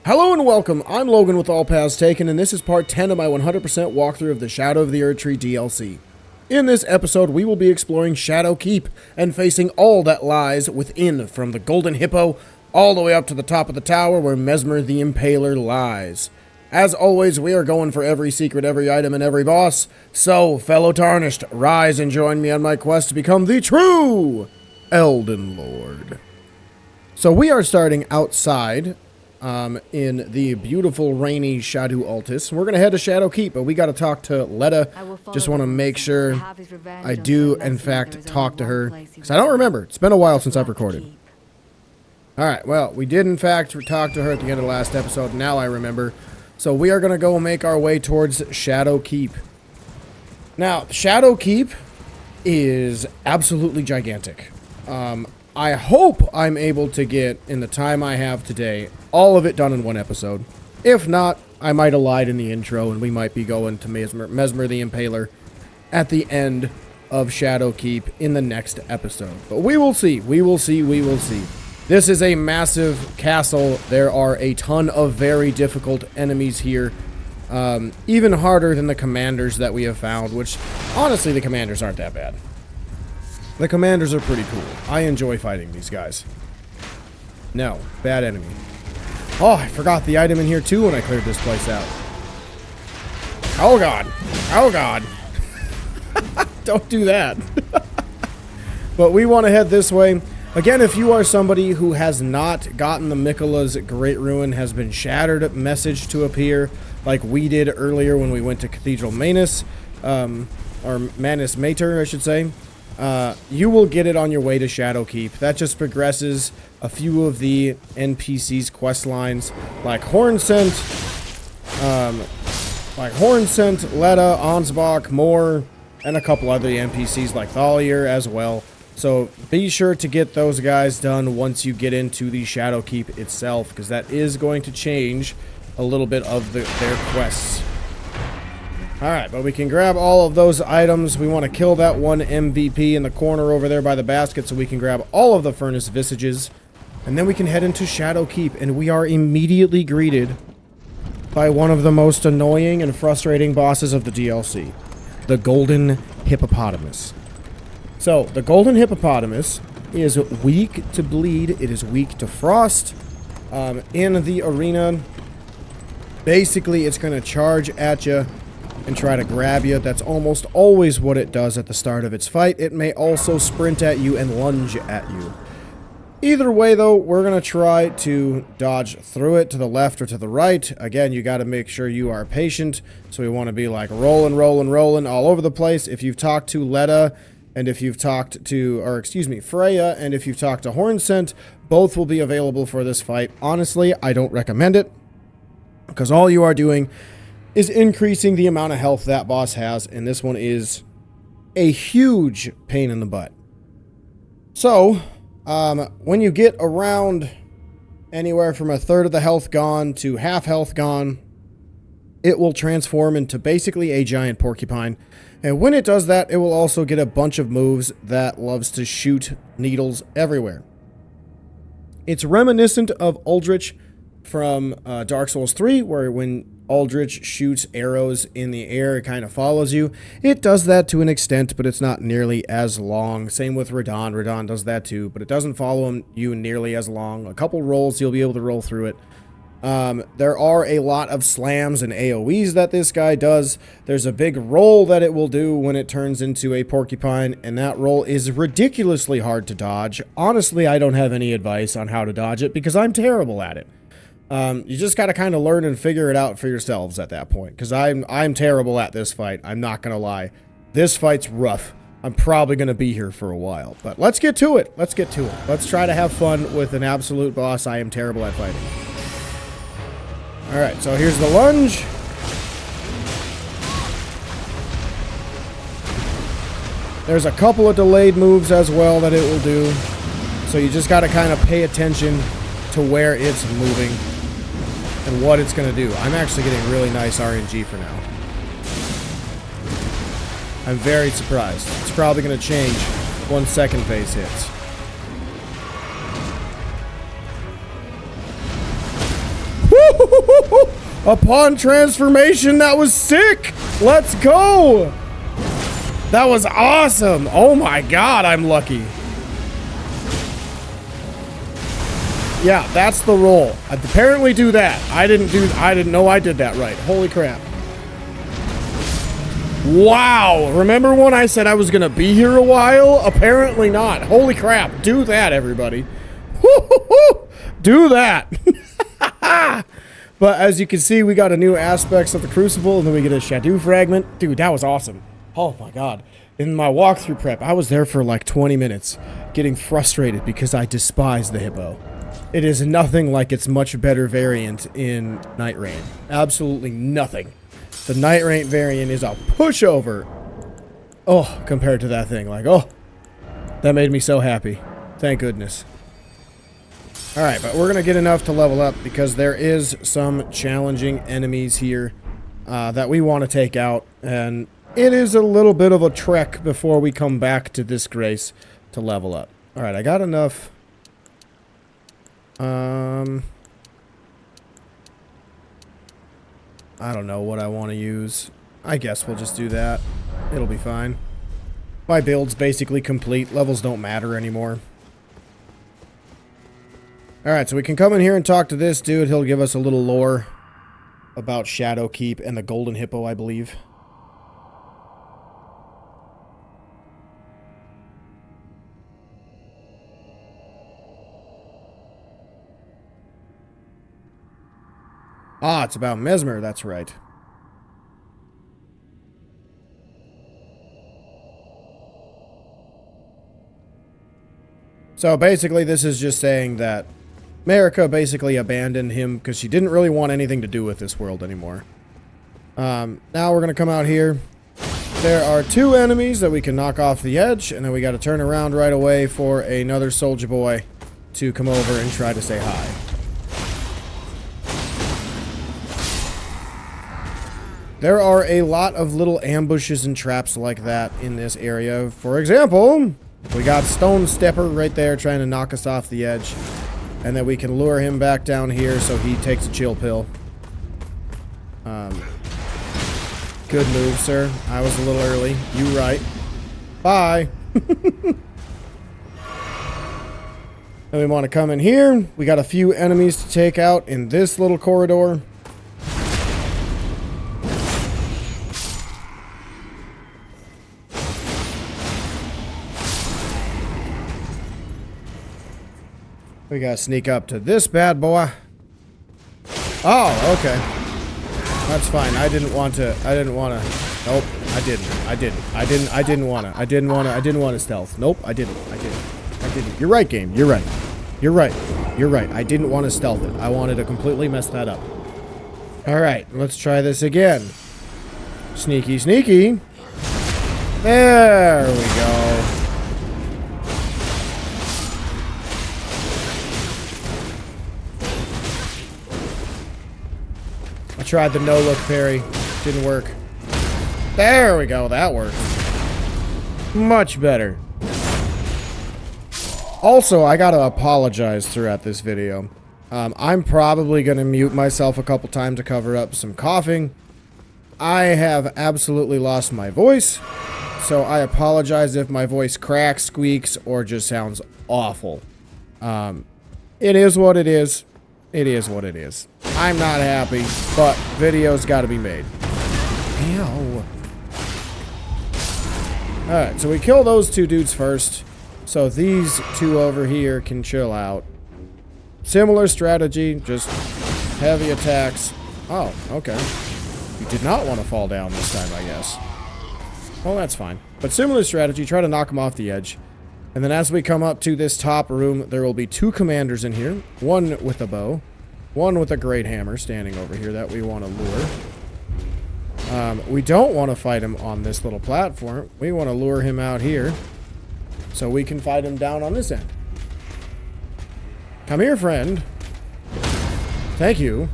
Hello and welcome, I'm Logan with All Paths Taken, and this is part 10 of my 100% walkthrough of the Shadow of the Erdtree DLC. In this episode, we will be exploring Shadow Keep, and facing all that lies within, from the Golden Hippo, all the way up to the top of the tower where Messmer the Impaler lies. As always, we are going for every secret, every item, and every boss, so, fellow Tarnished, rise and join me on my quest to become the true Elden Lord. So we are starting outside, in the beautiful rainy Shadow Altis. We're going to head to Shadow Keep, but we got to talk to Leda. Just want to make sure I do, in fact, talk to her, because I don't remember. It's been a while since I've recorded. Alright, well, we did, in fact, talk to her at the end of the last episode. Now I remember. So we are going to go make our way towards Shadow Keep. Now, Shadow Keep is absolutely gigantic. I hope I'm able to get, in the time I have today, all of it done in one episode. If not, I might have lied in the intro, and we might be going to Messmer the Impaler at the end of Shadow Keep in the next episode. But we will see. We will see. We will see. This is a massive castle. There are a ton of very difficult enemies here. Even harder than the commanders that we have found, which, honestly, the commanders aren't that bad. The commanders are pretty cool. I enjoy fighting these guys. No, bad enemy. Oh, I forgot the item in here too when I cleared this place out. Oh god. Oh god. Don't do that. But we want to head this way. Again, if you are somebody who has not gotten the Miquella's Great Ruin has been shattered message to appear, like we did earlier when we went to Cathedral Manus, or Manus Mater, I should say. You will get it on your way to Shadow Keep. That just progresses a few of the NPC's quest lines, like Hornsent, Leda, Ansbach, more, and a couple other NPCs like Thalia as well. So be sure to get those guys done once you get into the Shadow Keep itself, because that is going to change a little bit of their quests. Alright, but we can grab all of those items. We want to kill that one MVP in the corner over there by the basket so we can grab all of the furnace visages. And then we can head into Shadow Keep, and we are immediately greeted by one of the most annoying and frustrating bosses of the DLC, the Golden Hippopotamus. So, the Golden Hippopotamus is weak to bleed, it is weak to frost. In the arena, basically it's going to charge at you and try to grab you. That's almost always what it does at the start of its fight. It may also sprint at you and lunge at you. Either way, though, we're going to try to dodge through it to the left or to the right. Again, you got to make sure you are patient. So we want to be like rolling all over the place. If you've talked to Leda, and if you've talked to, Freyja, and if you've talked to Hornsent, both will be available for this fight. Honestly, I don't recommend it, because all you are doing is increasing the amount of health that boss has, and this one is a huge pain in the butt. So, when you get around anywhere from a third of the health gone to half health gone, it will transform into basically a giant porcupine. And when it does that, it will also get a bunch of moves that loves to shoot needles everywhere. It's reminiscent of Aldrich from Dark Souls 3, where when Aldrich shoots arrows in the air, it kind of follows you. It does that to an extent, but it's not nearly as long. Same with Radon. Radon does that too, but it doesn't follow you nearly as long. A couple rolls, you'll be able to roll through it. There are a lot of slams and AoEs that this guy does. There's a big roll that it will do when it turns into a porcupine, and that roll is ridiculously hard to dodge. Honestly, I don't have any advice on how to dodge it, because I'm terrible at it. You just gotta kind of learn and figure it out for yourselves at that point, because I'm terrible at this fight. I'm not gonna lie. This fight's rough. I'm probably gonna be here for a while, but let's get to it. Let's get to it. Let's try to have fun with an absolute boss I am terrible at fighting. Alright, so here's the lunge. There's a couple of delayed moves as well that it will do, so you just gotta kind of pay attention to where it's moving and what it's going to do. I'm actually getting really nice RNG for now. I'm very surprised. It's probably going to change once second phase hits. upon transformation. That was sick. Let's go. That was awesome. Oh my god, I'm lucky. Yeah, that's the roll. I'd apparently do that. I didn't know I did that right. Holy crap. Wow. Remember when I said I was going to be here a while? Apparently not. Holy crap. Do that, everybody. Do that. But as you can see, we got a new aspects of the Crucible, and then we get a Shadow Fragment. Dude, that was awesome. Oh my god. In my walkthrough prep, I was there for like 20 minutes, getting frustrated because I despise the Hippo. It is nothing like its much better variant in Night Rain. Absolutely nothing. The Night Rain variant is a pushover. Oh, compared to that thing. Like, oh, that made me so happy. Thank goodness. Alright, but we're going to get enough to level up because there is some challenging enemies here that we want to take out. And it is a little bit of a trek before we come back to Disgrace to level up. Alright, I got enough. I don't know what I want to use. I guess we'll just do that. It'll be fine. My build's basically complete. Levels don't matter anymore. Alright, so we can come in here and talk to this dude. He'll give us a little lore about Shadowkeep and the Golden Hippo, I believe. Ah, it's about Messmer, that's right. So basically this is just saying that Marika basically abandoned him because she didn't really want anything to do with this world anymore. Now we're going to come out here. There are 2 enemies that we can knock off the edge, and then we got to turn around right away for another soldier boy to come over and try to say hi. There are a lot of little ambushes and traps like that in this area. For example, we got Stone Stepper right there trying to knock us off the edge. And then we can lure him back down here so he takes a chill pill. Good move, sir. I was a little early. You right. Bye. And we want to come in here. We got a few enemies to take out in this little corridor. We gotta sneak up to this bad boy. Oh, okay. That's fine. I didn't want to. Nope, I didn't want to stealth. Nope, I didn't. You're right, game. You're right. I didn't want to stealth it. I wanted to completely mess that up. Alright, let's try this again. Sneaky, sneaky. There we go. Tried the no-look parry. Didn't work. There we go. That worked. Much better. Also, I gotta apologize throughout this video. I'm probably gonna mute myself a couple times to cover up some coughing. I have absolutely lost my voice, so I apologize if my voice cracks, squeaks, or just sounds awful. It is what it is. It is what it is. I'm not happy, but videos gotta be made. Ow. Alright, so we kill those 2 dudes first, so these 2 over here can chill out. Similar strategy, just heavy attacks. Oh, okay. You did not want to fall down this time, I guess. Well, that's fine. But similar strategy, try to knock them off the edge. And then as we come up to this top room, there will be 2 commanders in here. One with a bow. One with a great hammer standing over here that we want to lure. We don't want to fight him on this little platform. We want to lure him out here so we can fight him down on this end. Come here, friend. Thank you.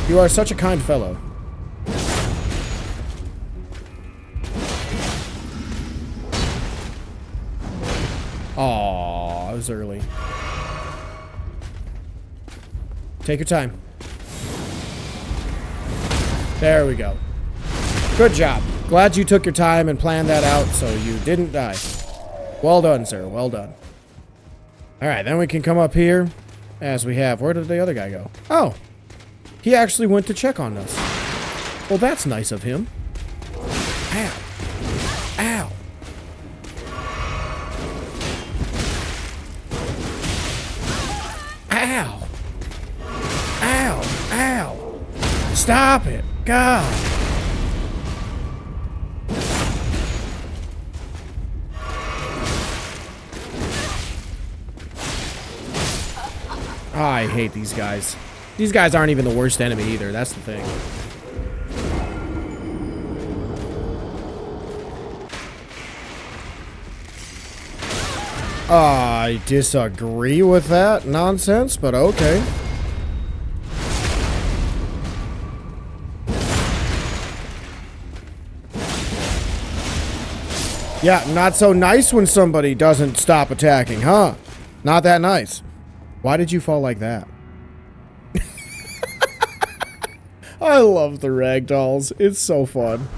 You are such a kind fellow. Aww, I was early. Take your time. There we go. Good job. Glad you took your time and planned that out so you didn't die. Well done, sir. Well done. Alright, then we can come up here as we have... Where did the other guy go? Oh. He actually went to check on us. Well, that's nice of him. Ow. Ow. Ow. Ow. Ow. Stop it. God. Oh, I hate these guys. These guys aren't even the worst enemy either. That's the thing. I disagree with that nonsense, but okay. Yeah, not so nice when somebody doesn't stop attacking, huh? Not that nice. Why did you fall like that? I love the ragdolls. It's so fun.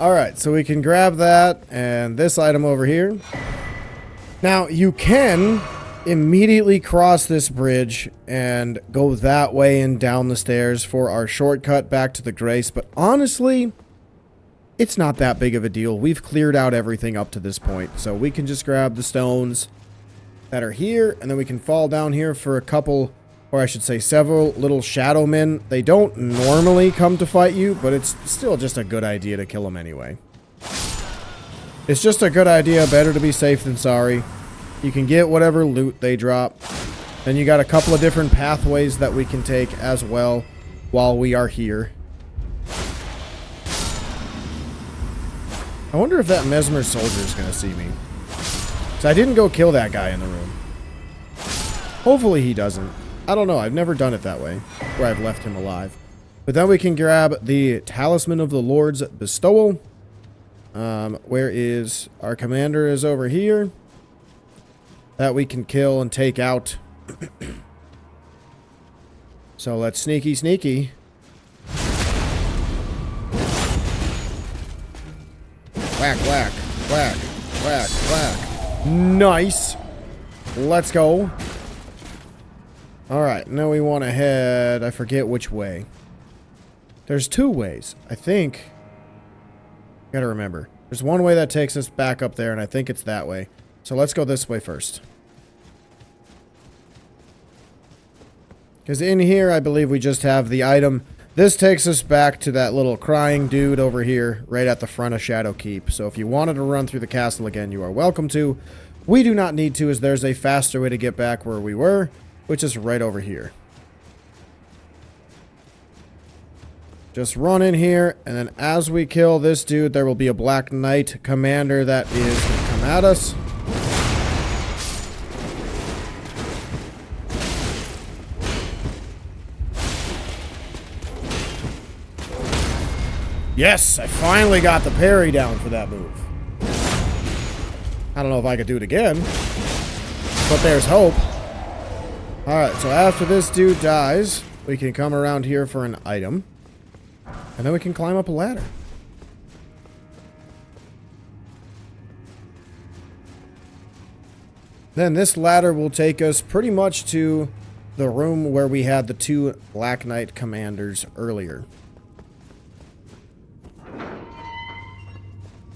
Alright, so we can grab that and this item over here. Now, you can immediately cross this bridge and go that way and down the stairs for our shortcut back to the Grace, but honestly, it's not that big of a deal. We've cleared out everything up to this point, so we can just grab the stones that are here, and then we can fall down here for a couple, or I should say several little shadow men. They don't normally come to fight you, but it's still just a good idea to kill them anyway. It's just a good idea, better to be safe than sorry. You can get whatever loot they drop. Then you got a couple of different pathways that we can take as well while we are here. I wonder if that Messmer soldier is going to see me. So I didn't go kill that guy in the room. Hopefully he doesn't. I don't know. I've never done it that way, where I've left him alive. But then we can grab the Talisman of the Lord's Bestowal. Where is our commander is over here. That we can kill and take out. So let's sneaky sneaky. Whack, whack, whack, whack, whack. Nice. Let's go. Alright, now we want to head... I forget which way. There's two ways. I think... Gotta remember. There's one way that takes us back up there, and I think it's that way. So let's go this way first. Because in here, I believe we just have the item. This takes us back to that little crying dude over here, right at the front of Shadow Keep. So if you wanted to run through the castle again, you are welcome to. We do not need to, as there's a faster way to get back where we were, which is right over here. Just run in here, and then as we kill this dude, there will be a Black Knight commander that is going to come at us. Yes, I finally got the parry down for that move. I don't know if I could do it again, but there's hope. Alright, so after this dude dies, we can come around here for an item, and then we can climb up a ladder. Then this ladder will take us pretty much to the room where we had the two Black Knight commanders earlier.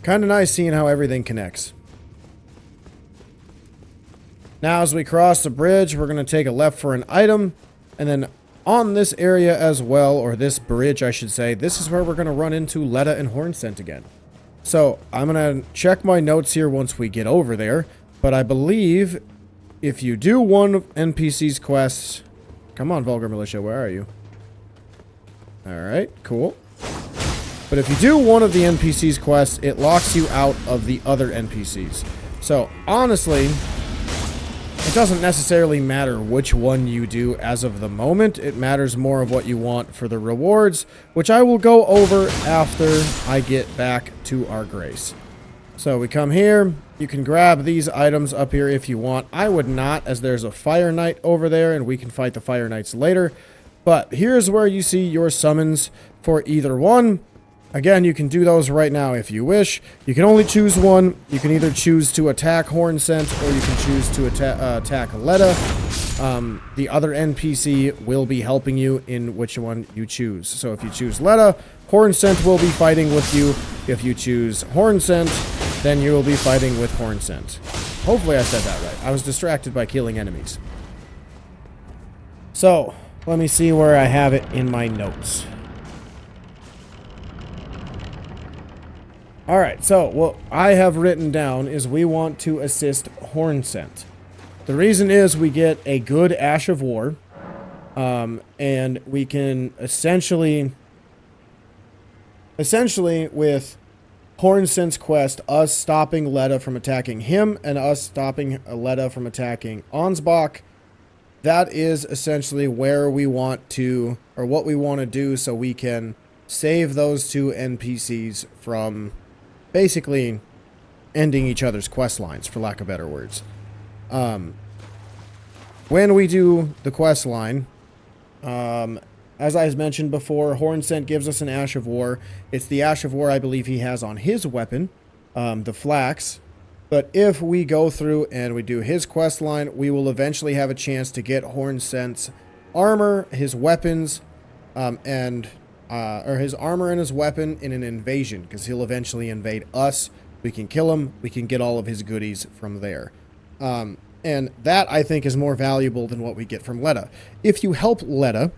Kind of nice seeing how everything connects. Now as we cross the bridge, we're going to take a left for an item. And then on this area as well, or this bridge I should say, this is where we're going to run into Leda and Hornsent again. So I'm going to check my notes here once we get over there. But I believe if you do one of NPC's quests... Come on, Vulgar Militia, where are you? Alright, cool. But if you do one of the NPC's quests, it locks you out of the other NPCs. So, honestly, it doesn't necessarily matter which one you do as of the moment. It matters more of what you want for the rewards, which I will go over after I get back to our Grace. So, we come here. You can grab these items up here if you want. I would not, as there's a Fire Knight over there, and we can fight the Fire Knights later. But here's where you see your summons for either one. Again, you can do those right now if you wish. You can only choose one. You can either choose to attack Hornsent or you can choose to attack Leda. The other NPC will be helping you in which one you choose. So if you choose Leda, Hornsent will be fighting with you. If you choose Hornsent, then you will be fighting with Hornsent. Hopefully I said that right. I was distracted by killing enemies. So, let me see where I have it in my notes. Alright, so what I have written down is we want to assist Hornsent. The reason is we get a good Ash of War, and we can essentially with Hornsent's quest, us stopping Leda from attacking him and us stopping Leda from attacking Ansbach, that is essentially where we want to, or what we want to do so we can save those two NPCs from basically ending each other's quest lines, for lack of better words. When we do the quest line, as I mentioned before, Hornsent gives us an Ash of War. It's the Ash of War I believe he has on his weapon, the Flax. But if we go through and we do his quest line, we will eventually have a chance to get Hornsent's armor, his weapons, or his armor and his weapon in an invasion, because he'll eventually invade us. We can kill him. We can get all of his goodies from there. And that, I think, is more valuable than what we get from Leda. If you help Leda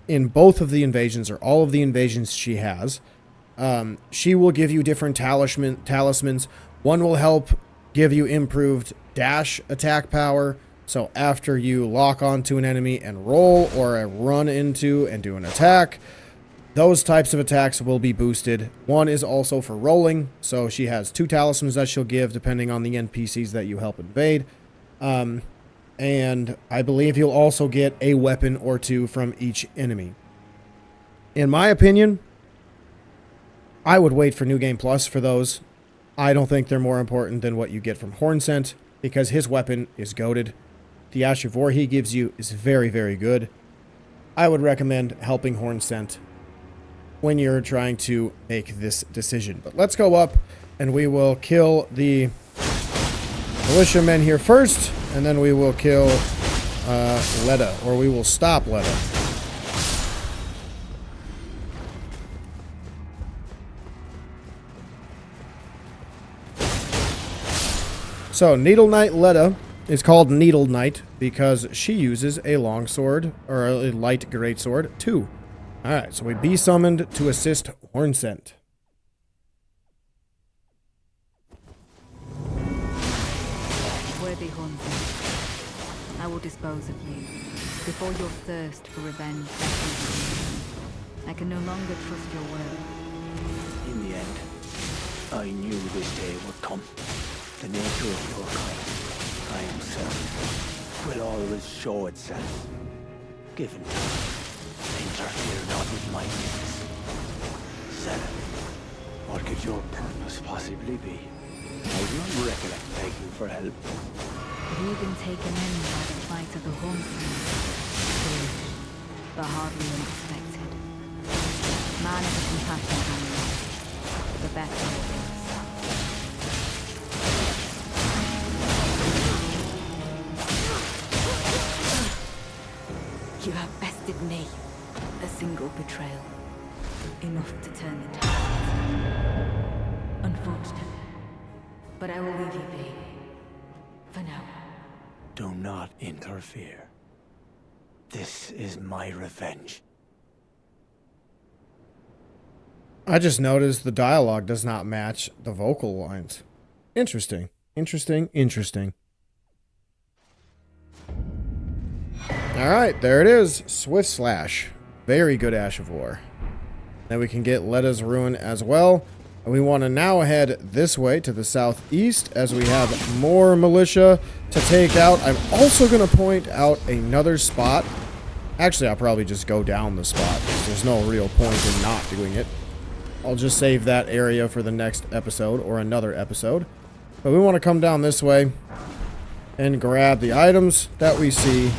in both of the invasions, or all of the invasions she has, she will give you different talismans. One will help give you improved dash attack power. So after you lock onto an enemy and roll, or run into and do an attack, those types of attacks will be boosted. One is also for rolling, so she has 2 talismans that she'll give depending on the NPCs that you help invade. And I believe you'll also get a weapon or 2 from each enemy. In my opinion, I would wait for New Game Plus for those. I don't think they're more important than what you get from Hornsent, because his weapon is goated. The Ash of War he gives you is very, very good. I would recommend helping Hornsent when you're trying to make this decision. But let's go up and we will kill the militiamen here first, and then we will kill Leda, or we will stop Leda. So, Needle Knight Leda is called Needle Knight because she uses a longsword, or a light greatsword, too. Alright, so we be summoned to assist Hornsent. Worthy Hornsent, I will dispose of you before your thirst for revenge. I can no longer trust your word. In the end, I knew this day would come. The nature of your kind, time itself, will always show itself. Given time, interfere not with my needs. Seven, what could your purpose possibly be? I do not recollect begging for help. Have you been taken in by the plight of the Hornsent? But hardly unexpected. Man is a compassionate animal, the better of things. You have bested me. A single betrayal. Enough to turn the tide. Unfortunate. But I will leave you be. For now. Do not interfere. This is my revenge. I just noticed the dialogue does not match the vocal lines. Interesting. Interesting. Interesting. Alright, there it is. Swift Slash. Very good Ash of War. Then we can get Leda's Rune as well. And we want to now head this way to the southeast as we have more militia to take out. I'm also going to point out another spot. Actually, I'll probably just go down the spot, because there's no real point in not doing it. I'll just save that area for the next episode, or another episode. But we want to come down this way and grab the items that we see.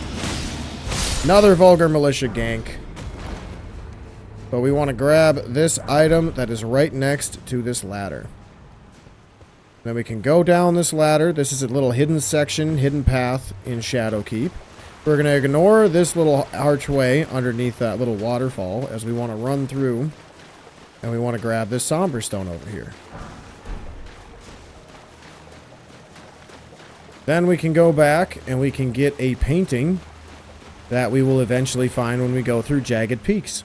Another Vulgar Militia gank. But we want to grab this item that is right next to this ladder. Then we can go down this ladder. This is a little hidden section, hidden path in Shadowkeep. We're going to ignore this little archway underneath that little waterfall as we want to run through. And we want to grab this Somber Stone over here. Then we can go back and we can get a painting that we will eventually find when we go through Jagged Peaks.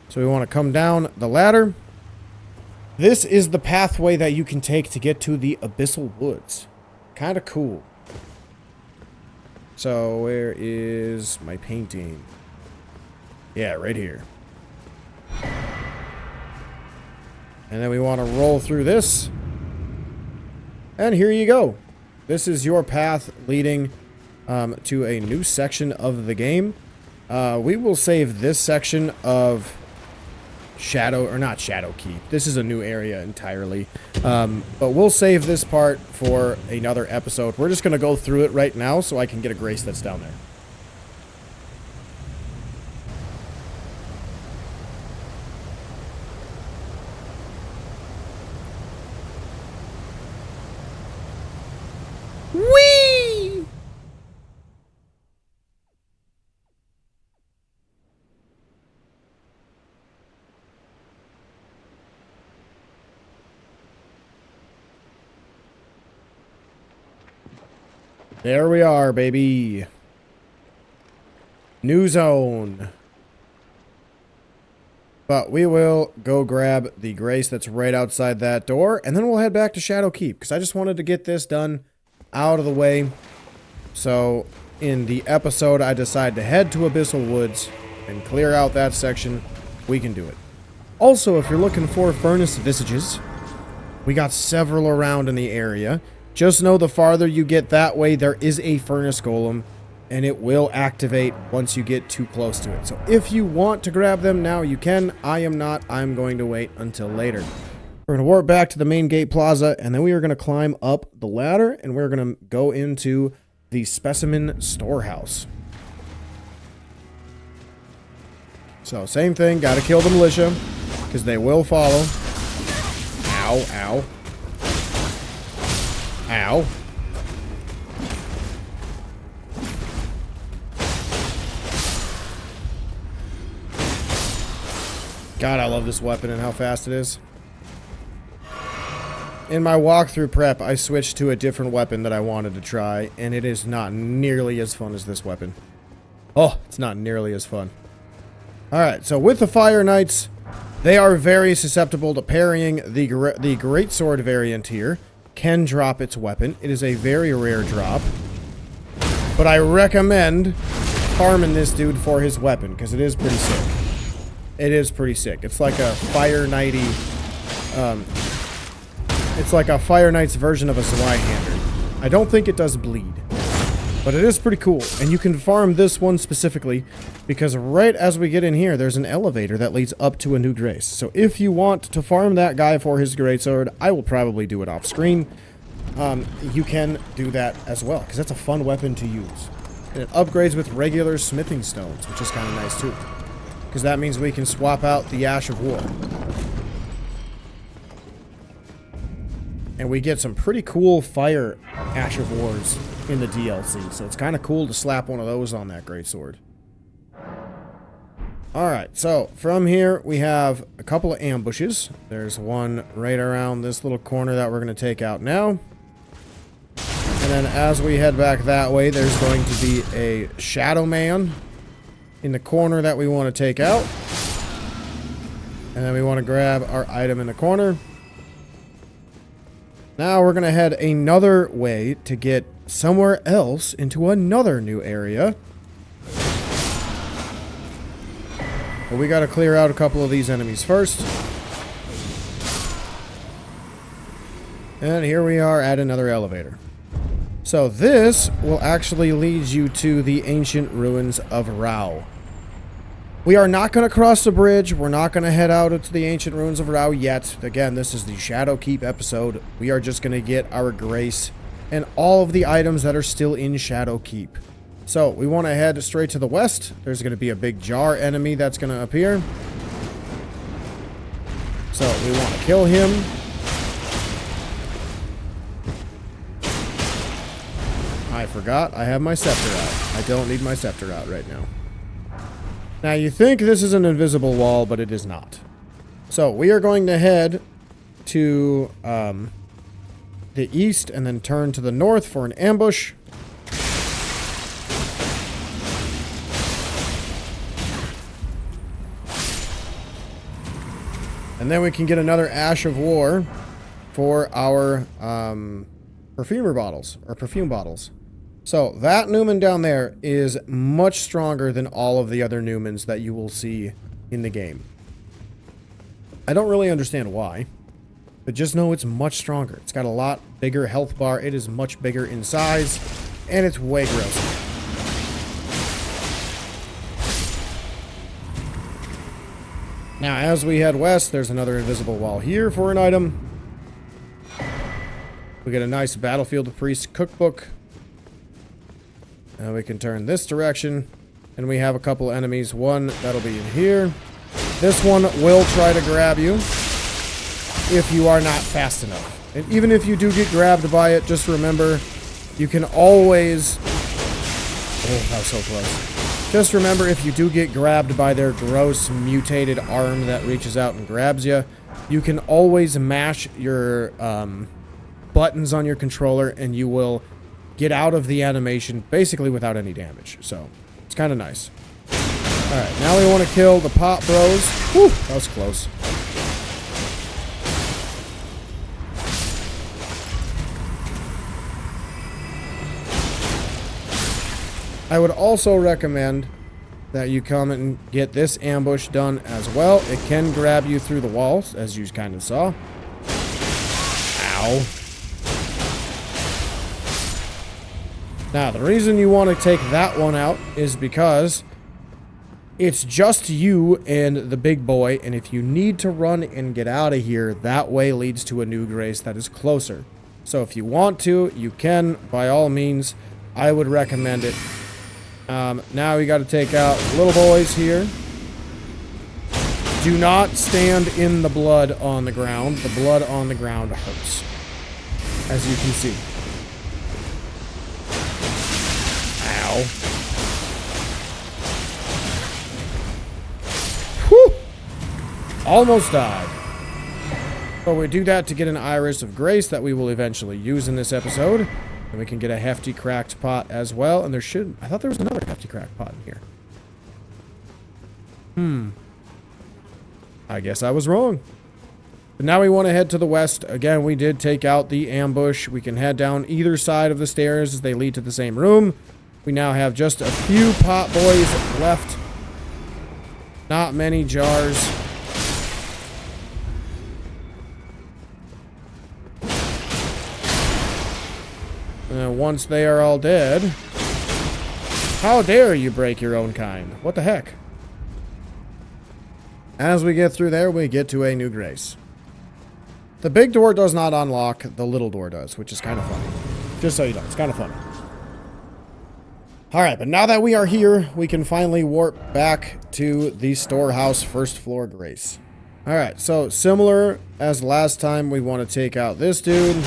So we want to come down the ladder. This is the pathway that you can take to get to the Abyssal Woods. Kind of cool. So where is my painting? Yeah, right here. And then we want to roll through this. And here you go. This is your path leading to a new section of the game. We will save this section of not Shadowkeep. This is a new area entirely. But we'll save this part for another episode. We're just going to go through it right now so I can get a grace that's down there. Whee! There we are, baby. New zone. But we will go grab the grace that's right outside that door, and then we'll head back to Shadowkeep, because I just wanted to get this done out of the way. So, in the episode, I decide to head to Abyssal Woods and clear out that section. We can do it. Also, if you're looking for furnace visages, we got several around in the area. Just know the farther you get that way, there is a furnace golem, and it will activate once you get too close to it. So if you want to grab them now, you can. I am not. I'm going to wait until later. We're going to warp back to the main gate plaza, and then we are going to climb up the ladder, and we're going to go into the specimen storehouse. So same thing. Got to kill the militia, because they will follow. Ow, ow. Ow. God, I love this weapon and how fast it is. In my walkthrough prep, I switched to a different weapon that I wanted to try, and it is not nearly as fun as this weapon. Oh, it's not nearly as fun. Alright, so with the Fire Knights, they are very susceptible to parrying. The Greatsword variant here can drop its weapon. It is a very rare drop. But I recommend farming this dude for his weapon, because it is pretty sick. It is pretty sick. It's like a Fire Knighty... it's like a Fire Knight's version of a Zweihander. I don't think it does bleed. But it is pretty cool. And you can farm this one specifically, because right as we get in here, there's an elevator that leads up to a new grace. So if you want to farm that guy for his greatsword, I will probably do it off screen. You can do that as well, because that's a fun weapon to use. And it upgrades with regular smithing stones, which is kind of nice too. Because that means we can swap out the Ash of War. And we get some pretty cool fire Ash of Wars in the DLC. So it's kind of cool to slap one of those on that greatsword. Alright, so from here we have a couple of ambushes. There's one right around this little corner that we're going to take out now. And then as we head back that way, there's going to be a Shadow Man in the corner that we want to take out. And then we want to grab our item in the corner. Now we're going to head another way to get somewhere else into another new area. But we got to clear out a couple of these enemies first. And here we are at another elevator. So this will actually lead you to the ancient ruins of Rauh. We are not going to cross the bridge. We're not going to head out into the ancient ruins of Rauh yet. Again, this is the Shadowkeep episode. We are just going to get our grace and all of the items that are still in Shadowkeep. So we want to head straight to the west. There's going to be a big jar enemy that's going to appear. So we want to kill him. I forgot I have my scepter out. I don't need my scepter out right now. Now you think this is an invisible wall, but it is not. So we are going to head to the east and then turn to the north for an ambush. And then we can get another Ash of War for our perfume bottles. So that Newman down there is much stronger than all of the other Newmans that you will see in the game. I don't really understand why, but just know it's much stronger. It's got a lot bigger health bar. It is much bigger in size, and it's way grosser. Now, as we head west, there's another invisible wall here for an item. We get a nice Battlefield Priest Cookbook. And we can turn this direction, and we have a couple enemies. One that'll be in here. This one will try to grab you if you are not fast enough. And even if you do get grabbed by it, just remember, you can always... Oh, that was so close. Just remember, if you do get grabbed by their gross, mutated arm that reaches out and grabs you, you can always mash your buttons on your controller, and you will get out of the animation basically without any damage. So, it's kind of nice. Alright, now we want to kill the Pot Bros. Whew, that was close. I would also recommend that you come and get this ambush done as well. It can grab you through the walls, as you kind of saw. Ow. Now, the reason you want to take that one out is because it's just you and the big boy, and if you need to run and get out of here, that way leads to a new grace that is closer. So if you want to, you can, by all means. I would recommend it. Now we got to take out little boys here. Do not stand in the blood on the ground. The blood on the ground hurts, as you can see. Ow. Whew! Almost died. But we do that to get an Iris of Grace that we will eventually use in this episode. And we can get a Hefty Cracked Pot as well. And there should... I thought there was another Hefty Cracked Pot in here. I guess I was wrong. But now we want to head to the west. Again, we did take out the ambush. We can head down either side of the stairs as they lead to the same room. We now have just a few pot boys left. Not many jars. And once they are all dead... How dare you break your own kind? What the heck? As we get through there, we get to a new grace. The big door does not unlock, the little door does, which is kind of funny. Just so you know, it's kind of funny. Alright, but now that we are here, we can finally warp back to the Storehouse first floor grace. Alright, so similar as last time, we want to take out this dude.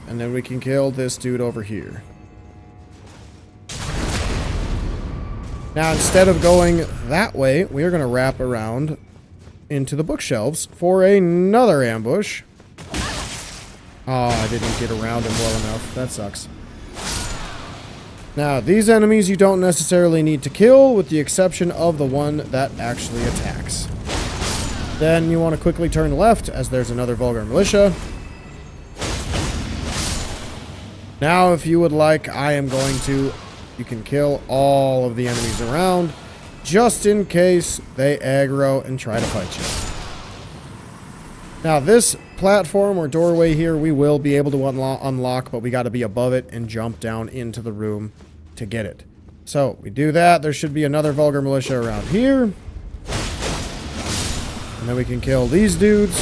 And then we can kill this dude over here. Now, instead of going that way, we are going to wrap around into the bookshelves for another ambush. Oh, I didn't get around him well enough. That sucks. Now, these enemies you don't necessarily need to kill, with the exception of the one that actually attacks. Then you want to quickly turn left, as there's another Vulgar Militia. Now, if you would like, I am going to... You can kill all of the enemies around, just in case they aggro and try to fight you. Now, this platform or doorway here, we will be able to unlock, but we got to be above it and jump down into the room to get it. So, we do that. There should be another Vulgar Militia around here. And then we can kill these dudes.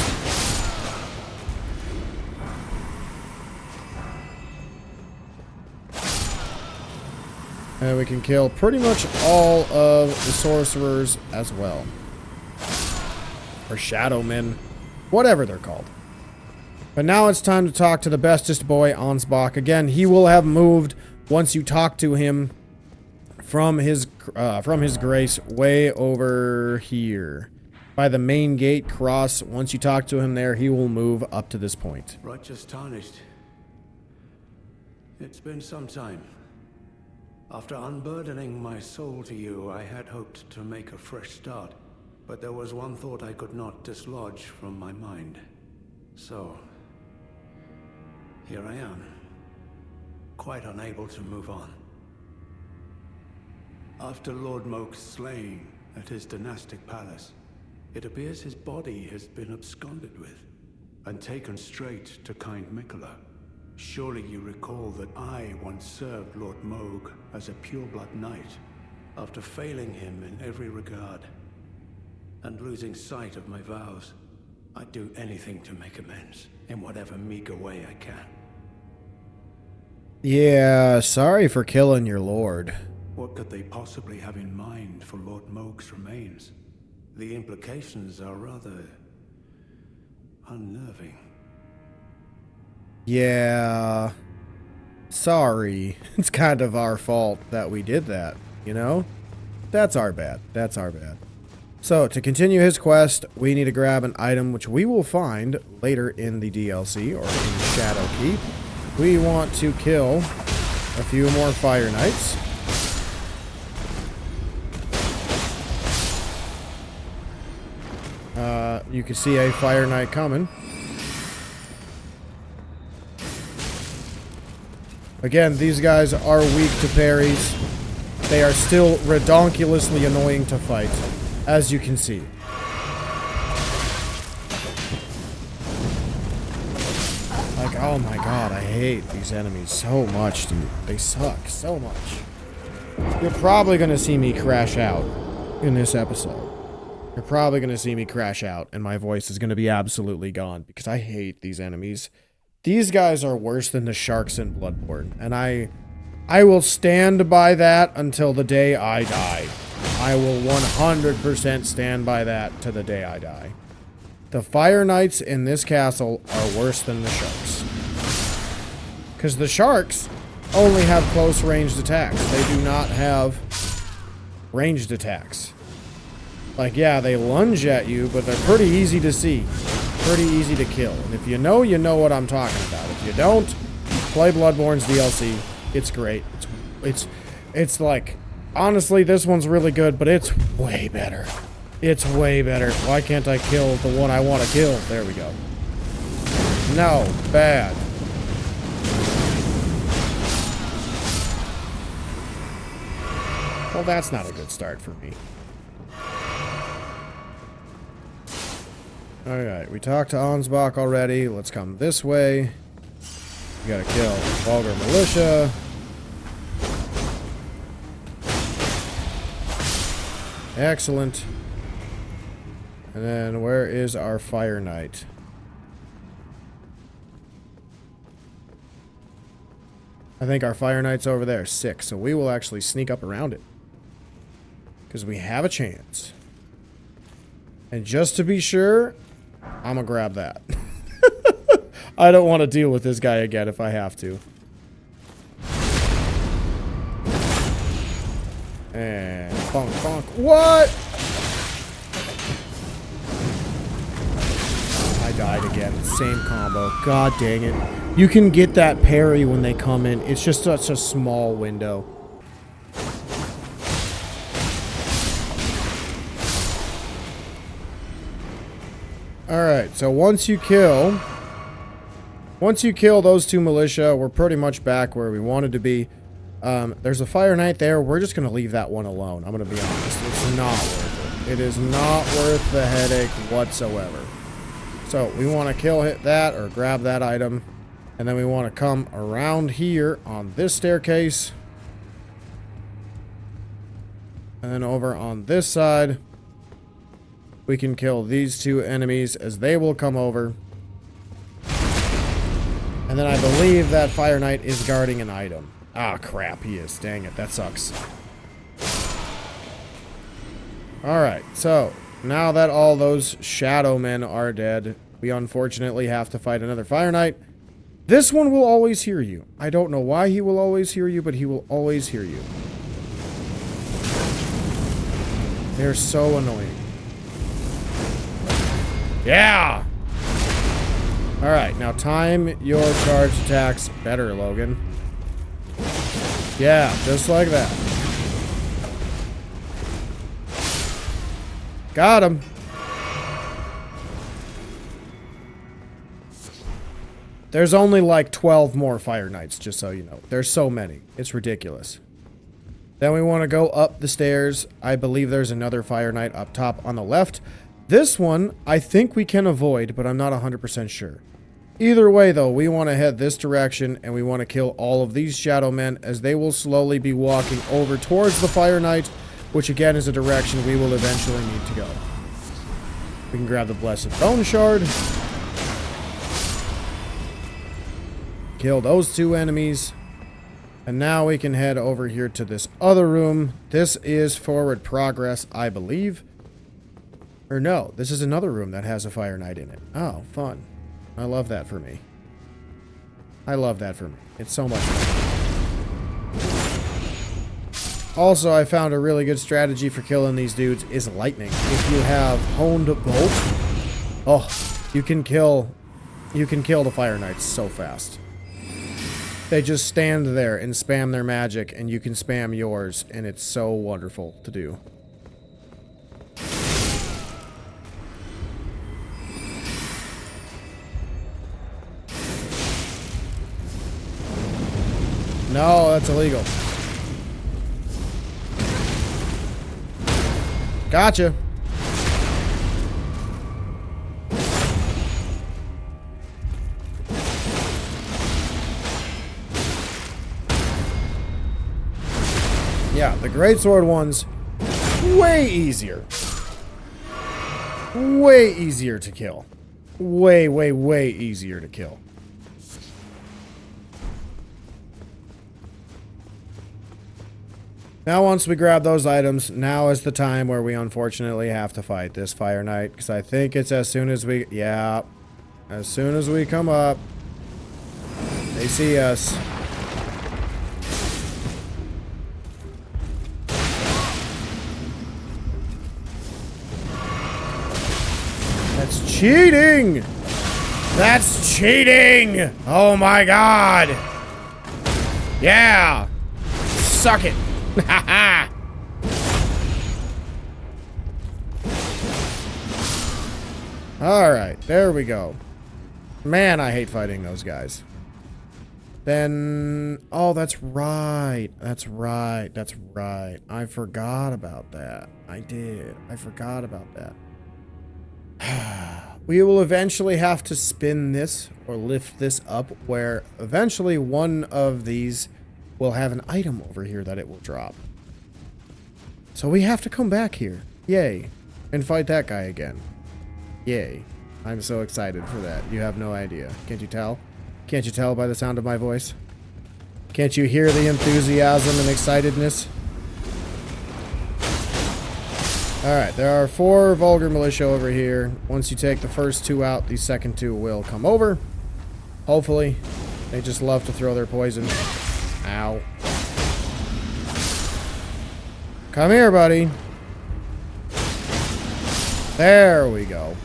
And we can kill pretty much all of the sorcerers as well. or Shadow Men, whatever they're called. But now it's time to talk to the bestest boy, Ansbach. Again, he will have moved once you talk to him from his grace way over here. By the main gate cross, once you talk to him there, he will move up to this point. Righteous Tarnished. It's been some time. After unburdening my soul to you, I had hoped to make a fresh start. But there was one thought I could not dislodge from my mind. So, here I am. Quite unable to move on. After Lord Moke's slaying at his dynastic palace, it appears his body has been absconded with, and taken straight to kind Mikola. Surely you recall that I once served Lord Moog as a pureblood knight, after failing him in every regard, and losing sight of my vows. I'd do anything to make amends, in whatever meager way I can. Yeah, sorry for killing your lord. What could they possibly have in mind for Lord Moog's remains? The implications are rather unnerving. Yeah, sorry. It's kind of our fault that we did that, you know? That's our bad. That's our bad. So, to continue his quest, we need to grab an item which we will find later in the DLC, or in Shadowkeep. We want to kill a few more Fire Knights. You can see a Fire Knight coming. Again, these guys are weak to parries. They are still redonkulously annoying to fight, as you can see. Like, oh my god, I hate these enemies so much, dude. They suck so much. You're probably going to see me crash out in this episode. You're probably going to see me crash out, and my voice is going to be absolutely gone, because I hate these enemies. These guys are worse than the sharks in Bloodborne, and I will stand by that until the day I die. I will 100% stand by that to the day I die. The Fire Knights in this castle are worse than the sharks. Because the sharks only have close ranged attacks. They do not have ranged attacks. Like, yeah, they lunge at you, but they're pretty easy to see. Pretty easy to kill. And if you know what I'm talking about. If you don't, play Bloodborne's DLC. It's great. It's like, honestly, this one's really good, but it's way better. It's way better. Why can't I kill the one I want to kill? There we go. No, bad. Well, that's not a good start for me. Alright, we talked to Ansbach already. Let's come this way. We gotta kill Vulgar Militia. Excellent. And then where is our Fire Knight? I think our Fire Knight's over there, 6. So we will actually sneak up around it. Because we have a chance. And just to be sure, I'm gonna grab that. I don't want to deal with this guy again if I have to. And bonk, bonk. What? I died again. Same combo. God dang it. You can get that parry when they come in. It's just such a small window. Alright, so once you kill those 2 militia, we're pretty much back where we wanted to be. There's a Fire Knight there. We're just going to leave that one alone. I'm going to be honest. It's not worth it. It is not worth the headache whatsoever. So we want to kill hit that or grab that item. And then we want to come around here on this staircase. And then over on this side, we can kill these 2 enemies as they will come over. And then I believe that Fire Knight is guarding an item. Ah, crap, he is. Dang it, that sucks. Alright, so now that all those shadow men are dead, we unfortunately have to fight another Fire Knight. This one will always hear you. I don't know why he will always hear you, but he will always hear you. They're so annoying. Yeah! Alright, now time your charge attacks better, Logan. Yeah, just like that. Got him. There's only like 12 more Fire Knights, just so you know. There's so many. It's ridiculous. Then we want to go up the stairs. I believe there's another Fire Knight up top on the left. This one, I think we can avoid, but I'm not 100% sure. Either way, though, we want to head this direction, and we want to kill all of these Shadow Men, as they will slowly be walking over towards the Fire Knight, which again is a direction we will eventually need to go. We can grab the Blessed Bone Shard. Kill those two enemies. And now we can head over here to this other room. This is forward progress, I believe. Or no, this is another room that has a Fire Knight in it. Oh, fun. I love that for me. I love that for me. It's so much fun. Also, I found a really good strategy for killing these dudes is lightning. If you have Honed Bolt, oh, you can kill the Fire Knights so fast. They just stand there and spam their magic, and you can spam yours, and it's so wonderful to do. No, that's illegal. Gotcha. Yeah, the greatsword one's way easier. Way easier to kill. Way, way, way easier to kill. Now once we grab those items, now is the time where we unfortunately have to fight this Fire Knight. Because I think it's as soon as we... Yeah. As soon as we come up, they see us. That's cheating! That's cheating! Oh my god! Yeah! Suck it! Haha! Alright, there we go. Man, I hate fighting those guys. Then... Oh, that's right. That's right. That's right. I forgot about that. I did. I forgot about that. We will eventually have to spin this or lift this up where eventually one of these will have an item over here that it will drop. So we have to come back here. Yay. And fight that guy again. Yay. I'm so excited for that. You have no idea. Can't you tell? Can't you tell by the sound of my voice? Can't you hear the enthusiasm and excitedness? Alright, there are 4 Vulgar Militia over here. Once you take the first 2 out, the second 2 will come over. Hopefully. They just love to throw their poison. Ow. Come here, buddy. There we go.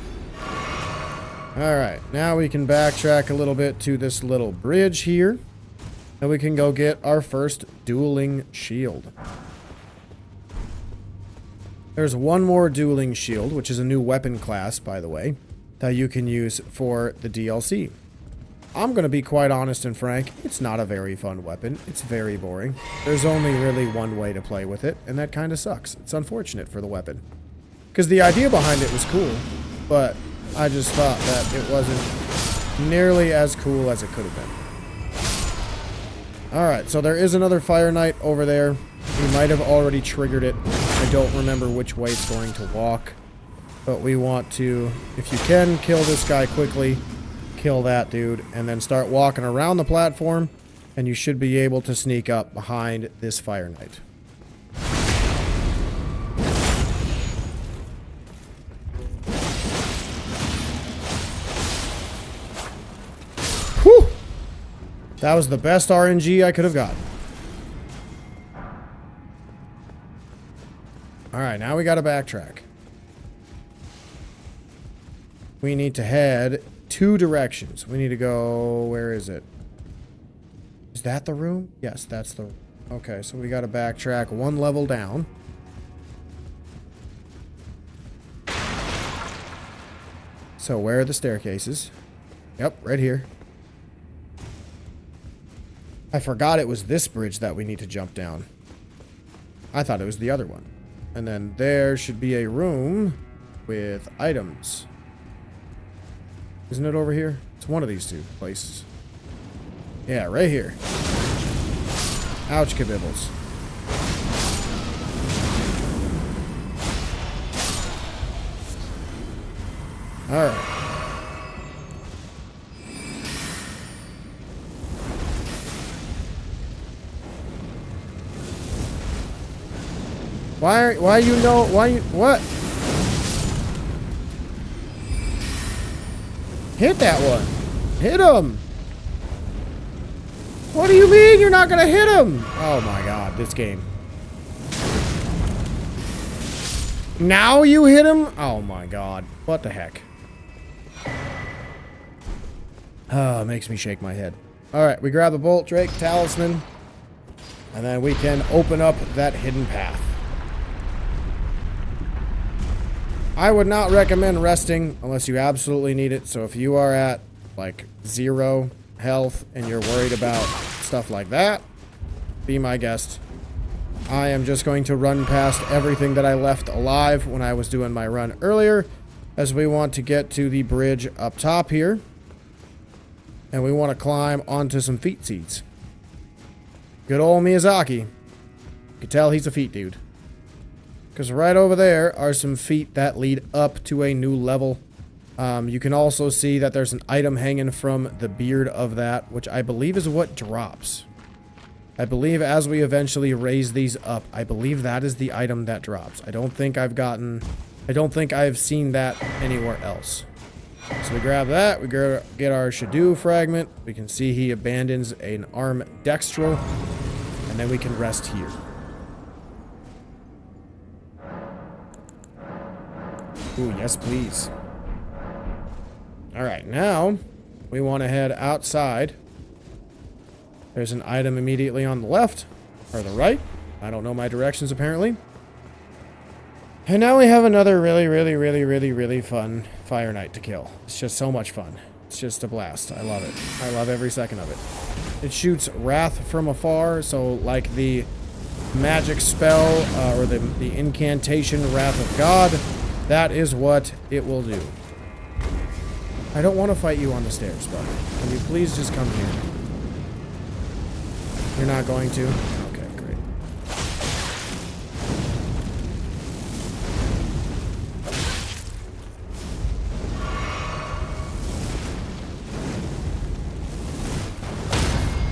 Alright, now we can backtrack a little bit to this little bridge here. And we can go get our first Dueling Shield. There's one more Dueling Shield, which is a new weapon class, by the way, that you can use for the DLC. I'm going to be quite honest and frank, it's not a very fun weapon. It's very boring. There's only really one way to play with it, and that kind of sucks. It's unfortunate for the weapon. Because the idea behind it was cool, but I just thought that it wasn't nearly as cool as it could have been. Alright, so there is another Fire Knight over there. He might have already triggered it. I don't remember which way it's going to walk. But we want to, if you can, kill this guy quickly. Kill that dude. And then start walking around the platform. And you should be able to sneak up behind this Fire Knight. That was the best RNG I could have gotten. Alright, now we gotta backtrack. We need to head 2 directions. We need to go... Where is it? Is that the room? Yes, that's the room. Okay, so we gotta backtrack 1 level down. So where are the staircases? Yep, right here. I forgot it was this bridge that we need to jump down. I thought it was the other one. And then there should be a room with items. Isn't it over here? It's one of these 2 places. Yeah, right here. Ouch, kabibbles. Alright. Why you know, what? Hit that one. Hit him. What do you mean you're not gonna hit him? Oh my god, this game. Now you hit him? Oh my god. What the heck? It makes me shake my head. Alright, we grab the Boltdrake Talisman. And then we can open up that hidden path. I would not recommend resting unless you absolutely need it. So if you are at like 0 health and you're worried about stuff like that, be my guest. I am just going to run past everything that I left alive when I was doing my run earlier, as we want to get to the bridge up top here. And we want to climb onto some feet seeds. Good old Miyazaki. You can tell he's a feet dude. Because right over there are some feet that lead up to a new level. You can also see that there's an item hanging from the beard of that, which I believe is what drops. I believe as we eventually raise these up, I believe that is the item that drops. I don't think I've seen that anywhere else. So we grab that, we get our Sheild fragment. We can see he abandons an arm dextral, and then we can rest here. Ooh, yes please. Alright, now we want to head outside. There's an item immediately on the left, or the right. I don't know my directions apparently. And now we have another really fun Fire Knight to kill. It's just so much fun. It's just a blast. I love it. I love every second of it. It shoots wrath from afar, so like the magic spell, or the incantation Wrath of God, that is what it will do. I don't want to fight you on the stairs, bud. Can you please just come here? You're not going to? Okay, great.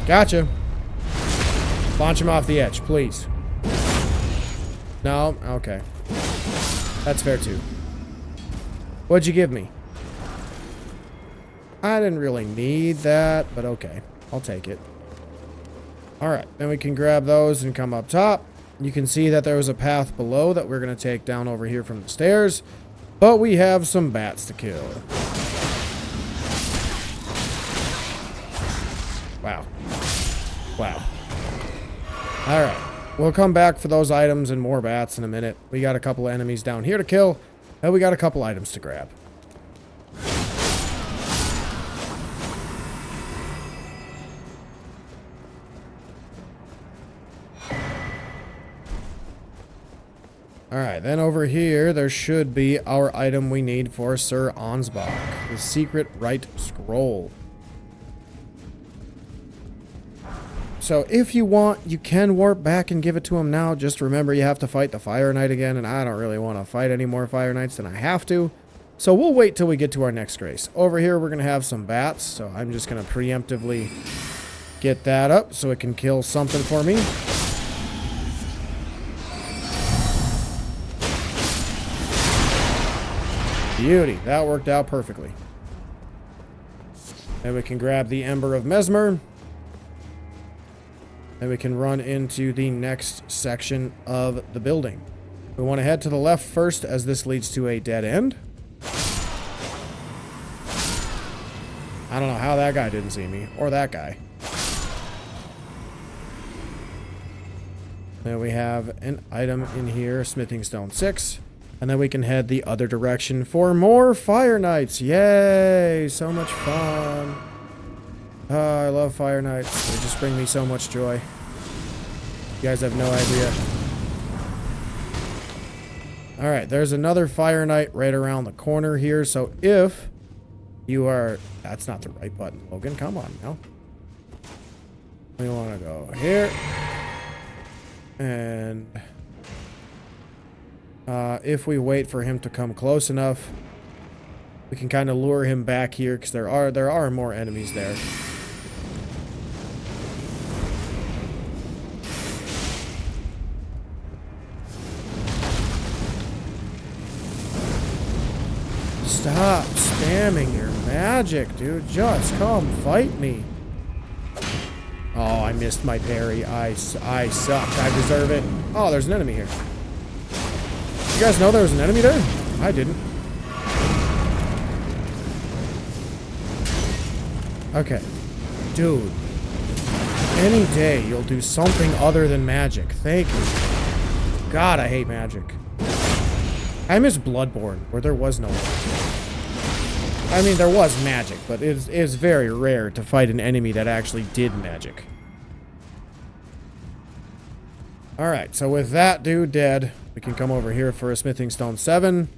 Gotcha. Launch him off the edge, please. No? Okay. That's fair too. What'd you give me? I didn't really need that, but okay. I'll take it. Alright, then we can grab those and come up top. You can see that there was a path below that we're going to take down over here from the stairs. But we have some bats to kill. Wow. Wow. Alright. We'll come back for those items and more bats in a minute. We got a couple of enemies down here to kill. And we got a couple items to grab. Alright, then over here, there should be our item we need for Sir Ansbach. The secret Rite scroll. So if you want, you can warp back and give it to him now. Just remember you have to fight the Fire Knight again, and I don't really want to fight any more Fire Knights than I have to. So we'll wait till we get to our next race. Over here, we're going to have some bats, so I'm just going to preemptively get that up so it can kill something for me. Beauty. That worked out perfectly. And we can grab the Ember of Messmer. and we can run into the next section of the building. We want to head to the left first, as this leads to a dead end. I don't know how that guy didn't see me, or that guy. Then we have an item in here, Smithing Stone 6. And then we can head the other direction for more Fire Knights. Yay! So much fun. Oh, I love Fire Knights. They just bring me so much joy. You guys have no idea. Alright, there's another Fire Knight right around the corner here. So if you are... That's not the right button, Logan. Come on now. We want to go here. And... if we wait for him to come close enough, we can kind of lure him back here, because there are more enemies there. Stop spamming your magic, dude. Just come fight me. Oh, I missed my parry. I sucked. I deserve it. Oh, there's an enemy here. You guys know there was an enemy there? I didn't. Okay. Dude. Any day you'll do something other than magic. Thank you. God, I hate magic. I miss Bloodborne, where there was no magic. I mean, there was magic, but it is very rare to fight an enemy that actually did magic. Alright, so with that dude dead, we can come over here for a Smithing Stone 7.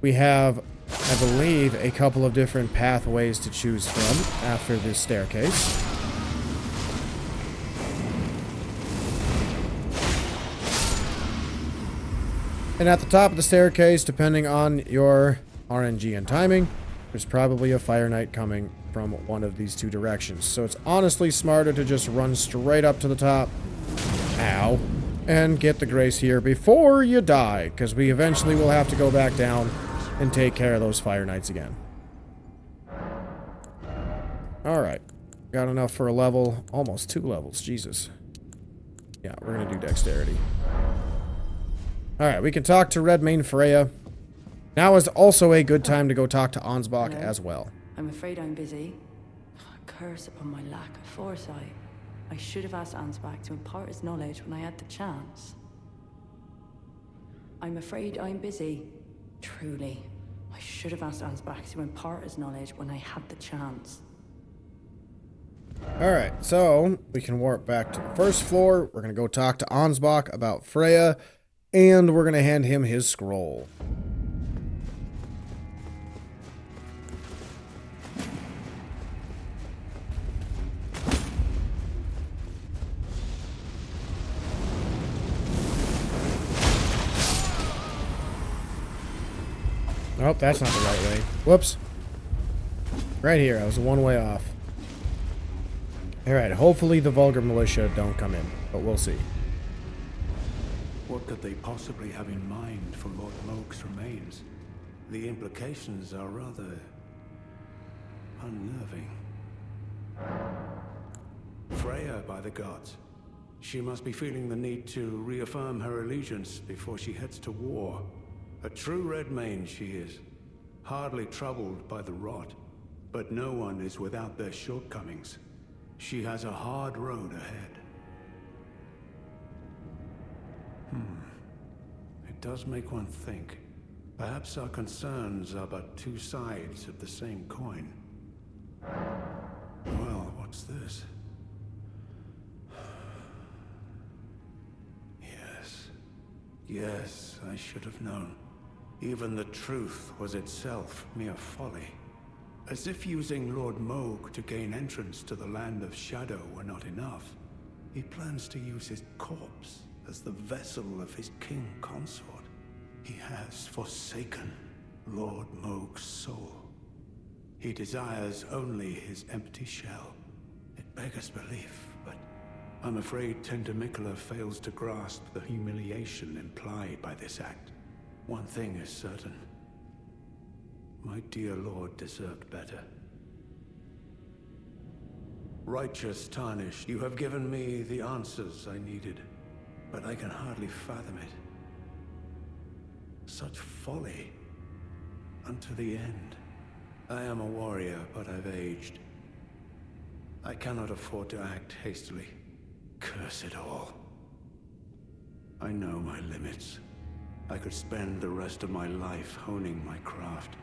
We have, I believe, a couple of different pathways to choose from after this staircase. And at the top of the staircase, depending on your RNG and timing, there's probably a Fire Knight coming from one of these two directions. So it's honestly smarter to just run straight up to the top. Ow. And get the grace here before you die, because we eventually will have to go back down and take care of those Fire Knights again. Alright. Got enough for a level. Almost 2 levels. Jesus. Yeah, we're going to do dexterity. Alright, we can talk to Redmane Freyja. Now is also a good time to go talk to Ansbach as well. I'm afraid I'm busy. Curse upon my lack of foresight. I should have asked Ansbach to impart his knowledge when I had the chance. I'm afraid I'm busy. Truly. I should have asked Ansbach to impart his knowledge when I had the chance. Alright, so we can warp back to the first floor. We're going to go talk to Ansbach about Freyja, and we're going to hand him his scroll. Nope, that's not the right way. Whoops. Right here, I was one way off. Alright, hopefully the Vulgar Militia don't come in, but we'll see. What could they possibly have in mind for Lord Moke's remains? The implications are rather unnerving. Freyja, by the gods. She must be feeling the need to reaffirm her allegiance before she heads to war. A true Redmane she is, hardly troubled by the rot, but no one is without their shortcomings. She has a hard road ahead. It does make one think. Perhaps our concerns are but two sides of the same coin. Well, what's this? Yes, I should have known. Even the truth was itself mere folly. As if using Lord Moke to gain entrance to the Land of Shadow were not enough, he plans to use his corpse as the vessel of his king consort. He has forsaken Lord Moke's soul. He desires only his empty shell. It beggars belief, but I'm afraid Tender Miquella fails to grasp the humiliation implied by this act. One thing is certain. My dear lord deserved better. Righteous Tarnished, you have given me the answers I needed, but I can hardly fathom it. Such folly. Unto the end. I am a warrior, but I've aged. I cannot afford to act hastily. Curse it all. I know my limits. I could spend the rest of my life honing my craft,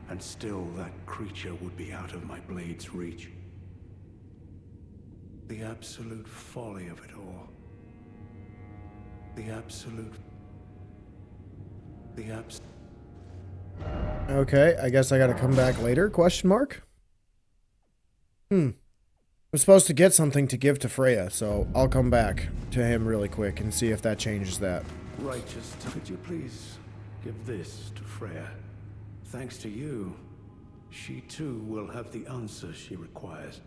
and still that creature would be out of my blade's reach. The absolute folly of it all. Okay, I guess I gotta come back later, question mark? I'm supposed to get something to give to Freyja, so I'll come back to him really quick and see if that changes that. Righteous, could you please give this to Freyja? Thanks to you, she too will have the answer she requires.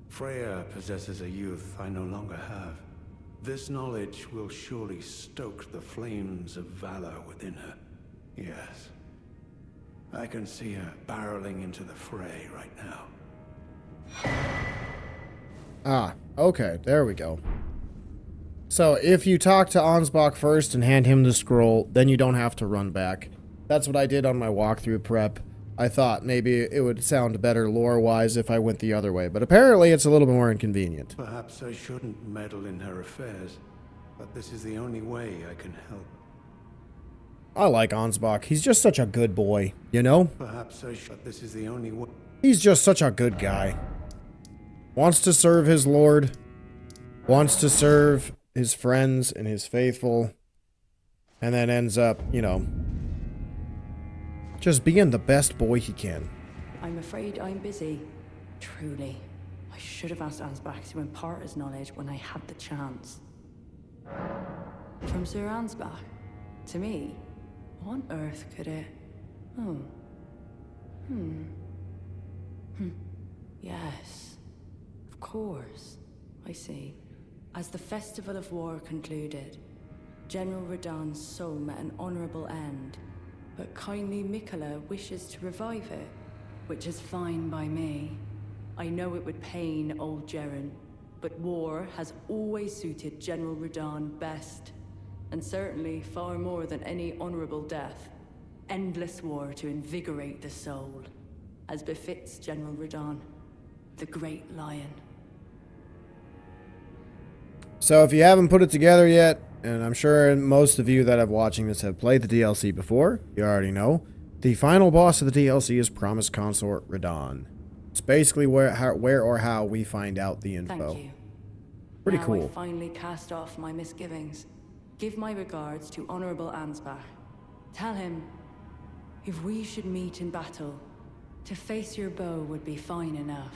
Freyja possesses a youth I no longer have. This knowledge will surely stoke the flames of valor within her. Yes. I can see her barreling into the fray right now. Ah, okay, there we go. So, if you talk to Ansbach first and hand him the scroll, then you don't have to run back. That's what I did on my walkthrough prep. I thought maybe it would sound better lore-wise if I went the other way, but apparently it's a little bit more inconvenient. Perhaps I shouldn't meddle in her affairs, but this is the only way I can help. I like Ansbach. He's just such a good boy, you know? Perhaps this is the only way. He's just such a good guy. Wants to serve his lord. Wants to serve his friends and his faithful. And then ends up, you know, just being the best boy he can. I'm afraid I'm busy. Truly. I should have asked Ansbach to impart his knowledge when I had the chance. From Sir Ansbach? To me? What on earth could it... Yes. Of course. I see. As the Festival of War concluded, General Radahn's soul met an honorable end. But kindly Miquella wishes to revive it, which is fine by me. I know it would pain old Jeren, but war has always suited General Radahn best, and certainly far more than any honorable death. Endless war to invigorate the soul, as befits General Radahn, the great lion. So if you haven't put it together yet, and I'm sure most of you that are watching this have played the DLC before, you already know, the final boss of the DLC is Promised Consort Radahn. It's basically where or how we find out the info. Thank you. Pretty now cool. I finally cast off my misgivings. Give my regards to Honorable Ansbach. Tell him, if we should meet in battle, to face your bow would be fine enough,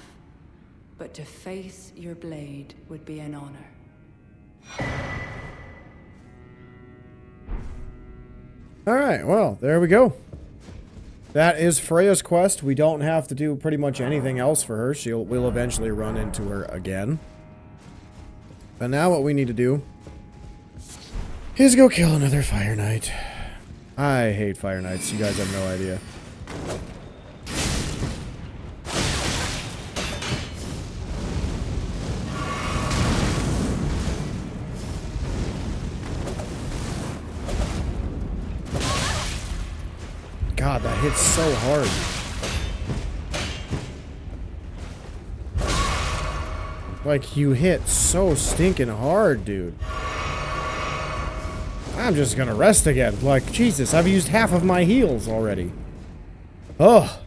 but to face your blade would be an honor. Alright, well, there we go. That is Freyja's quest. We don't have to do pretty much anything else for her. We'll eventually run into her again. But now what we need to do is go kill another Fire Knight. I hate Fire Knights. You guys have no idea. God, that hits so hard. Like, you hit so stinking hard, dude. I'm just gonna rest again. Like, Jesus, I've used half of my heals already. Oh.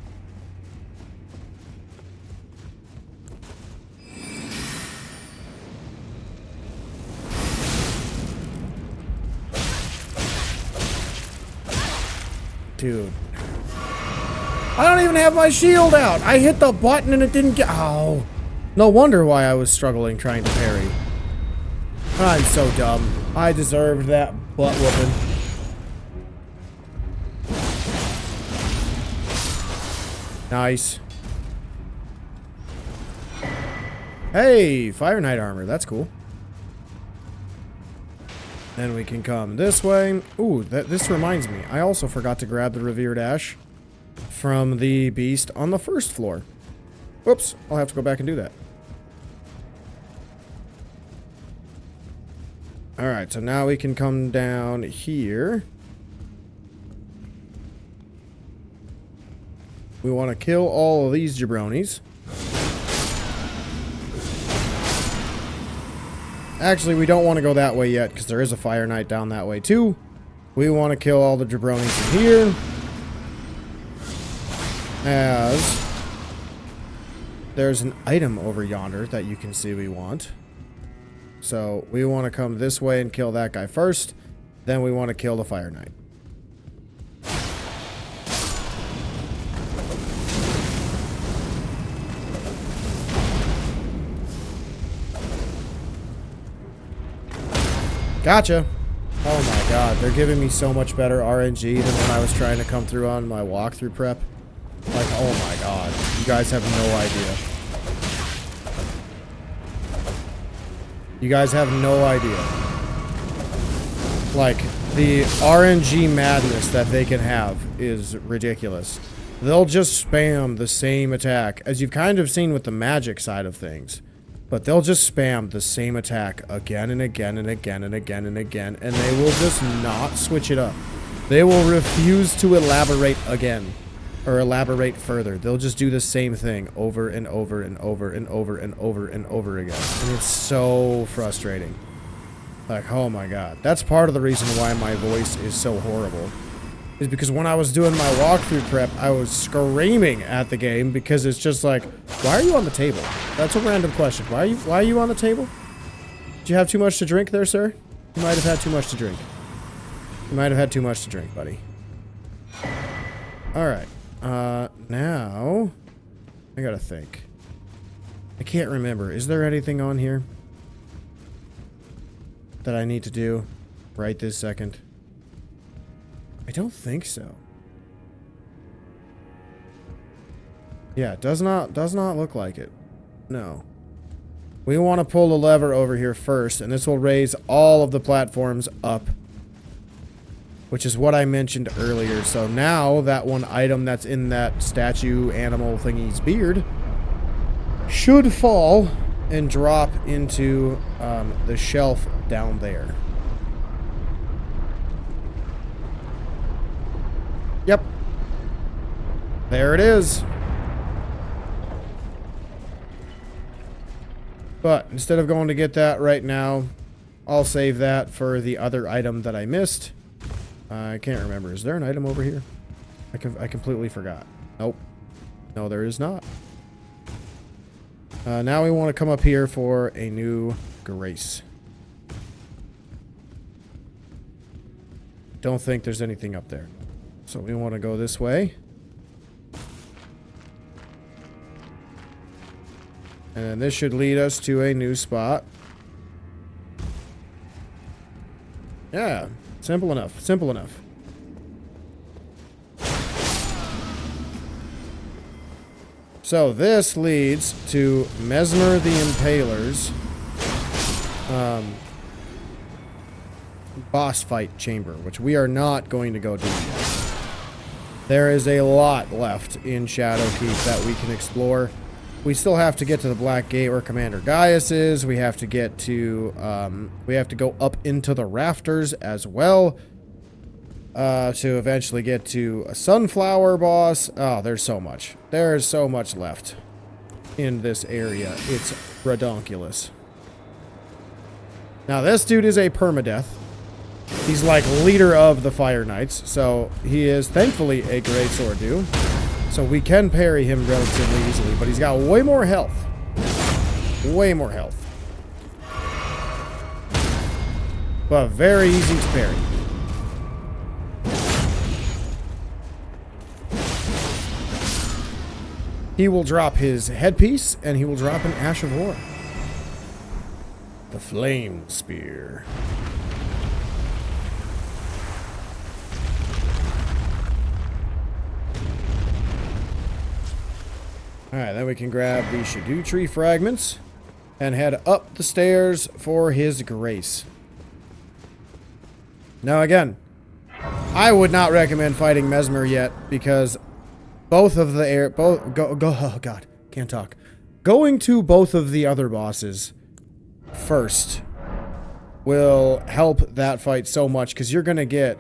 Dude. I don't even have my shield out. I hit the button and it didn't get... Oh. No wonder why I was struggling trying to parry. I'm so dumb. I deserved that butt whooping. Nice. Hey, Fire Knight armor. That's cool. Then we can come this way. Ooh, this reminds me. I also forgot to grab the Revered Ash from the beast on the first floor. Whoops, I'll have to go back and do that. Alright, so now we can come down here. We want to kill all of these jabronis. Actually, we don't want to go that way yet, because there is a Fire Knight down that way too. We want to kill all the jabronis in here. As there's an item over yonder that you can see we want. So we want to come this way and kill that guy first. Then we want to kill the Fire Knight. Gotcha. Oh my god, they're giving me so much better RNG than when I was trying to come through on my walkthrough prep. Like, oh my god. You guys have no idea. You guys have no idea. Like, the RNG madness that they can have is ridiculous. They'll just spam the same attack, as you've kind of seen with the magic side of things. But they'll just spam the same attack again and again and again and again and again, and they will just not switch it up. They will refuse to elaborate again, or elaborate further. They'll just do the same thing over and over and over and over and over and over again. And it's so frustrating. Like, oh my god. That's part of the reason why my voice is so horrible. Is because when I was doing my walkthrough prep, I was screaming at the game because it's just like, why are you on the table? That's a random question. Why are you on the table? Did you have too much to drink there, sir? You might have had too much to drink. You might have had too much to drink, buddy. Alright. Now... I gotta think. I can't remember. Is there anything on here that I need to do right this second? I don't think so. Yeah, it does not look like it. No. We want to pull the lever over here first, and this will raise all of the platforms up. Which is what I mentioned earlier. So now that one item that's in that statue animal thingy's beard should fall and drop into the shelf down there. Yep. There it is. But instead of going to get that right now, I'll save that for the other item that I missed. I can't remember. Is there an item over here? I completely forgot. Nope. No, there is not. Now we want to come up here for a new grace. Don't think there's anything up there. So we want to go this way. And then this should lead us to a new spot. Yeah, simple enough, simple enough. So this leads to Messmer the Impaler's boss fight chamber, which we are not going to go do yet. There is a lot left in Shadowkeep that we can explore. We still have to get to the Black Gate where Commander Gaius is. We have to get to, we have to go up into the rafters as well. To eventually get to a Sunflower boss. Oh, there's so much. There's so much left in this area. It's redonkulous. Now, this dude is a permadeath. He's like leader of the Fire Knights, so he is thankfully a great sword dude. So we can parry him relatively easily, but he's got way more health. Way more health. But very easy to parry. He will drop his headpiece, and he will drop an Ash of War. The Flame Spear. Alright, then we can grab the Scadutree fragments and head up the stairs for his grace. Now again, I would not recommend fighting Messmer yet because both of the oh god, can't talk. Going to both of the other bosses first will help that fight so much, because you're going to get,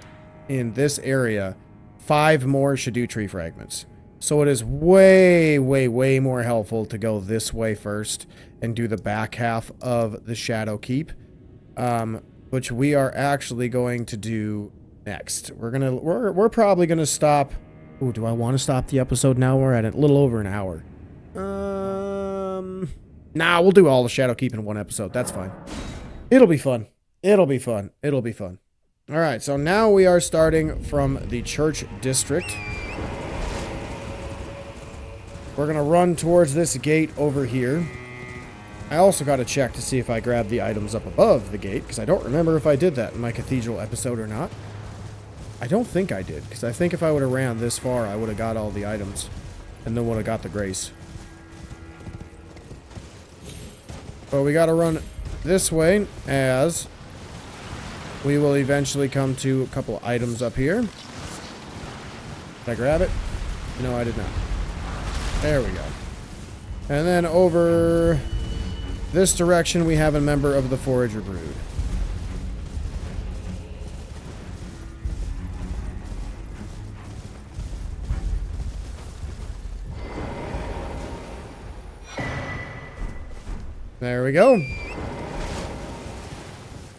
in this area, 5 more Scadutree fragments. So it is way, way, way more helpful to go this way first and do the back half of the Shadow Keep, which we are actually going to do next. We're probably gonna stop. Ooh, do I want to stop the episode now? We're at a little over an hour. Nah, we'll do all the Shadow Keep in one episode. That's fine. It'll be fun. It'll be fun. It'll be fun. All right, so now we are starting from the Church District. We're gonna run towards this gate over here. I also got to check to see if I grabbed the items up above the gate, because I don't remember if I did that in my Cathedral episode or not. I don't think I did, because I think if I would have ran this far, I would have got all the items, and then would have got the grace. But we got to run this way, as we will eventually come to a couple items up here. Did I grab it? No, I did not. There we go. And then over this direction, we have a member of the Forager Brood. There we go.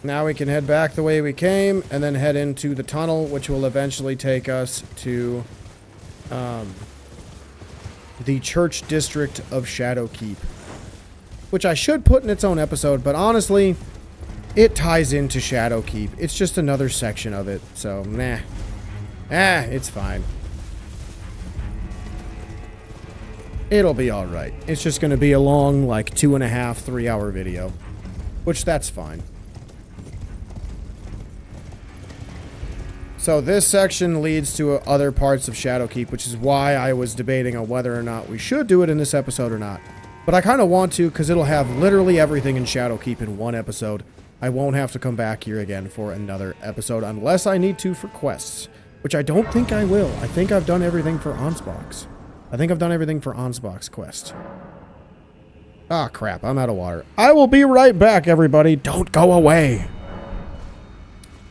Now we can head back the way we came, and then head into the tunnel, which will eventually take us to the Church District of Shadowkeep, which I should put in its own episode, but honestly, it ties into Shadowkeep. It's just another section of it, so nah. It's fine. It'll be alright. It's just going to be a long, like, 2.5, 3 hour video, which that's fine. So this section leads to other parts of Shadowkeep, which is why I was debating on whether or not we should do it in this episode or not. But I kind of want to, because it'll have literally everything in Shadowkeep in one episode. I won't have to come back here again for another episode, unless I need to for quests, which I don't think I will. I think I've done everything for Ansbach's. I think I've done everything for Ansbach's quest. Ah, crap, I'm out of water. I will be right back, everybody. Don't go away.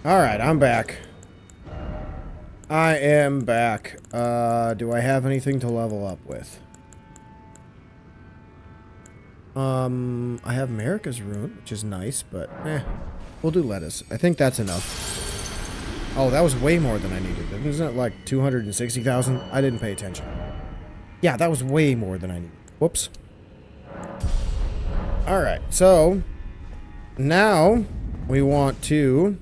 Alright, I'm back. I am back. Do I have anything to level up with? I have America's Rune, which is nice, but we'll do lettuce. I think that's enough. Oh, that was way more than I needed. Isn't it like 260,000? I didn't pay attention. Yeah, that was way more than I needed. Whoops. Alright, so now we want to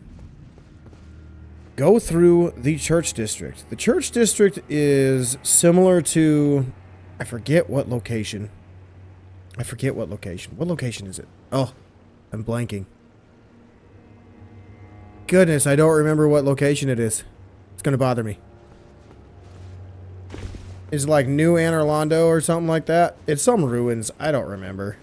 go through the Church District. The Church District is similar to... I forget what location. What location is it? Oh, I'm blanking. Goodness, I don't remember what location it is. It's gonna bother me. Is it like New Anne Orlando or something like that? It's some ruins. I don't remember.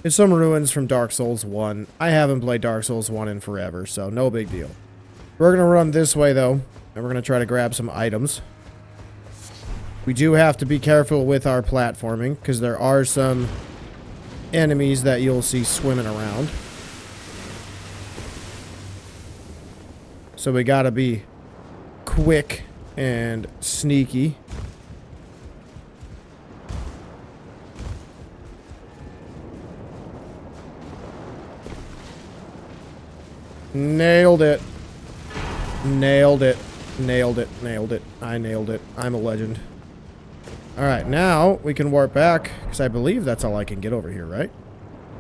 It's some ruins from Dark Souls 1. I haven't played Dark Souls 1 in forever, so no big deal. We're going to run this way, though, and we're going to try to grab some items. We do have to be careful with our platforming, because there are some enemies that you'll see swimming around. So we got to be quick and sneaky. Nailed it. Nailed it. Nailed it. Nailed it. I nailed it. I'm a legend. Alright, now we can warp back, because I believe that's all I can get over here, right?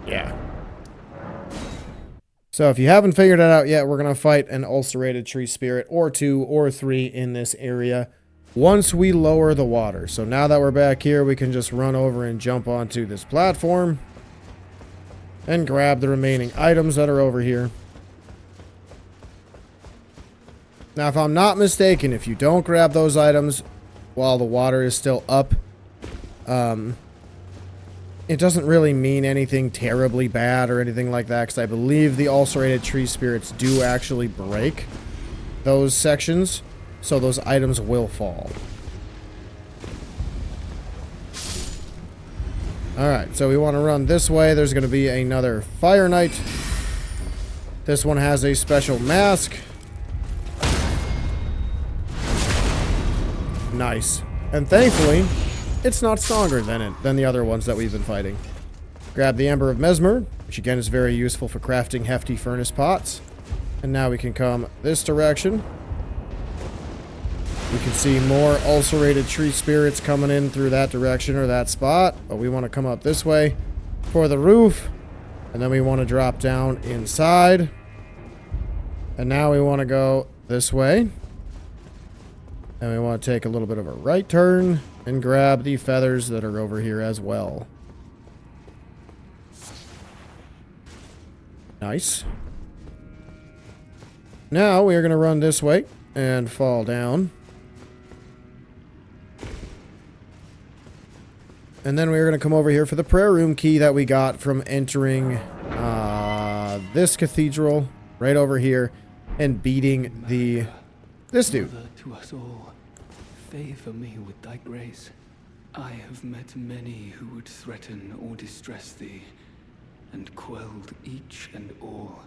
Yeah. So if you haven't figured it out yet, we're going to fight an ulcerated tree spirit, or 2 or 3 in this area, once we lower the water. So now that we're back here, we can just run over and jump onto this platform, and grab the remaining items that are over here. Now, if I'm not mistaken, if you don't grab those items while the water is still up, it doesn't really mean anything terribly bad or anything like that, because I believe the ulcerated tree spirits do actually break those sections, so those items will fall. Alright, so we want to run this way. There's going to be another Fire Knight. This one has a special mask. Nice. And thankfully, it's not stronger than the other ones that we've been fighting. Grab the Ember of Messmer, which again is very useful for crafting hefty furnace pots. And now we can come this direction. You can see more ulcerated tree spirits coming in through that direction or that spot. But we want to come up this way for the roof. And then we want to drop down inside. And now we want to go this way. And we want to take a little bit of a right turn and grab the feathers that are over here as well. Nice. Now we are going to run this way and fall down. And then we're going to come over here for the prayer room key that we got from entering this cathedral right over here and beating this dude. To us all, favor me with thy grace. I have met many who would threaten or distress thee, and quelled each and all.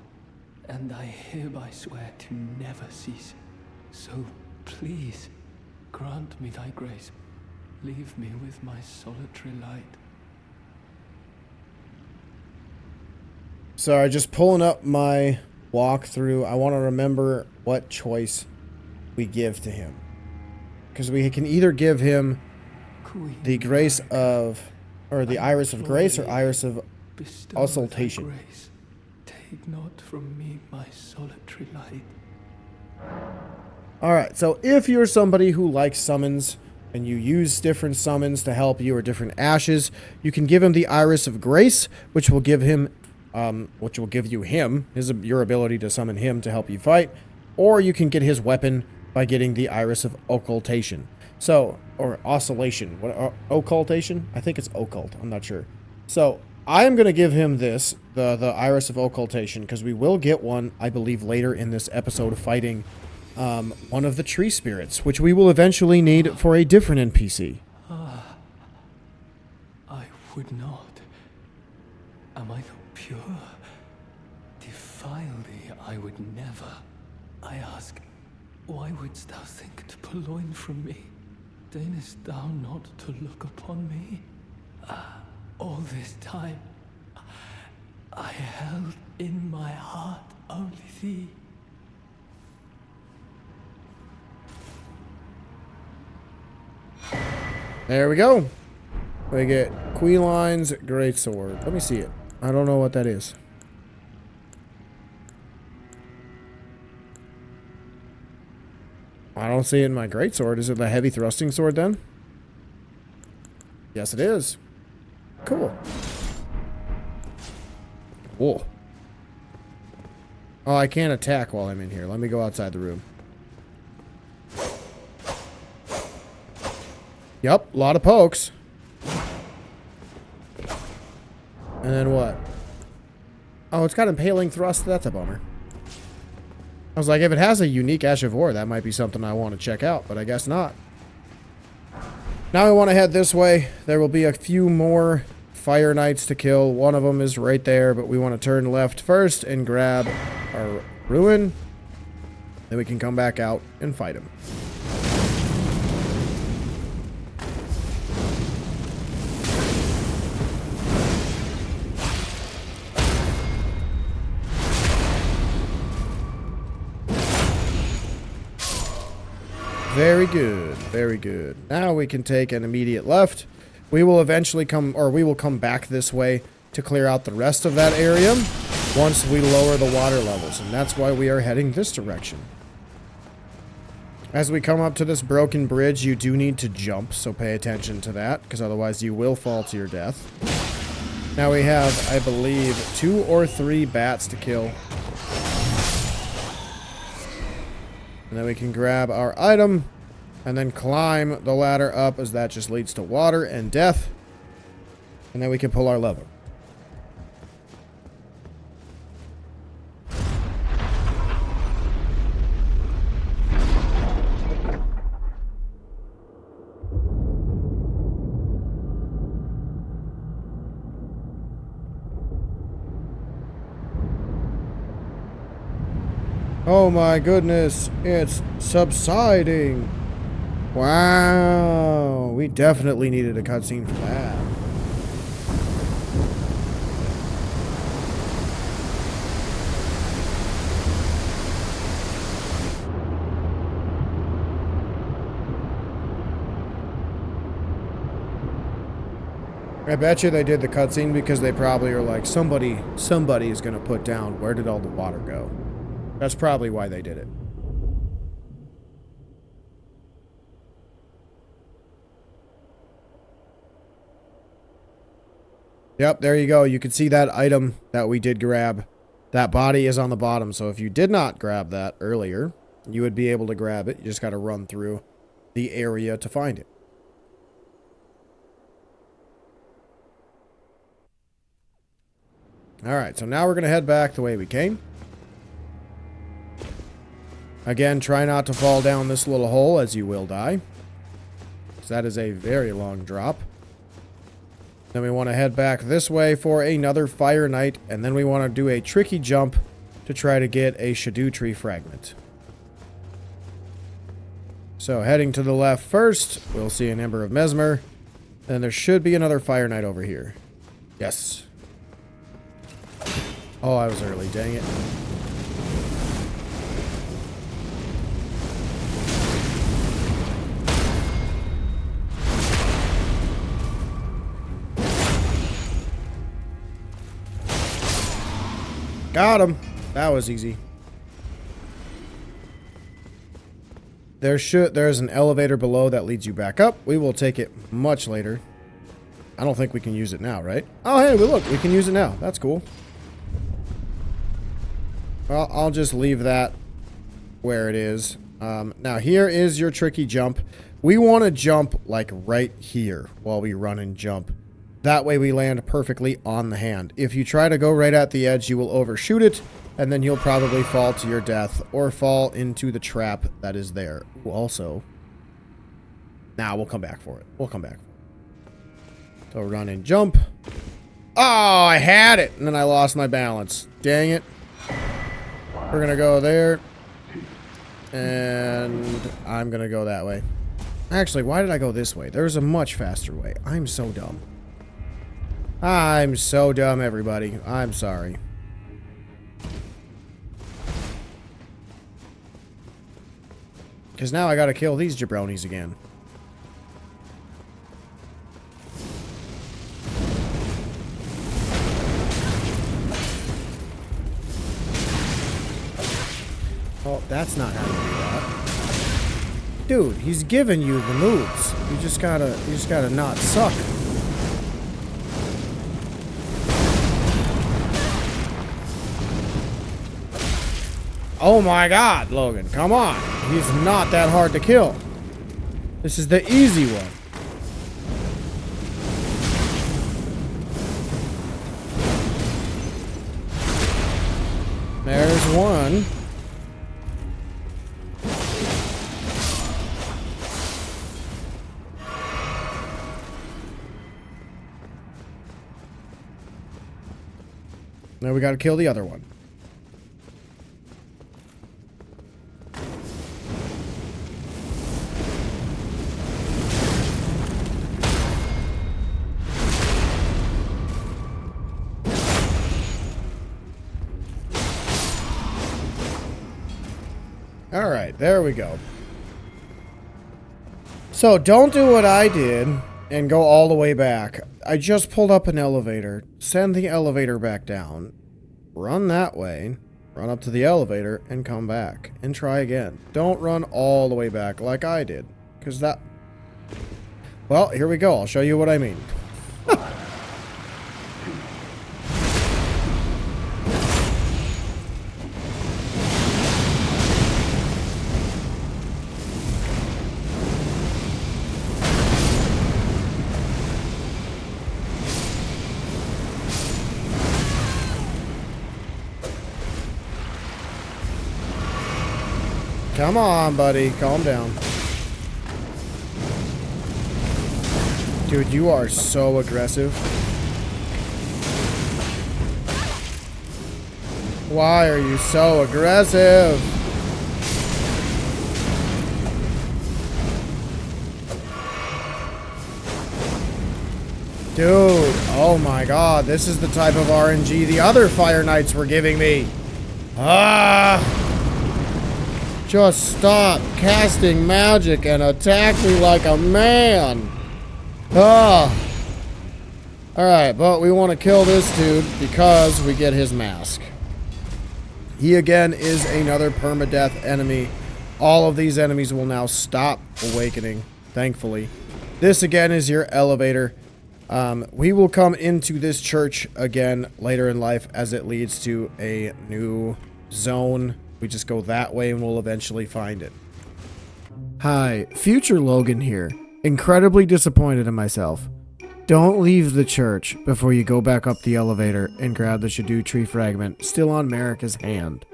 And I hereby swear to never cease. So please, grant me thy grace. Leave me with my solitary light. Sorry, just pulling up my walkthrough. I want to remember what choice we give to him. Because we can either give him the grace of, or the iris of grace, or iris of auscultation. Take not from me my solitary light. Alright, so if you're somebody who likes summons, and you use different summons to help you or different ashes, you can give him the Iris of Grace, which will give him, your ability to summon him to help you fight, or you can get his weapon by getting the Iris of Occultation. So, or Oscillation. What, Occultation? I think it's Occult. I'm not sure. So, I am going to give him this, the Iris of Occultation, because we will get one, I believe, later in this episode fighting one of the tree spirits, which we will eventually need for a different NPC. I would not. Am I not pure? Defile thee, I would never. I ask, why wouldst thou think to purloin from me? Deignest thou not to look upon me? All this time, I held in my heart only thee. There we go. We get Queline's Greatsword. Let me see it. I don't know what that is. I don't see it in my Greatsword. Is it the heavy thrusting sword then? Yes, it is. Cool. Whoa. Oh, I can't attack while I'm in here. Let me go outside the room. Yep, a lot of pokes. And then what? Oh, it's got Impaling Thrust. That's a bummer. I was like, if it has a unique Ash of War, that might be something I want to check out, but I guess not. Now we want to head this way. There will be a few more Fire Knights to kill. One of them is right there, but we want to turn left first and grab our Rune. Then we can come back out and fight him. Very good, very good. Now we can take an immediate left. We will eventually come back this way to clear out the rest of that area once we lower the water levels, and that's why we are heading this direction. As we come up to this broken bridge, you do need to jump, so pay attention to that, because otherwise you will fall to your death. Now we have, I believe, 2 or 3 bats to kill. And then we can grab our item and then climb the ladder up, as that just leads to water and death. And then we can pull our lever. Oh my goodness, it's subsiding. Wow, we definitely needed a cutscene for that. I bet you they did the cutscene because they probably are like, somebody is going to put down, where did all the water go? That's probably why they did it. Yep, there you go. You can see that item that we did grab. That body is on the bottom, so if you did not grab that earlier, you would be able to grab it. You just got to run through the area to find it. Alright, so now we're going to head back the way we came. Again, try not to fall down this little hole as you will die. So that is a very long drop. Then we want to head back this way for another Fire Knight, and then we want to do a tricky jump to try to get a Scadutree Fragment. So heading to the left first, we'll see an Ember of Messmer. Then there should be another Fire Knight over here. Yes. Oh, I was early, dang it. Got him. That was easy. There's an elevator below that leads you back up. We will take it much later. I don't think we can use it now, right? Oh, hey, look, we can use it now. That's cool. Well, I'll just leave that where it is. Now, here is your tricky jump. We want to jump, like, right here while we run and jump. That way we land perfectly on the hand. If you try to go right at the edge, you will overshoot it, and then you'll probably fall to your death or fall into the trap that is there. Ooh, also, now we'll come back for it. We'll come back. So run and jump. Oh, I had it, and then I lost my balance. Dang it. We're going to go there, and I'm going to go that way. Actually, why did I go this way? There's a much faster way. I'm so dumb. I'm so dumb, everybody. I'm sorry. Because now I got to kill these jabronis again. Oh, that's not how you do that. Dude, he's giving you the moves. You just gotta not suck. Oh my god, Logan, come on. He's not that hard to kill. This is the easy one. There's one. Now we gotta kill the other one. Alright, there we go. So don't do what I did and go all the way back. I just pulled up an elevator. Send the elevator back down. Run that way. Run up to the elevator and come back. And try again. Don't run all the way back like I did. Because that... Well, here we go. I'll show you what I mean. Come on, buddy. Calm down. Dude, you are so aggressive. Why are you so aggressive? Dude, oh my god, this is the type of RNG the other Fire Knights were giving me. Ah! Just stop casting magic and attack me like a man. Ah! Alright, but we want to kill this dude because we get his mask. He again is another permadeath enemy. All of these enemies will now stop awakening, thankfully. This again is your elevator. We will come into this church again later in life as it leads to a new zone. We just go that way and we'll eventually find it. Hi, future Logan here. Incredibly disappointed in myself. Don't leave the church before you go back up the elevator and grab the Scadutree fragment still on Marika's hand.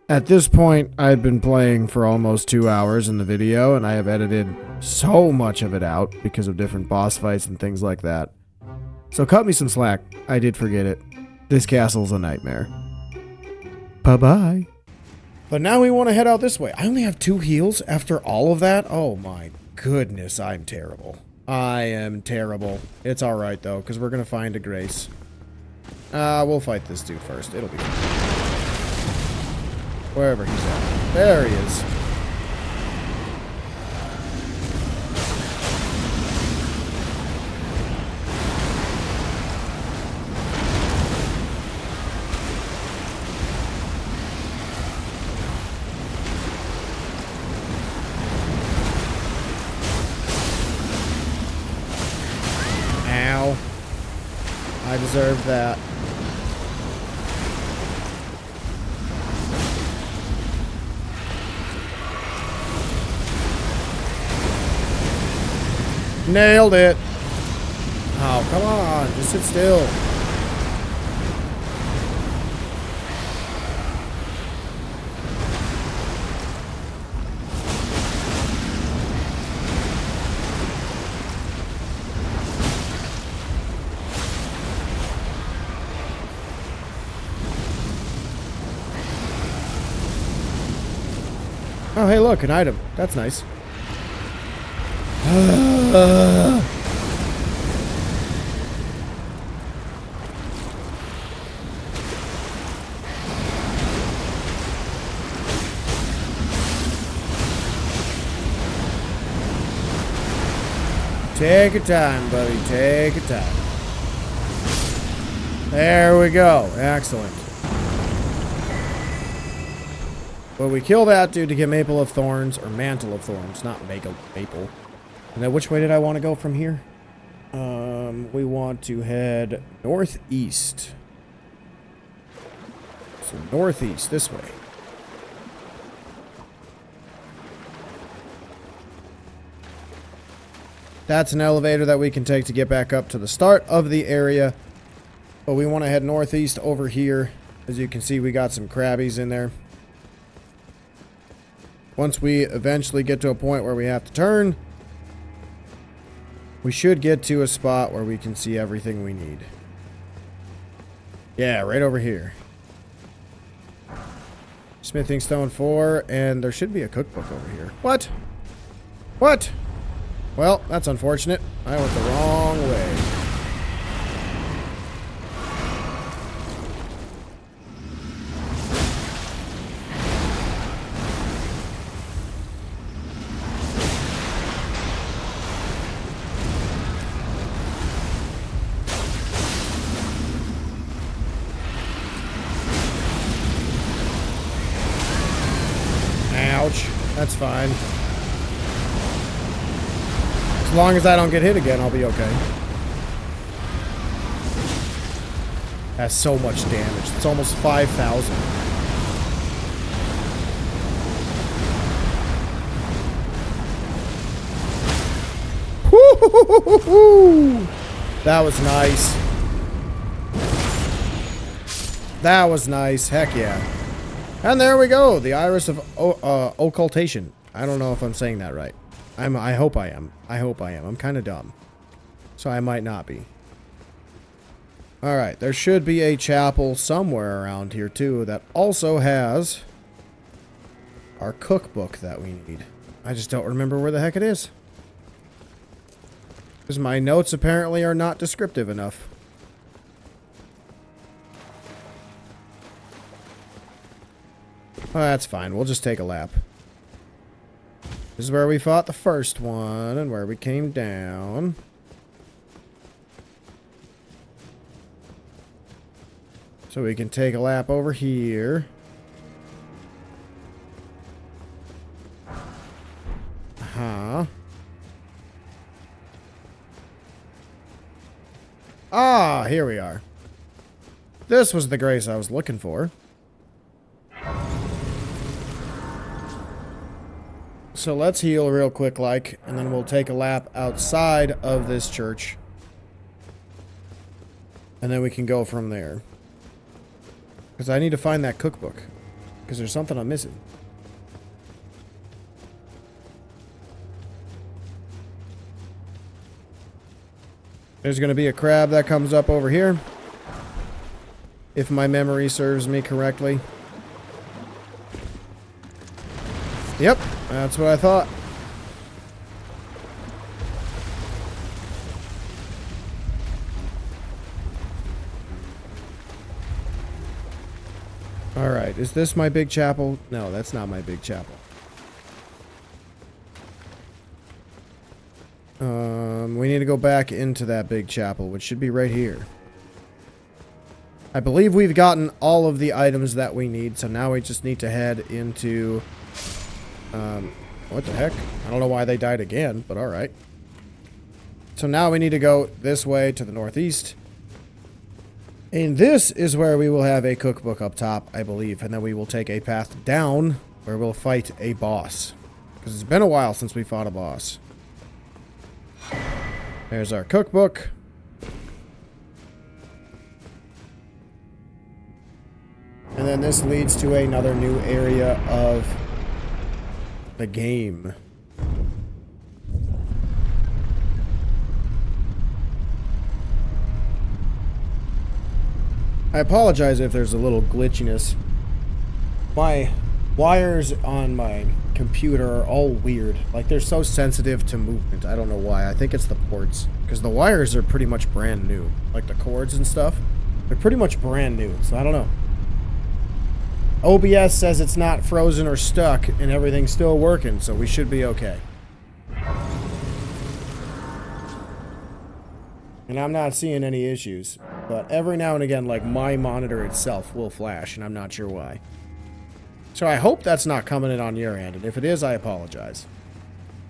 At this point, I had been playing for almost 2 hours in the video and I have edited so much of it out because of different boss fights and things like that. So cut me some slack. I did forget it. This castle's a nightmare. Bye-bye. But now we want to head out this way. I only have 2 heals after all of that? Oh my goodness, I'm terrible. I am terrible. It's alright though, because we're going to find a grace. We'll fight this dude first. It'll be fine. Wherever he's at. There he is. I deserve that. Nailed it. Oh, come on. Just sit still. Oh, hey, look, an item. That's nice. Take your time, buddy. Take your time. There we go. Excellent. But we kill that dude to get Maple of Thorns, or Mantle of Thorns, not Maple. And then which way did I want to go from here? We want to head northeast. So northeast, this way. That's an elevator that we can take to get back up to the start of the area. But we want to head northeast over here. As you can see, we got some crabbies in there. Once we eventually get to a point where we have to turn, we should get to a spot where we can see everything we need. Yeah, right over here. Smithing stone 4, and there should be a cookbook over here. What? What? Well, that's unfortunate. I went the wrong way. Ouch. That's fine. As long as I don't get hit again, I'll be okay. That's so much damage. It's almost 5,000. That was nice. That was nice. Heck yeah. And there we go. The Iris of Occultation. I don't know if I'm saying that right. I hope I am. I hope I am. I'm kind of dumb. So I might not be. Alright. There should be a chapel somewhere around here too that also has our cookbook that we need. I just don't remember where the heck it is. Because my notes apparently are not descriptive enough. Well, that's fine. We'll just take a lap. This is where we fought the first one and where we came down. So we can take a lap over here. Uh-huh. Ah, here we are. This was the grace I was looking for. So let's heal real quick, and then we'll take a lap outside of this church. And then we can go from there. Because I need to find that cookbook. Because there's something I'm missing. There's going to be a crab that comes up over here. If my memory serves me correctly. Yep, that's what I thought. Alright, is this my big chapel? No, that's not my big chapel. We need to go back into that big chapel, which should be right here. I believe we've gotten all of the items that we need, so now we just need to head into... what the heck? I don't know why they died again, but alright. So now we need to go this way to the northeast. And this is where we will have a cookbook up top, I believe. And then we will take a path down where we'll fight a boss. Because it's been a while since we fought a boss. There's our cookbook. And then this leads to another new area of the game. I apologize if there's a little glitchiness. My wires on my computer are all weird. Like, they're so sensitive to movement. I don't know why. I think it's the ports. Because the wires are pretty much brand new. Like, the cords and stuff. They're pretty much brand new. So, I don't know. OBS says it's not frozen or stuck, and everything's still working, so we should be okay. And I'm not seeing any issues. But every now and again, like, my monitor itself will flash, and I'm not sure why. So I hope that's not coming in on your end, and if it is, I apologize.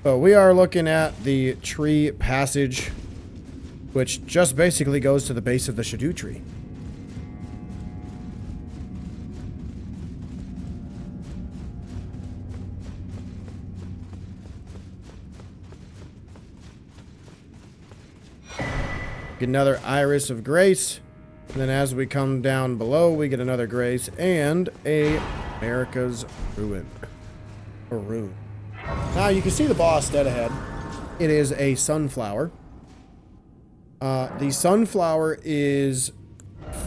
But we are looking at the tree passage, which just basically goes to the base of the Scadutree. Get another Iris of Grace. And then as we come down below, we get another Grace and a America's Ruin. Or Rune. Now, you can see the boss dead ahead. It is a sunflower. The sunflower is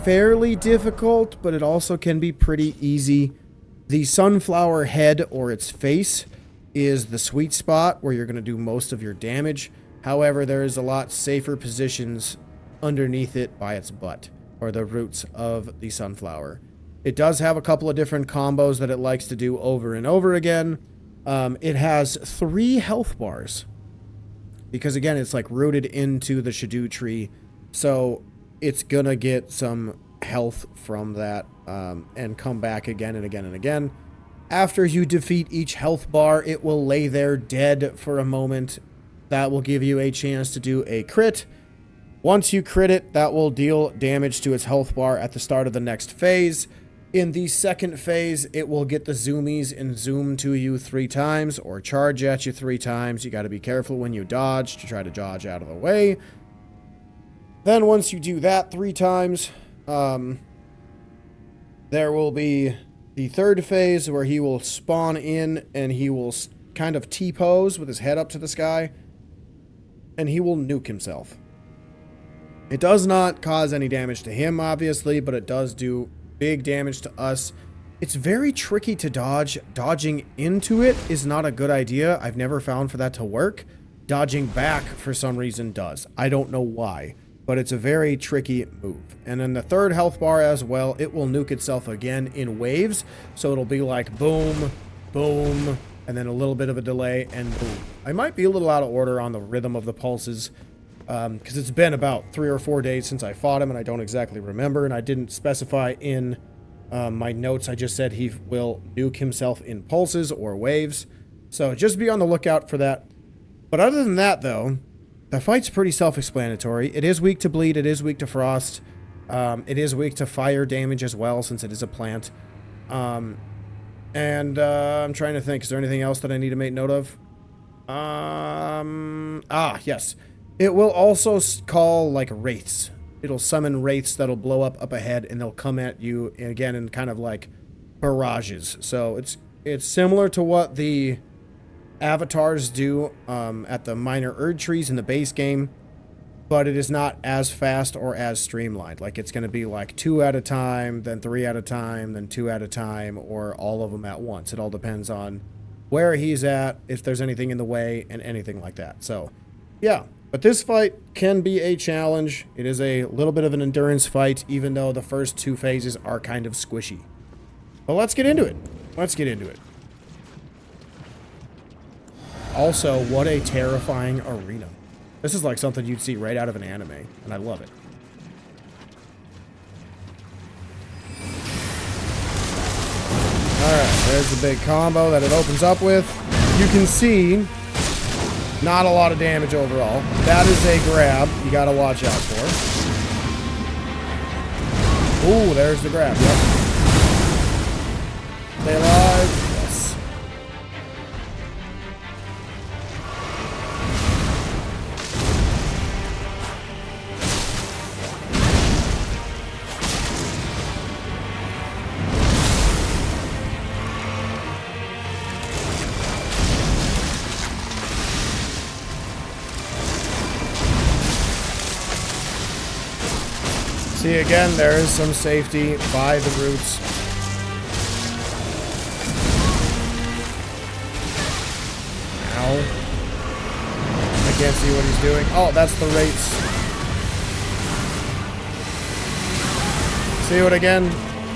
fairly difficult, but it also can be pretty easy. The sunflower head, or its face, is the sweet spot where you're going to do most of your damage. However, there is a lot safer positions underneath it by its butt, or the roots of the sunflower. It does have a couple of different combos that it likes to do over and over again. It has 3 health bars. Because again, it's like rooted into the Scadutree, so it's gonna get some health from that and come back again and again and again. After you defeat each health bar, it will lay there dead for a moment. That will give you a chance to do a crit. Once you crit it, that will deal damage to its health bar at the start of the next phase. In the second phase, it will get the zoomies and zoom to you 3 times, or charge at you 3 times. You got to be careful when you dodge to try to dodge out of the way. Then once you do that 3 times, there will be the third phase where he will spawn in and he will kind of T-pose with his head up to the sky, and he will nuke himself. It does not cause any damage to him, obviously, but it does do big damage to us. It's very tricky to dodge. Dodging into it is not a good idea. I've never found for that to work. Dodging back, for some reason, does. I don't know why, but it's a very tricky move. And then the third health bar as well, it will nuke itself again in waves. So it'll be like boom, boom, and then a little bit of a delay, and boom. I might be a little out of order on the rhythm of the pulses, because it's been about 3 or 4 days since I fought him, and I don't exactly remember, and I didn't specify in my notes. I just said he will nuke himself in pulses or waves. So just be on the lookout for that. But other than that, though, the fight's pretty self-explanatory. It is weak to bleed. It is weak to frost. It is weak to fire damage as well, since it is a plant. I'm trying to think. Is there anything else that I need to make note of? Yes. It will also call, like, wraiths. It'll summon wraiths that'll blow up ahead, and they'll come at you, again, in kind of, like, barrages. So it's similar to what the avatars do at the minor Erdtrees in the base game, but it is not as fast or as streamlined. Like, it's going to be like 2 at a time, then 3 at a time, then 2 at a time, or all of them at once. It all depends on where he's at, if there's anything in the way, and anything like that. So, yeah. But this fight can be a challenge. It is a little bit of an endurance fight, even though the first 2 phases are kind of squishy. But let's get into it. Let's get into it. Also, what a terrifying arena. This is like something you'd see right out of an anime, and I love it. Alright, there's the big combo that it opens up with. You can see not a lot of damage overall. That is a grab you gotta watch out for. Ooh, there's the grab, yep. Stay alive. Yes. See, again, there is some safety by the roots. Ow. I can't see what he's doing. Oh, that's the wraiths. See what, again?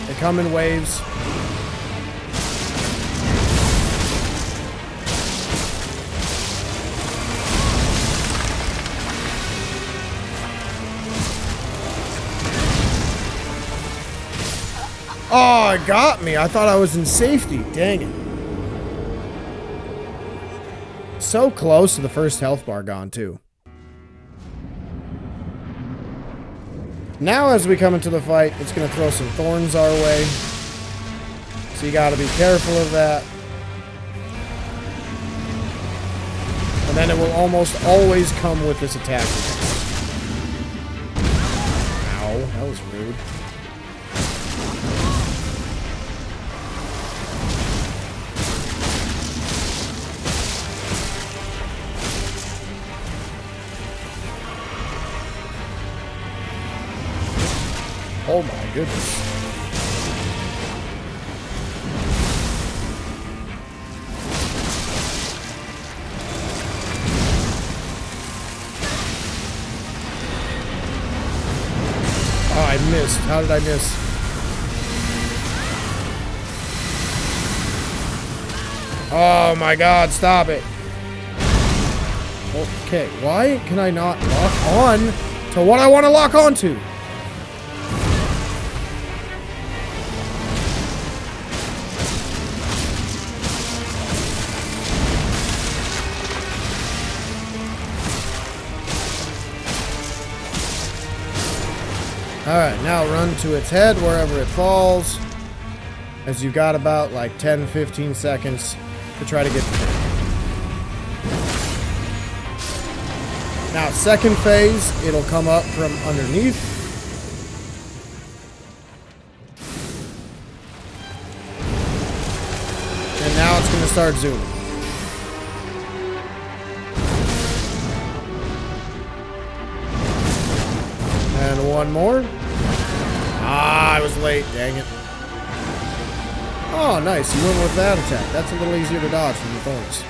They come in waves. Oh, it got me. I thought I was in safety. Dang it. So close to the first health bar gone, too. Now, as we come into the fight, it's going to throw some thorns our way. So you got to be careful of that. And then it will almost always come with this attack. Ow, that was rude. Oh my goodness. Oh, I missed. How did I miss? Oh my god, stop it. Okay, why can I not lock on to what I want to lock on to? Alright, now run to its head wherever it falls, as you've got about like 10-15 seconds to try to get to it. Now, second phase, it'll come up from underneath. And now it's going to start zooming. And one more. Ah, I was late, dang it. Oh, nice. You went with that attack. That's a little easier to dodge from the Thorns.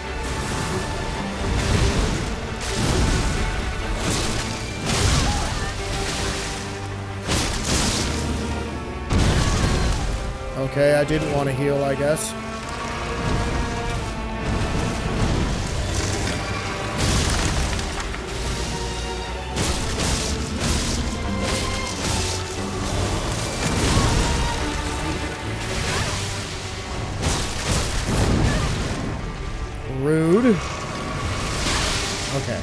Okay, I didn't want to heal, I guess. Rude. Okay.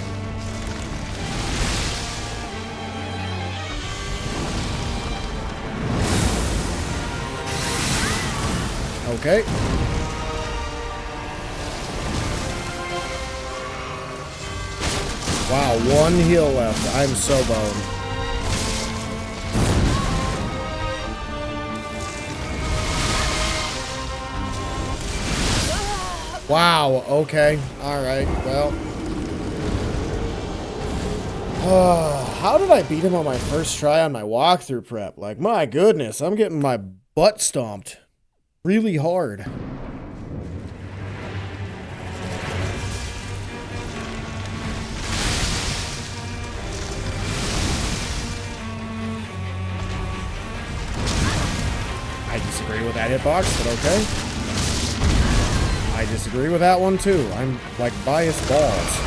Okay. Wow, one heal left. I'm so boned. Wow, okay. Alright, well. How did I beat him on my first try on my walkthrough prep? Like, my goodness, I'm getting my butt stomped really hard. I disagree with that hitbox, but okay. I disagree with that one too. I'm like biased balls.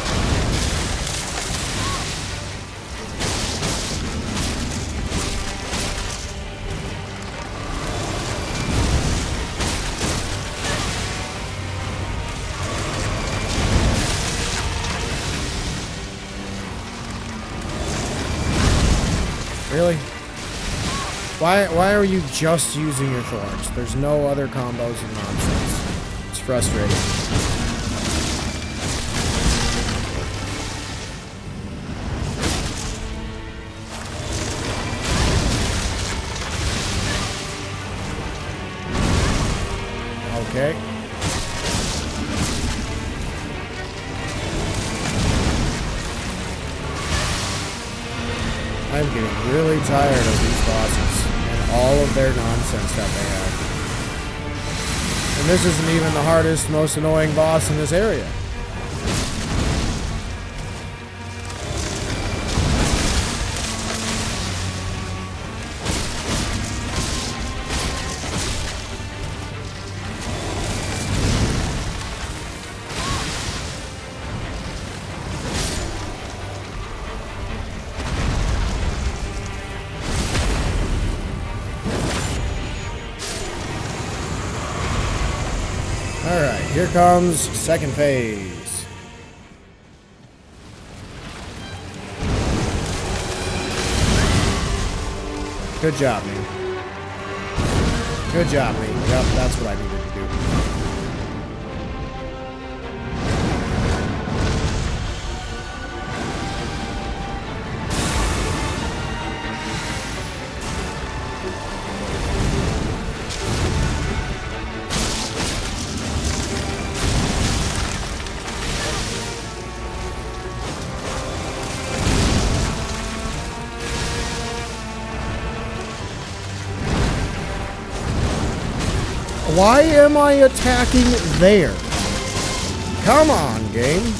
Really? Why are you just using your Thorns? There's no other combos and nonsense. It's frustrating. Okay. I'm getting really tired of these bosses and all of their nonsense that they have. And this isn't even the hardest, most annoying boss in this area. Alright, here comes second phase. Good job, me. Good job, me. Yep, that's what I needed to do. Why am I attacking there? Come on, game.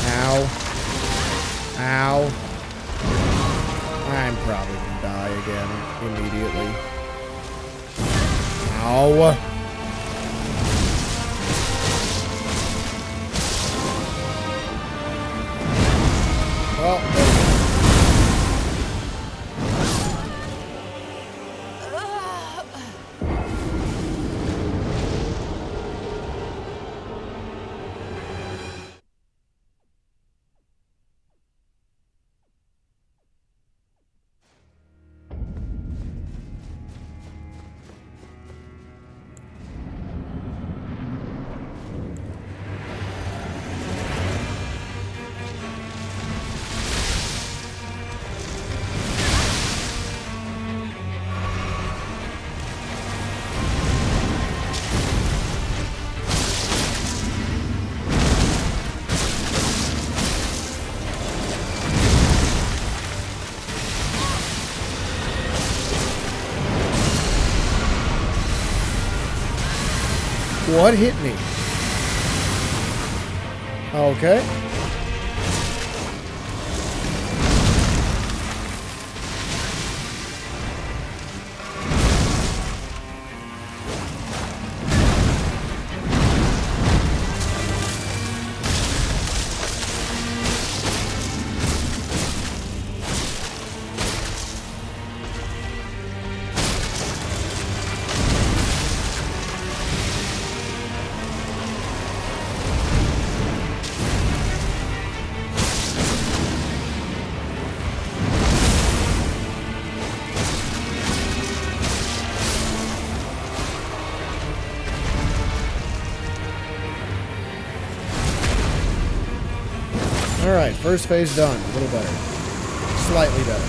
Ow. Ow. I'm probably gonna die again immediately. Ow. Well, there we go. What hit me? Okay. Alright, first phase done. A little better. Slightly better.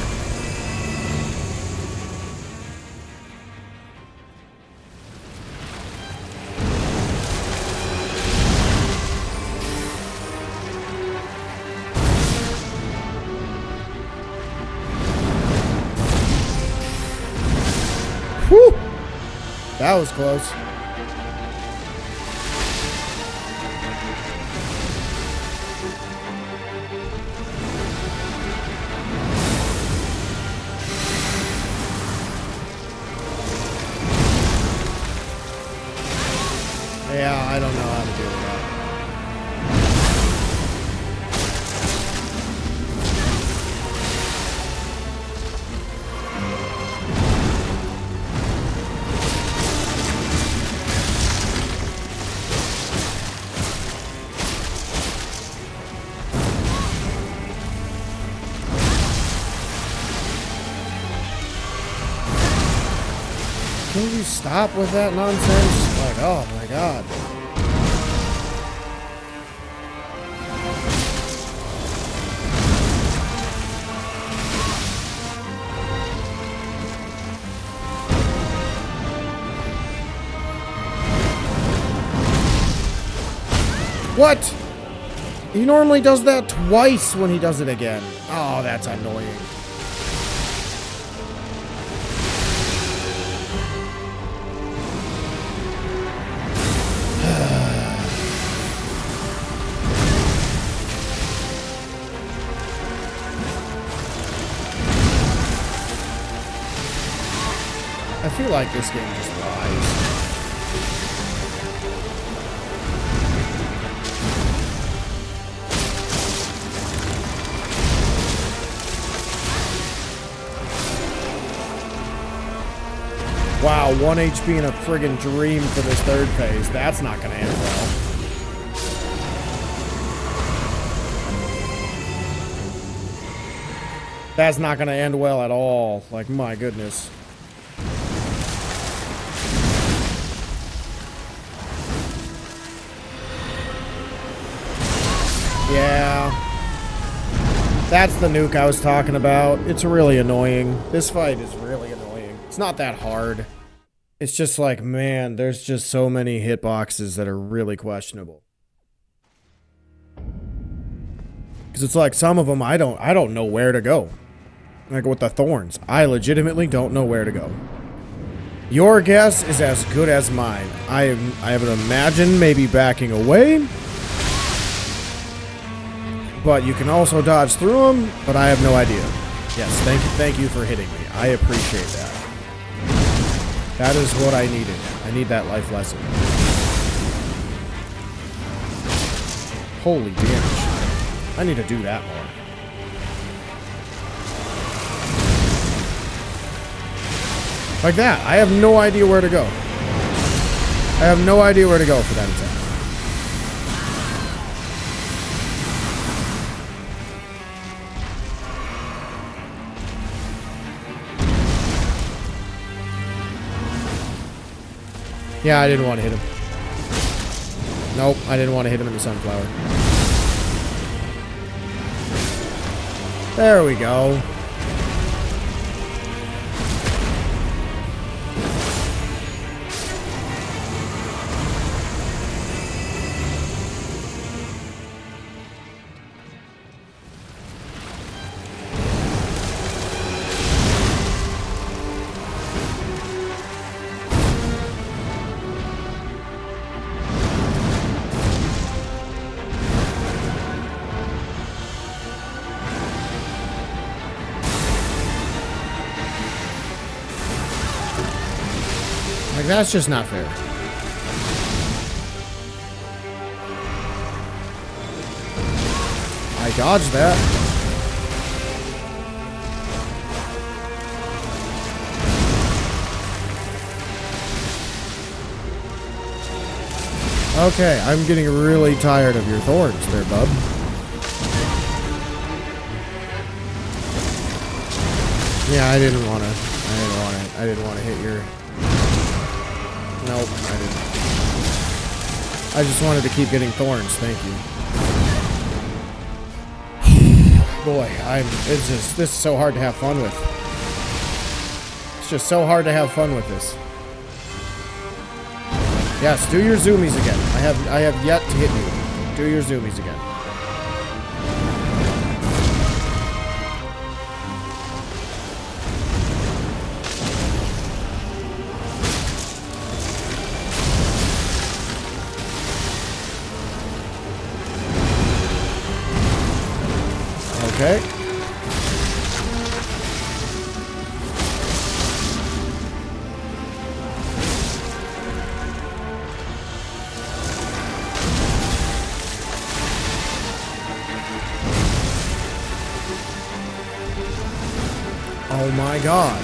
Whew! That was close. Yeah, I don't know how to do that. Can you stop with that nonsense? Like, oh my god. What? He normally does that twice when he does it again. Oh, that's annoying. I feel like this game just lies. Wow, 1 HP and a friggin' dream for this third phase. That's not gonna end well. That's not gonna end well at all. Like, my goodness. Yeah. That's the nuke I was talking about. It's really annoying. This fight is really annoying. It's not that hard. It's just like, man, there's just so many hitboxes that are really questionable. Because it's like some of them I don't know where to go. Like with the Thorns, I legitimately don't know where to go. Your guess is as good as mine. I would imagine maybe backing away. But you can also dodge through them, but I have no idea. Yes, thank you for hitting me. I appreciate that. That is what I needed. I need that life lesson. Holy damage. I need to do that more. Like that. I have no idea where to go. I have no idea where to go for that attack. Yeah, I didn't want to hit him. Nope, I didn't want to hit him in the sunflower. There we go. that's just not fair. I dodged that. Okay, I'm getting really tired of your thorns there, bub. Yeah, I didn't want to hit your... Nope, I didn't. I just wanted to keep getting thorns, thank you. Boy, this is so hard to have fun with. It's just so hard to have fun with this. Yes, do your zoomies again. I have yet to hit you. Do your zoomies again. Okay. Oh my god.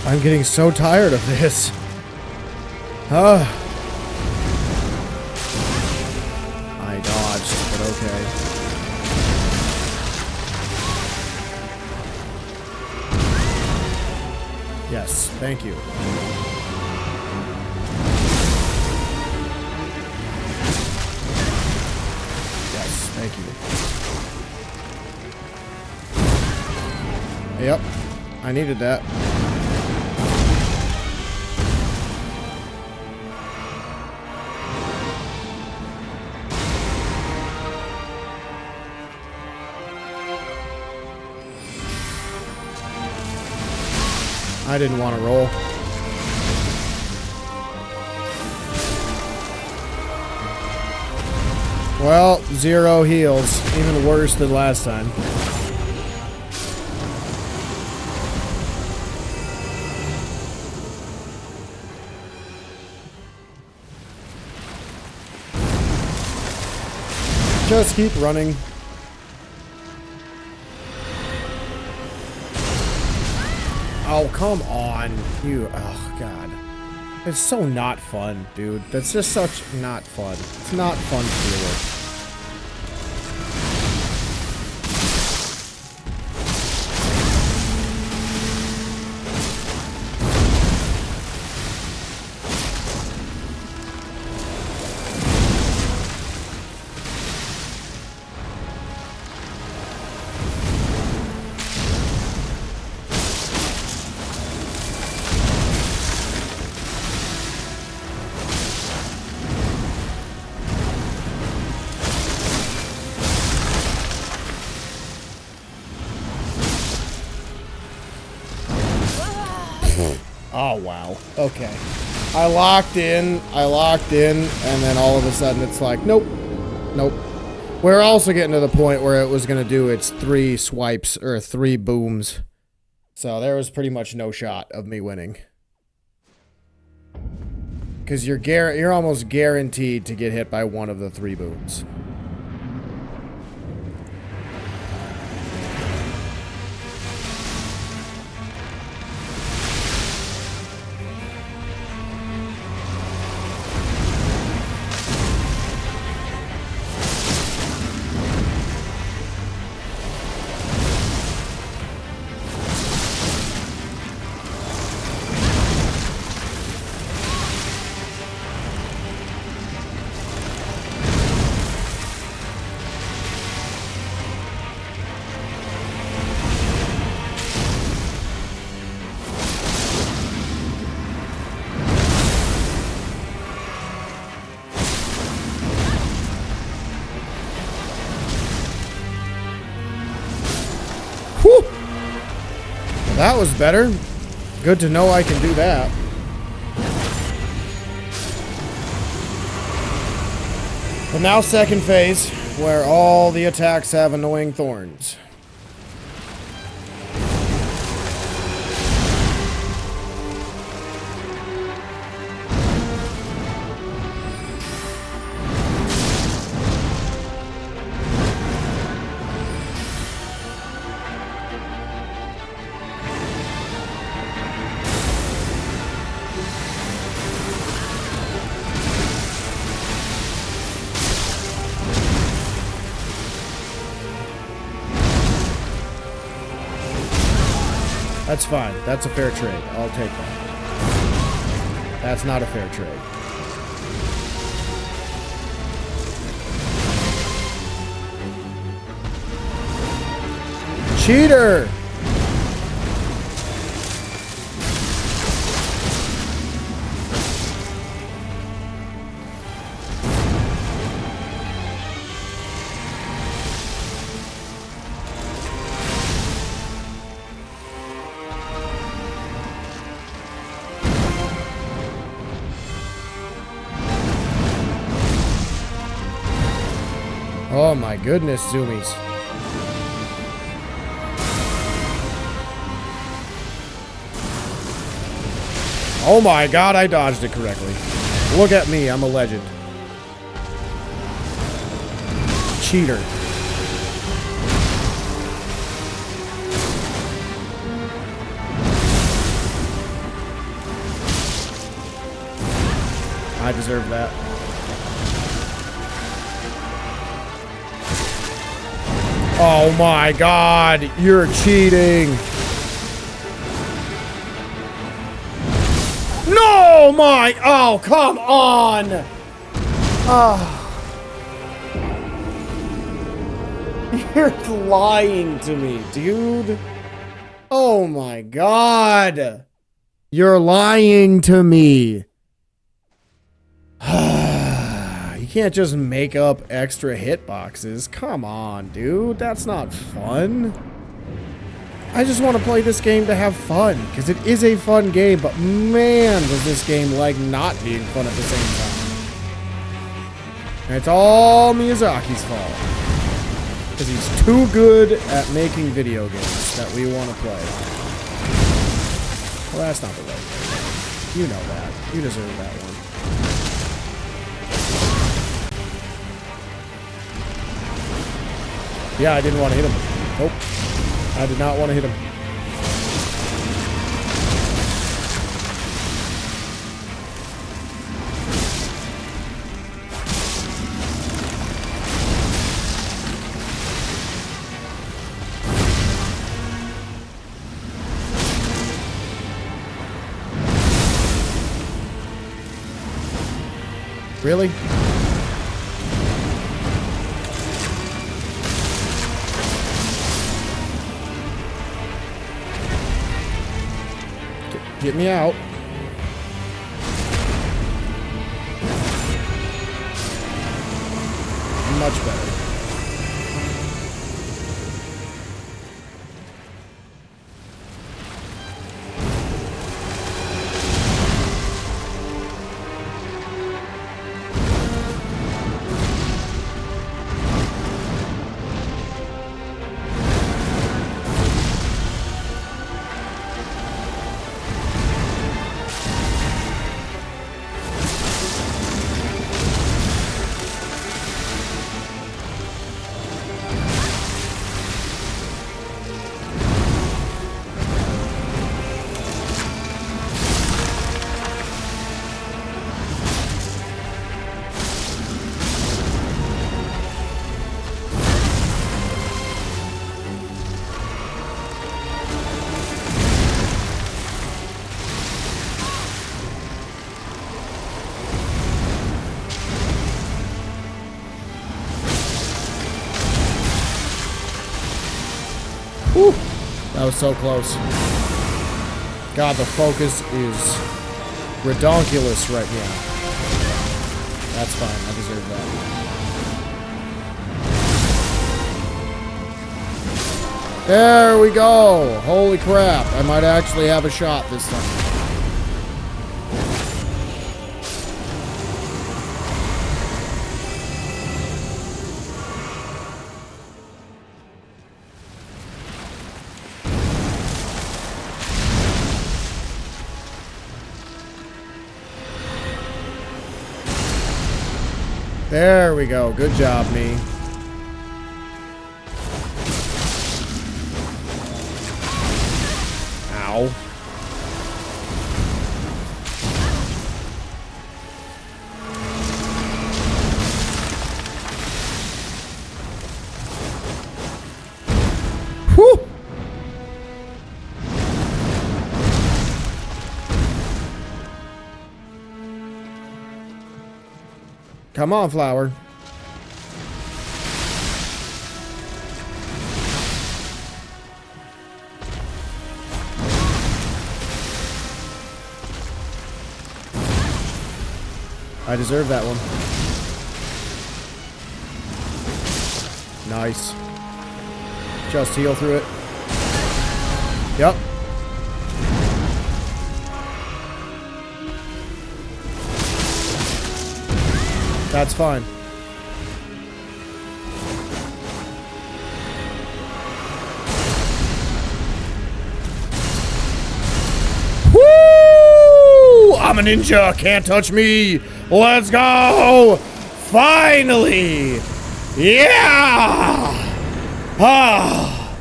I'm getting so tired of this. I dodged, but okay. Yes, thank you. Yes, thank you. Yep, I needed that. I didn't want to roll. Well, 0 heals. Even worse than last time. Just keep running. Oh, come on. You, oh, God. It's so not fun, dude. That's just such not fun. It's not fun to deal with. Oh, wow. Okay. I locked in, and then all of a sudden it's like, nope. Nope. We're also getting to the point where it was going to do its 3 swipes, or 3 booms. So there was pretty much no shot of me winning. Because you're almost guaranteed to get hit by one of the 3 booms. That was better. Good to know I can do that. But now second phase, where all the attacks have annoying thorns. That's fine. That's a fair trade. I'll take that. That's not a fair trade. Cheater! Oh my goodness, zoomies. Oh my god, I dodged it correctly. Look at me, I'm a legend. Cheater. I deserve that. Oh my god, you're cheating. No, my, oh, come on. Oh. You're lying to me, dude. Oh my god. You're lying to me. You can't just make up extra hitboxes. Come on, dude. That's not fun. I just want to play this game to have fun, because it is a fun game, but man, does this game like not being fun at the same time. And it's all Miyazaki's fault. Because he's too good at making video games that we want to play. Well, that's not the right way. You know that. You deserve that one. Yeah, I didn't want to hit him. Nope. I did not want to hit him. Really? Get me out. Much better. Whew. That was so close. God, the focus is redonkulous right now. That's fine. I deserve that. There we go. Holy crap. I might actually have a shot this time. There we go. Good job, me. Ow. Whew. Come on, flower. I deserve that one. Nice. Just heal through it. Yep. That's fine. Woo! I'm a ninja. Can't touch me. Let's go! Finally! Yeah! Ah!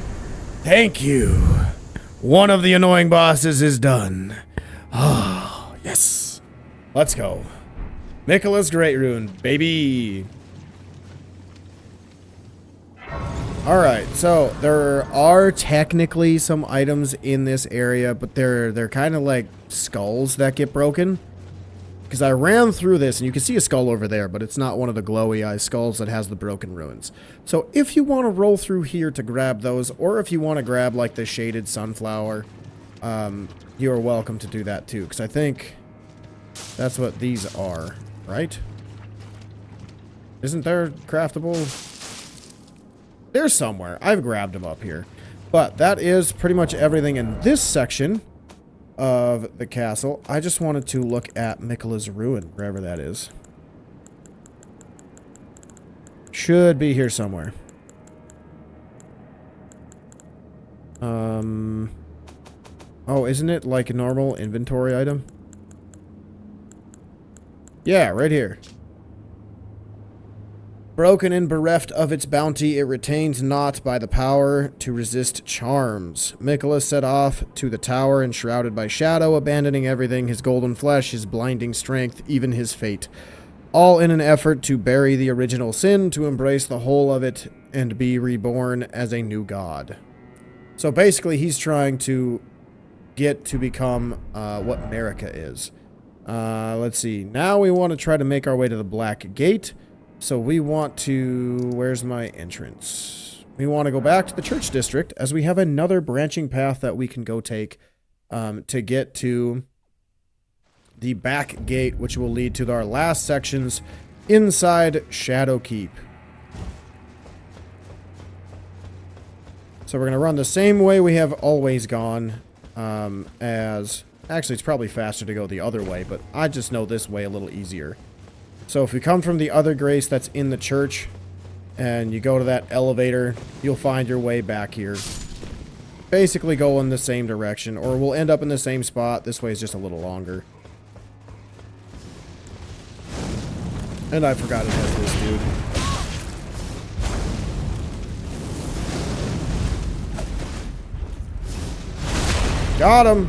Thank you. One of the annoying bosses is done. Ah, yes. Let's go. Miquella's Great Rune, baby. Alright, so there are technically some items in this area, but they're kind of like skulls that get broken. Because I ran through this, and you can see a skull over there, but it's not one of the glowy eye skulls that has the broken ruins. So if you want to roll through here to grab those, or if you want to grab like the shaded sunflower, you are welcome to do that too. Because I think that's what these are, right? Isn't there craftable? They're somewhere. I've grabbed them up here. But that is pretty much everything in this section of the castle. I just wanted to look at Miquella's Ruin, wherever that is. Should be here somewhere. Oh, isn't it like a normal inventory item? Yeah, right here. Broken and bereft of its bounty, it retains not by the power to resist charms. Miquella set off to the tower, enshrouded by shadow, abandoning everything, his golden flesh, his blinding strength, even his fate. All in an effort to bury the original sin, to embrace the whole of it, and be reborn as a new god. So basically, he's trying to get to become what America is. Let's see. Now we want to try to make our way to the Black Gate. So we want to... Where's my entrance? We want to go back to the church district, as we have another branching path that we can go take to get to the back gate, which will lead to our last sections inside Shadowkeep. So we're going to run the same way we have always gone as... Actually, it's probably faster to go the other way, but I just know this way a little easier. So if you come from the other grace that's in the church, and you go to that elevator, you'll find your way back here. Basically go in the same direction, or we'll end up in the same spot. This way is just a little longer. And I forgot it has this dude. Got him!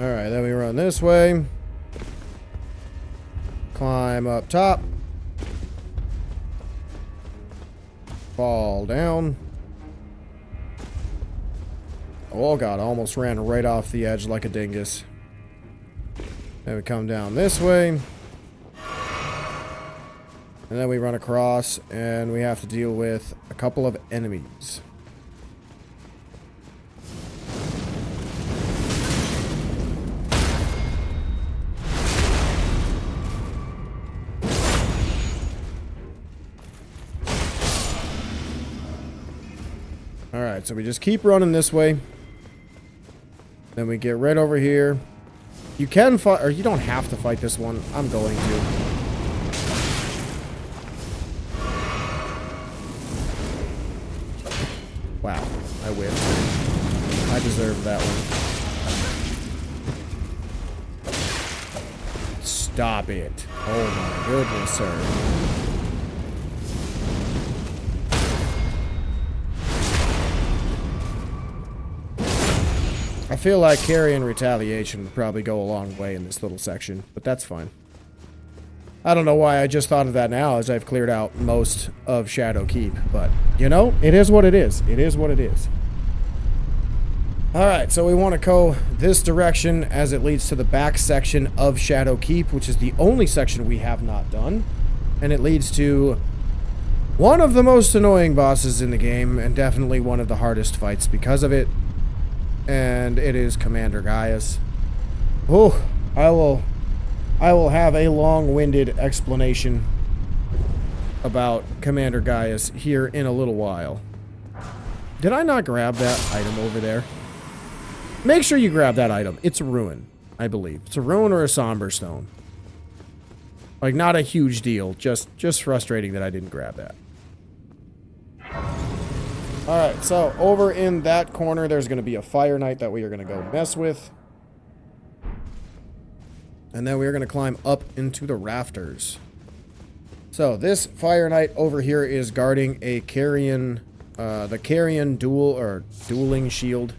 Alright, then we run this way. Climb up top. Fall down. Oh god, I almost ran right off the edge like a dingus. Then we come down this way. And then we run across, and we have to deal with a couple of enemies. Alright, so we just keep running this way. Then we get right over here. You can fight, or you don't have to fight this one. I'm going to. Wow, I win. I deserve that one. Stop it. Oh my goodness, sir. I feel like carry and retaliation would probably go a long way in this little section, but that's fine. I don't know why I just thought of that now as I've cleared out most of Shadow Keep. But, you know, it is what it is. It is what it is. Alright, so we want to go this direction as it leads to the back section of Shadow Keep, which is the only section we have not done. And it leads to one of the most annoying bosses in the game, and definitely one of the hardest fights because of it. And it is Commander Gaius. Oh, I will have a long-winded explanation about Commander Gaius here in a little while. Did I not grab that item over there? Make sure you grab that item. It's a Rune, I believe. It's a Rune or a Somber Stone. Like, not a huge deal. Just frustrating that I didn't grab that. Alright, so over in that corner, there's going to be a Fire Knight that we are going to go mess with. And then we're going to climb up into the rafters. So this Fire Knight over here is guarding a Carrion, the Carrion Dueling Shield,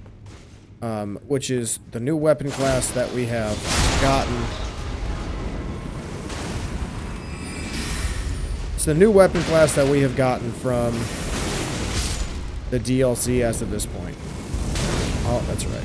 which is the new weapon class that we have gotten. It's the new weapon class that we have gotten from the DLC as of this point. Oh, that's right.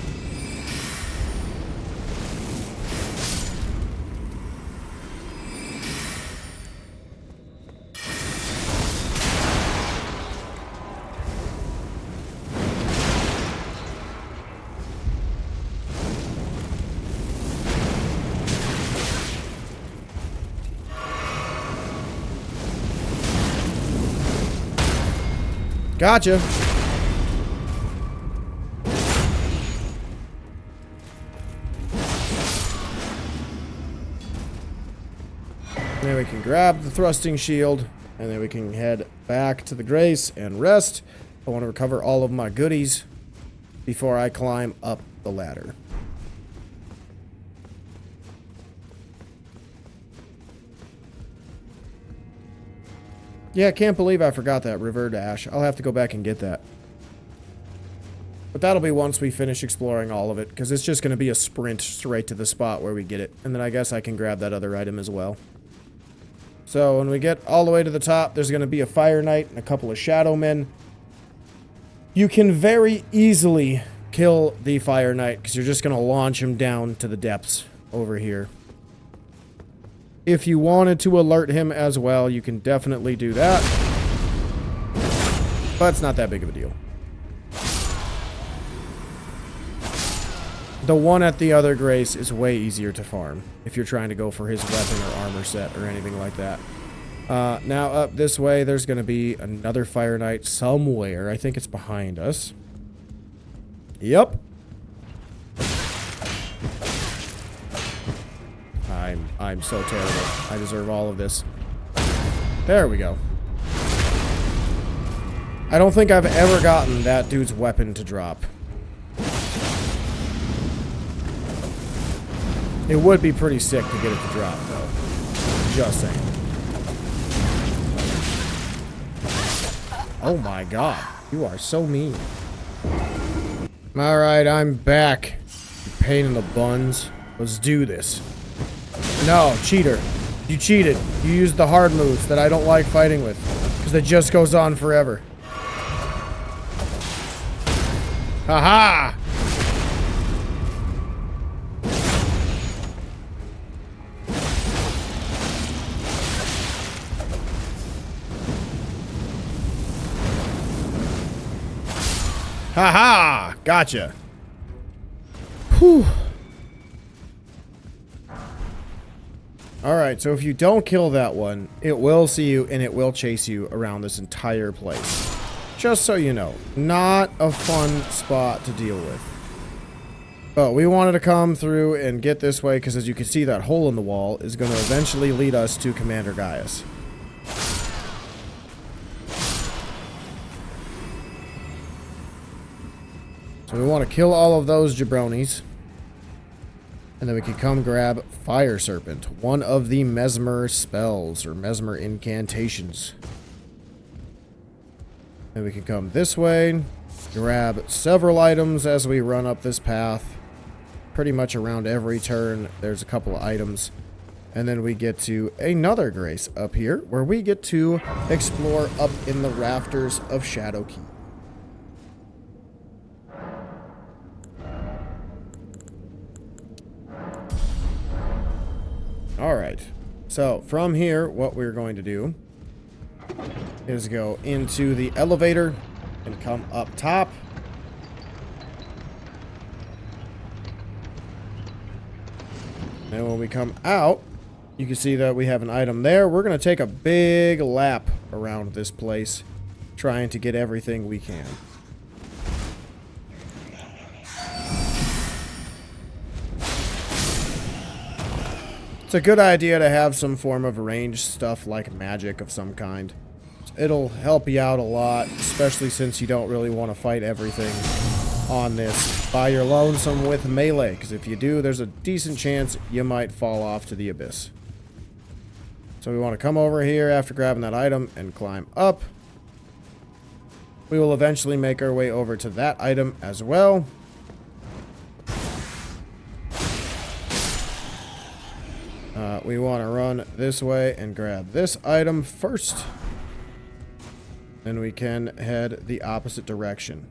Gotcha. Then we can grab the thrusting shield, and then we can head back to the Grace and rest. I want to recover all of my goodies before I climb up the ladder. Yeah, I can't believe I forgot that Revered Ash. I'll have to go back and get that. But that'll be once we finish exploring all of it, because it's just going to be a sprint straight to the spot where we get it. And then I guess I can grab that other item as well. So when we get all the way to the top, there's going to be a Fire Knight and a couple of Shadow Men. You can very easily kill the Fire Knight, because you're just going to launch him down to the depths over here. If you wanted to alert him as well, you can definitely do that. But it's not that big of a deal. The one at the other Grace is way easier to farm if you're trying to go for his weapon or armor set or anything like that. Now up this way, there's going to be another Fire Knight somewhere. I think it's behind us. Yep. I'm so terrible. I deserve all of this. There we go. I don't think I've ever gotten that dude's weapon to drop. It would be pretty sick to get it to drop, though. Just saying. Oh my god. You are so mean. Alright, I'm back. Pain in the buns. Let's do this. No, cheater. You cheated. You used the hard moves that I don't like fighting with. Because it just goes on forever. Haha! Haha! Gotcha. Whew. Alright, so if you don't kill that one, it will see you and it will chase you around this entire place. Just so you know, not a fun spot to deal with. But we wanted to come through and get this way because as you can see, that hole in the wall is going to eventually lead us to Commander Gaius. So we want to kill all of those jabronis. And then we can come grab Fire Serpent, one of the Messmer spells, or Messmer incantations. And we can come this way, grab several items as we run up this path. Pretty much around every turn, there's a couple of items. And then we get to another grace up here, where we get to explore up in the rafters of Shadowkeep. Alright, so from here, what we're going to do is go into the elevator and come up top. And when we come out, you can see that we have an item there. We're going to take a big lap around this place, trying to get everything we can. It's a good idea to have some form of ranged stuff like magic of some kind. It'll help you out a lot, especially since you don't really want to fight everything on this by your lonesome with melee, because if you do, there's a decent chance you might fall off to the abyss. So we want to come over here after grabbing that item and climb up. We will eventually make our way over to that item as well. We want to run this way and grab this item first. Then we can head the opposite direction.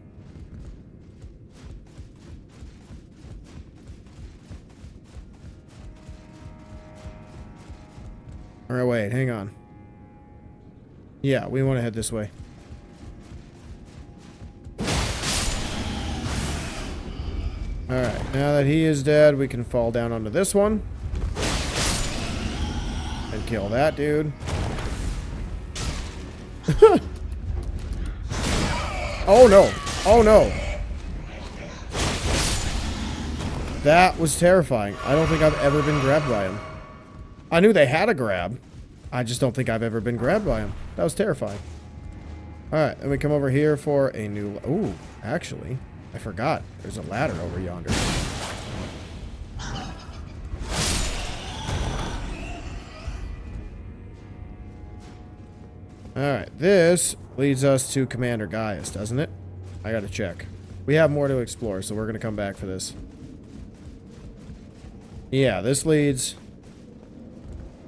Alright, wait, hang on. Yeah, we want to head this way. Alright, now that he is dead, we can fall down onto this one. And kill that dude. Oh no! Oh no! That was terrifying. I don't think I've ever been grabbed by him. I knew they had a grab. I just don't think I've ever been grabbed by him. That was terrifying. Alright, then we come over here for a new... Ooh, actually, I forgot. There's a ladder over yonder. Alright, this leads us to Commander Gaius, doesn't it? I gotta check. We have more to explore, so we're gonna come back for this. Yeah, this leads...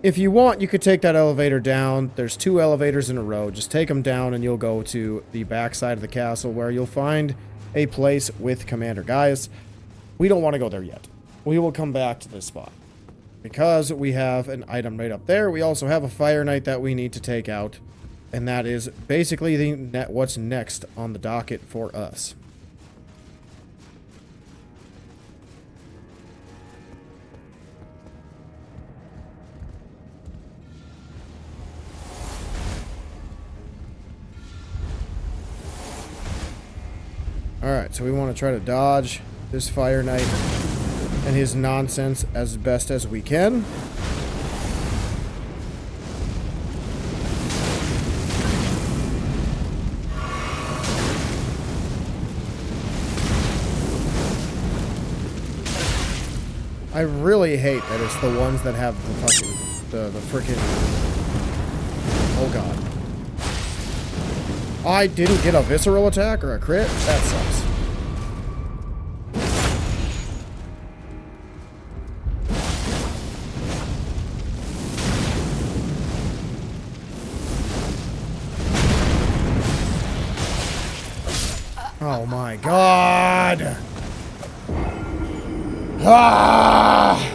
If you want, you could take that elevator down. There's 2 elevators in a row. Just take them down and you'll go to the backside of the castle where you'll find a place with Commander Gaius. We don't want to go there yet. We will come back to this spot. Because we have an item right up there. We also have a Fire Knight that we need to take out. And that is basically what's next on the docket for us. Alright, so we want to try to dodge this Fire Knight and his nonsense as best as we can. I really hate that it's the ones that have the fucking, the freaking... Oh god. I didn't get a visceral attack or a crit? That sucks. Oh my god! Ah!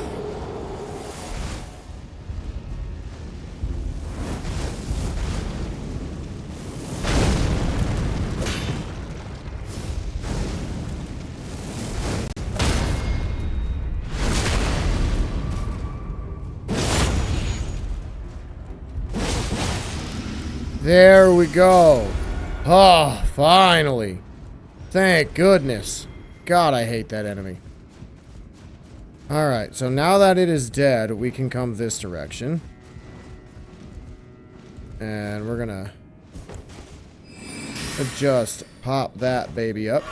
There we go. Oh, finally. Thank goodness. God, I hate that enemy. Alright, so now that it is dead, we can come this direction. And we're gonna just pop that baby up.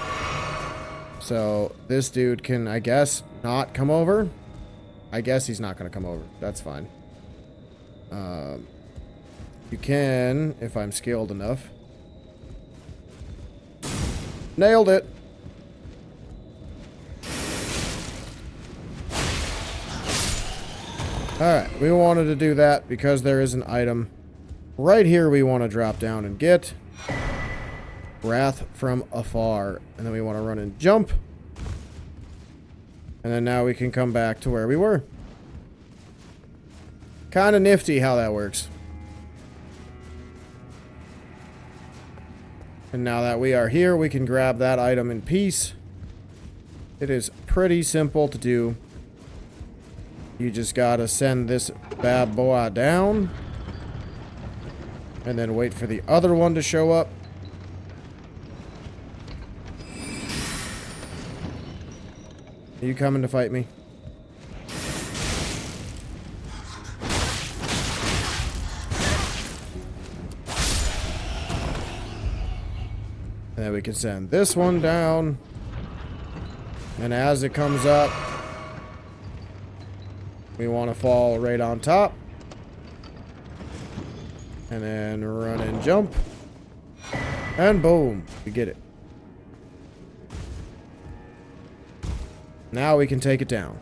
So this dude can, I guess, not come over. I guess he's not gonna come over. That's fine. You can, if I'm skilled enough. Nailed it. Alright, we wanted to do that because there is an item right here we want to drop down and get. Wrath from Afar. And then we want to run and jump. And then now we can come back to where we were. Kind of nifty how that works. And now that we are here, we can grab that item in peace. It is pretty simple to do. You just gotta send this bad boy down. And then wait for the other one to show up. Are you coming to fight me? And then we can send this one down. And as it comes up, we want to fall right on top. And then run and jump. And boom, we get it. Now we can take it down.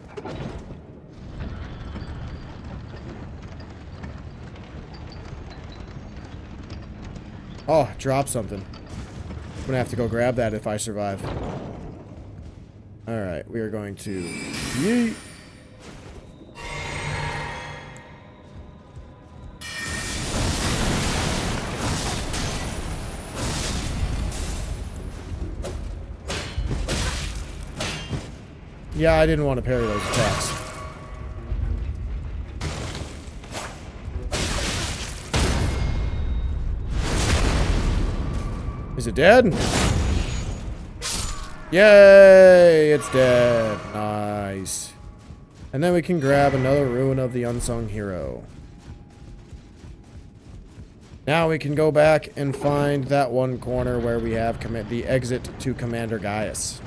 Oh, drop something. I'm gonna have to go grab that if I survive. Alright, we are going to yeet. Yeah, I didn't want to parry those attacks. Is it dead? Yay! It's dead. Nice. And then we can grab another Rune of the Unsung Hero. Now we can go back and find that one corner where we have the exit to Commander Gaius.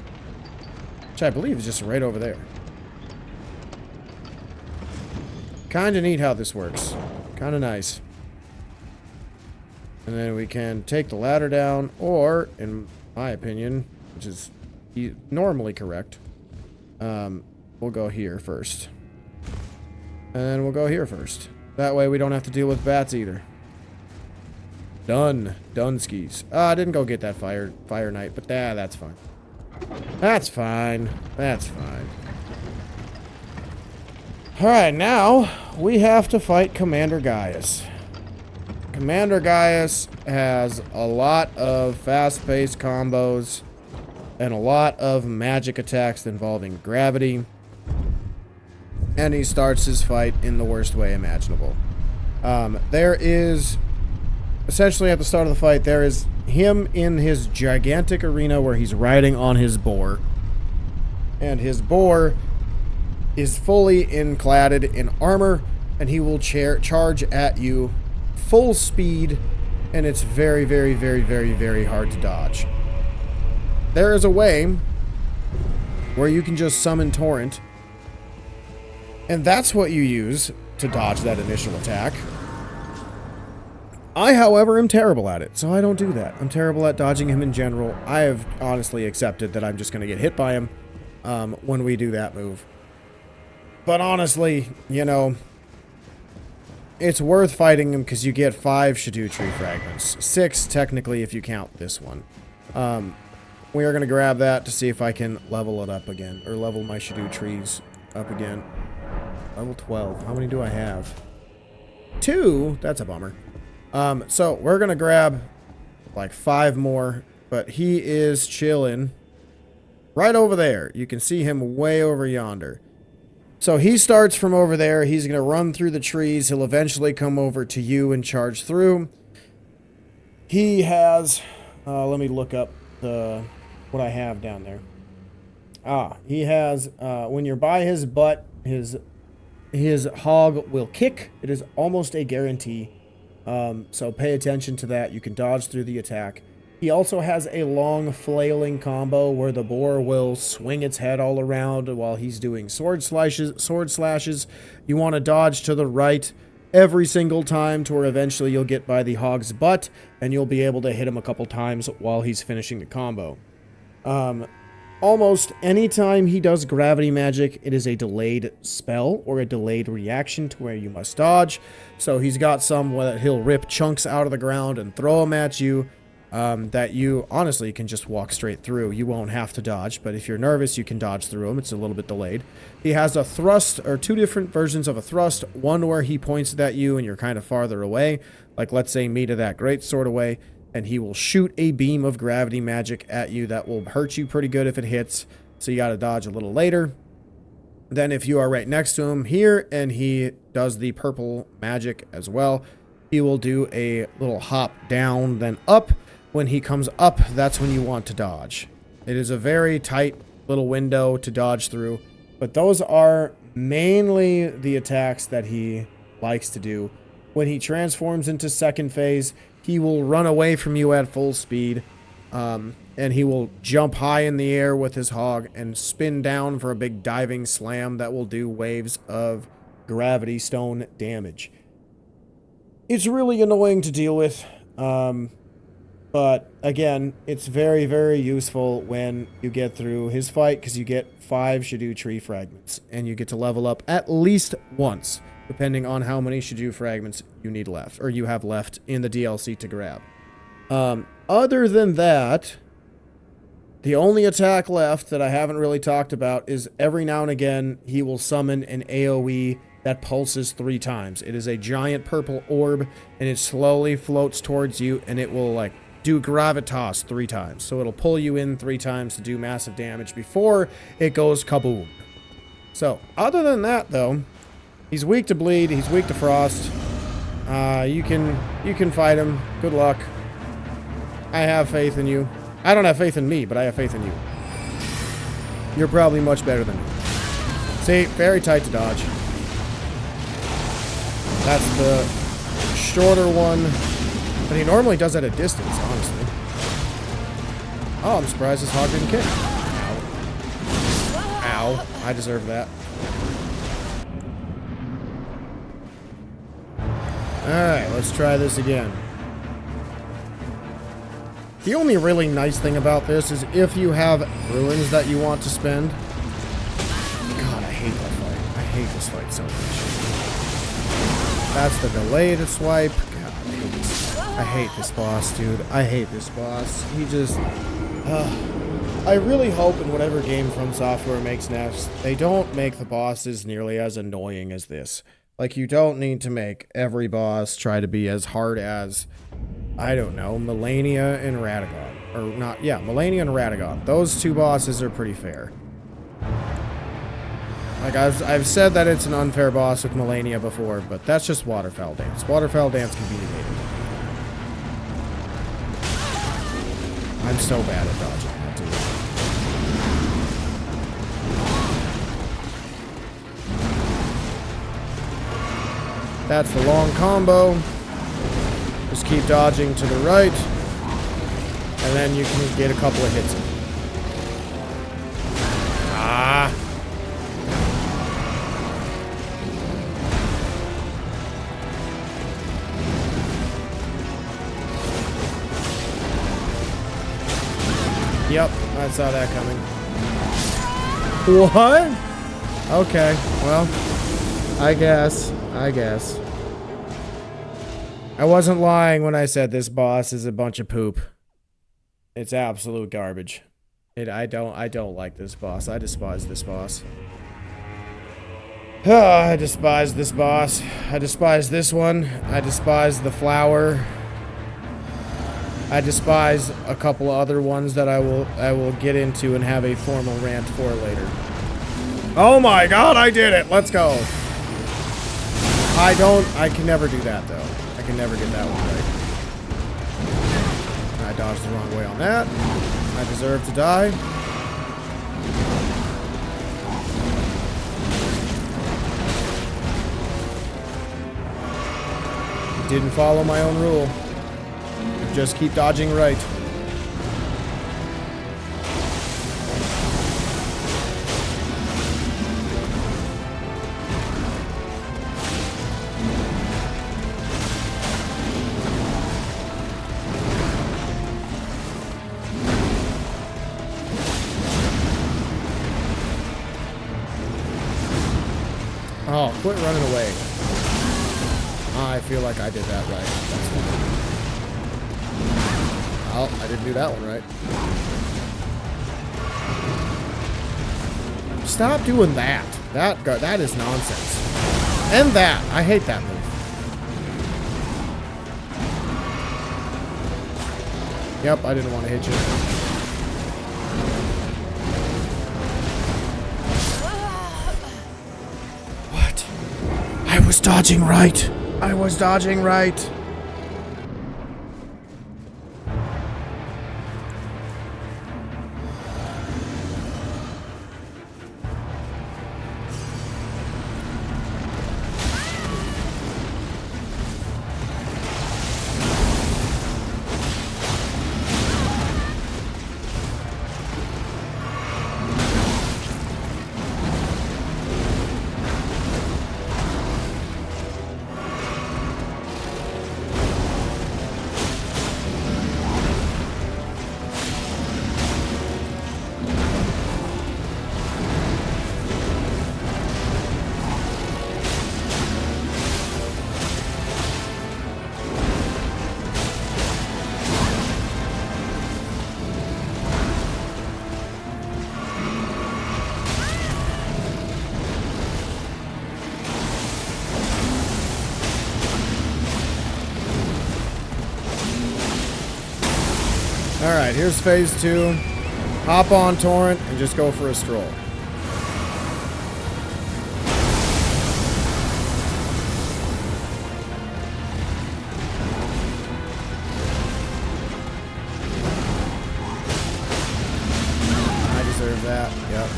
Which I believe is just right over there. Kinda neat how this works. Kinda nice. And then we can take the ladder down, or, in my opinion, which is normally correct, we'll go here first. And then we'll go here first. That way we don't have to deal with bats either. Done. Done skis. I didn't go get that fire knight, but that's fine. That's fine. That's fine. Alright, now we have to fight Commander Gaius. Commander Gaius has a lot of fast-paced combos and a lot of magic attacks involving gravity. And he starts his fight in the worst way imaginable. There is, essentially at the start of the fight, there is him in his gigantic arena where he's riding on his boar. And his boar is fully cladded in armor, and he will charge at you full speed, and it's very, very, very, very, very hard to dodge. There is a way where you can just summon Torrent, and that's what you use to dodge that initial attack. I, however, am terrible at it, so I don't do that. I'm terrible at dodging him in general. I have honestly accepted that I'm just going to get hit by him when we do that move. But honestly, you know, it's worth fighting him because you get 5 Scadutree fragments. 6, technically, if you count this one. We are going to grab that to see if I can level it up again, or level my Shadutrees up again. Level 12. How many do I have? 2? That's a bummer. So we're going to grab like 5 more, but he is chilling right over there. You can see him way over yonder. So he starts from over there. He's going to run through the trees. He'll eventually come over to you and charge through. He has, let me look up what I have down there. He has, when you're by his butt, his hog will kick. It is almost a guarantee. So pay attention to that. You can dodge through the attack. He also has a long flailing combo where the boar will swing its head all around while he's doing sword slashes. You want to dodge to the right every single time to where eventually you'll get by the hog's butt and you'll be able to hit him a couple times while he's finishing the combo. almost anytime he does gravity magic, it is a delayed spell or a delayed reaction to where you must dodge. So he's got some where he'll rip chunks out of the ground and throw them at you that you honestly can just walk straight through. You won't have to dodge, but if you're nervous, you can dodge through them. It's a little bit delayed. He has a thrust, or two different versions of a thrust. One where he points it at you and you're kind of farther away, like let's say me to that greatsword away, and he will shoot a beam of gravity magic at you that will hurt you pretty good if it hits, so you got to dodge a little later. Then if you are right next to him here and he does the purple magic as well, he will do a little hop down then up. When he comes up, that's when you want to dodge. It is a very tight little window to dodge through, but those are mainly the attacks that he likes to do. When he transforms into second phase, he will run away from you at full speed, and he will jump high in the air with his hog and spin down for a big diving slam that will do waves of gravity stone damage. It's really annoying to deal with, but again, it's very, very useful when you get through his fight, because you get 5 Scadutree fragments, and you get to level up at least once, depending on how many Shadu fragments you need left, or you have left in the DLC to grab. Other than that, the only attack left that I haven't really talked about is every now and again, he will summon an AoE that pulses 3 times. It is a giant purple orb, and it slowly floats towards you, and it will, like, do gravitas 3 times. So it'll pull you in 3 times to do massive damage before it goes kaboom. So, other than that, though, he's weak to bleed, he's weak to frost. You can fight him. Good luck. I have faith in you. I don't have faith in me, but I have faith in you. You're probably much better than me. See, very tight to dodge. That's the shorter one, but he normally does at a distance, honestly. Oh, I'm surprised his hog didn't kick. Ow. Ow. I deserve that. Alright, let's try this again. The only really nice thing about this is if you have ruins that you want to spend. God, I hate that fight. I hate this fight so much. That's the delayed swipe. God, I hate this boss, dude. I hate this boss. He just... I really hope in whatever game From Software makes next, they don't make the bosses nearly as annoying as this. Like, you don't need to make every boss try to be as hard as... I don't know, Melania and Radagon. Or not, yeah, Melania and Radagon. Those 2 bosses are pretty fair. Like, I've said that it's an unfair boss with Melania before, but that's just Waterfowl Dance. Waterfowl Dance can be negated. I'm so bad at dodging that, dude. That's the long combo. Just keep dodging to the right, and then you can get a couple of hits in. Ah. Yep, I saw that coming. What? Okay, well, I guess. I wasn't lying when I said this boss is a bunch of poop. It's absolute garbage. I don't like this boss. I despise this boss. I despise this boss. I despise this one. I despise the flower. I despise a couple of other ones that I will get into and have a formal rant for later. Oh my god, I did it! Let's go! I can never do that though. I can never get that one right. I dodged the wrong way on that. I deserve to die. Didn't follow my own rule. Just keep dodging right. Oh, quit running away. I feel like I did that right. That's fine. Oh, I didn't do that one right. Stop doing that. That is nonsense. And that. I hate that move. Yep, I didn't want to hit you. What? I was dodging right. I was dodging right. Alright, here's phase 2. Hop on Torrent and just go for a stroll. I deserve that, yep.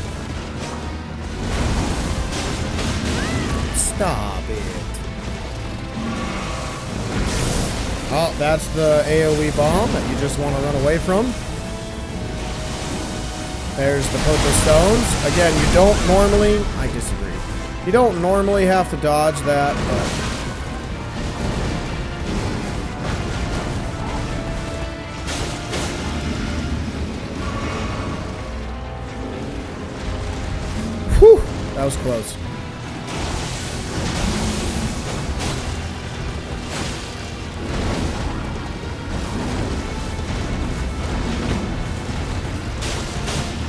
Stop it. Oh, that's the AoE bomb that you just want to run away from. There's the purple stones. Again, you don't normally... I disagree. You don't normally have to dodge that, but... Whew! That was close.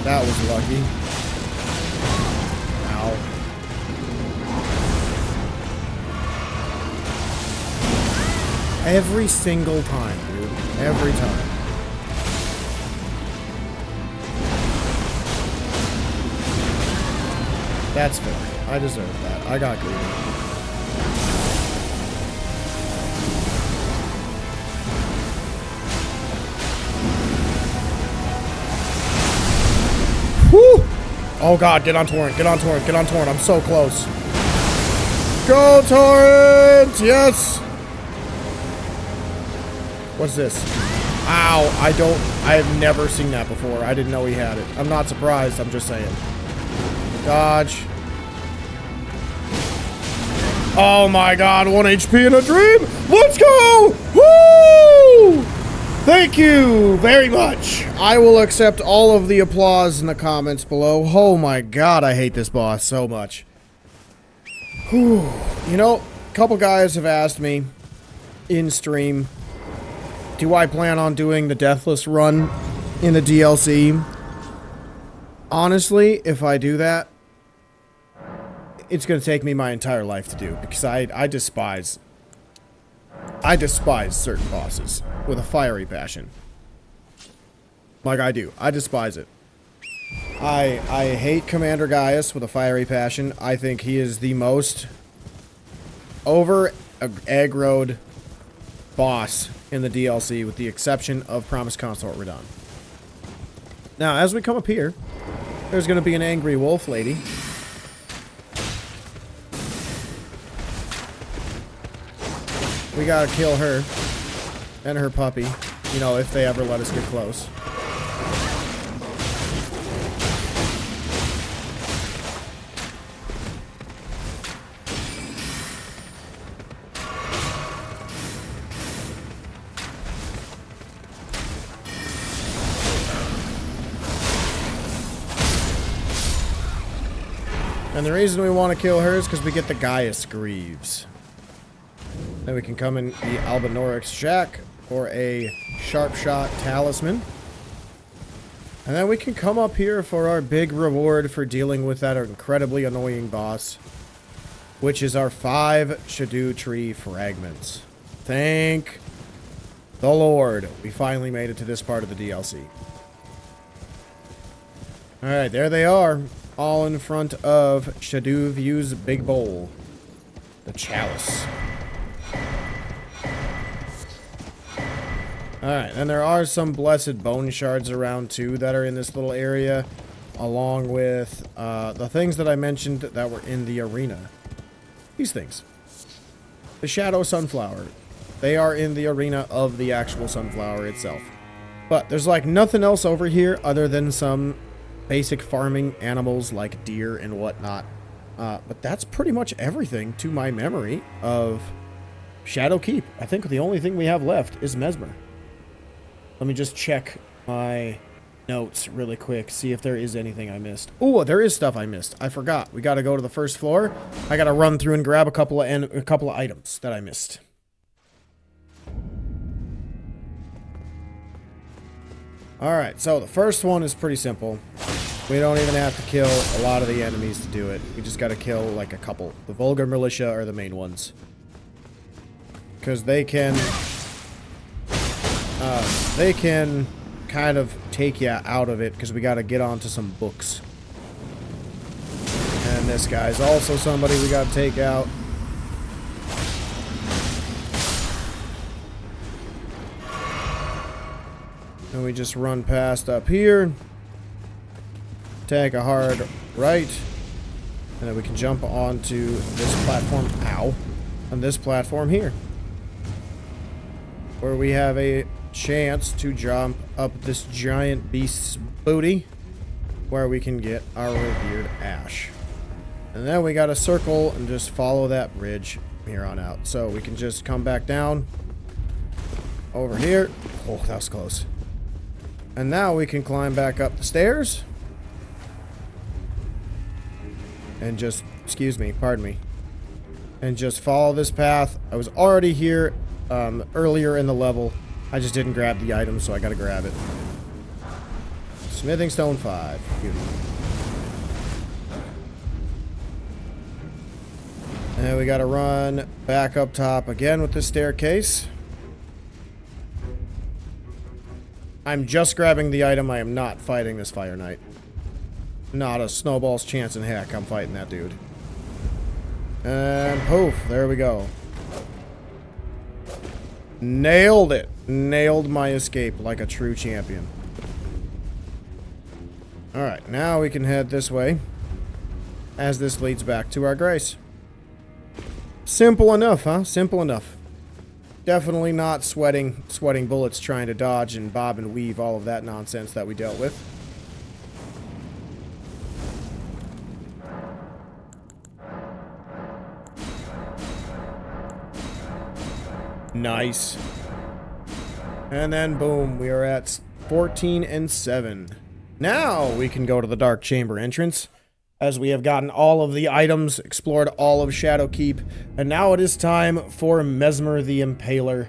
That was lucky. Ow. Every single time, dude. Every time. That's fair. I deserve that. I got greedy. Woo! Oh god, get on Torrent, get on Torrent, get on Torrent. I'm so close. Go Torrent! Yes! What's this? Ow, I have never seen that before. I didn't know he had it. I'm not surprised, I'm just saying. Dodge. Oh my god, 1 HP in a dream! Let's go! Woo! Thank you very much. I will accept all of the applause in the comments below. Oh my god, I hate this boss so much. Whew. You know, a couple guys have asked me in stream, do I plan on doing the Deathless run in the DLC? Honestly, if I do that, it's going to take me my entire life to do, because I despise certain bosses with a fiery passion. Like I do. I despise it. I hate Commander Gaius with a fiery passion. I think he is the most over-aggroed boss in the DLC, with the exception of Promised Consort Radahn. Now, as we come up here, there's going to be an angry wolf lady. We gotta kill her and her puppy, you know, if they ever let us get close. And And the reason we want to kill her is because we get the Gaius Greaves. Then we can come in the Albinorix Shack for a Sharp Shot Talisman. And then we can come up here for our big reward for dealing with that incredibly annoying boss, which is our 5 Scadutree Fragments. Thank the Lord, we finally made it to this part of the DLC. Alright, there they are, all in front of Shaduview's big bowl. The Chalice. Alright, and there are some blessed bone shards around too that are in this little area, along with the things that I mentioned that were in the arena. These things. The Shadow Sunflower. They are in the arena of the actual sunflower itself. But there's like nothing else over here other than some basic farming animals like deer and whatnot. But that's pretty much everything to my memory of Shadow Keep. I think the only thing we have left is Messmer. Let me just check my notes really quick, see if there is anything I missed. Oh, there is stuff I missed. I forgot. We got to go to the first floor. I got to run through and grab a couple of items that I missed. Alright, so the first one is pretty simple. We don't even have to kill a lot of the enemies to do it. We just got to kill like a couple. The Vulgar Militia are the main ones. Because they can kind of take you out of it, because we got to get onto some books. And this guy's also somebody we got to take out. And we just run past up here. Take a hard right. And then we can jump onto this platform. Ow. On this platform here. Where we have a chance to jump up this giant beast's booty, where we can get our Revered Ash. And then we gotta circle and just follow that bridge here on out. So we can just come back down over here. Oh, that was close. And now we can climb back up the stairs. And just, excuse me, pardon me. And just follow this path. I was already here earlier in the level. I just didn't grab the item, so I gotta grab it. Smithing Stone 5. Beauty. And we gotta run back up top again with this staircase. I'm just grabbing the item. I am not fighting this Fire Knight. Not a snowball's chance in heck I'm fighting that dude. And poof, there we go. Nailed it. Nailed my escape like a true champion. Alright, now we can head this way, as this leads back to our grace. Simple enough, huh? Simple enough. Definitely not sweating bullets trying to dodge and bob and weave all of that nonsense that we dealt with. Nice. And then boom, we are at 14 and 7. Now we can go to the Dark Chamber entrance, as we have gotten all of the items, explored all of Shadowkeep, and now it is time for Messmer the Impaler.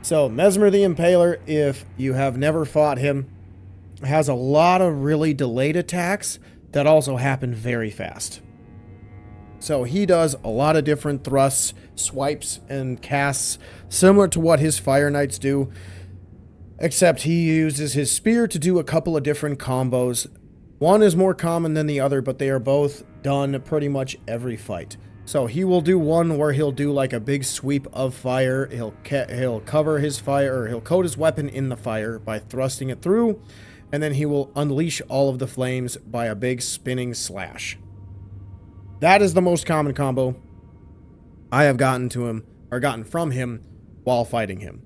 So, Messmer the Impaler, if you have never fought him, has a lot of really delayed attacks that also happen very fast. So he does a lot of different thrusts, swipes, and casts, similar to what his Fire Knights do, except he uses his spear to do a couple of different combos. One is more common than the other, but they are both done pretty much every fight. So he will do one where he'll do like a big sweep of fire. He'll cover his fire, or he'll coat his weapon in the fire by thrusting it through, and then he will unleash all of the flames by a big spinning slash. That is the most common combo I have gotten from him while fighting him.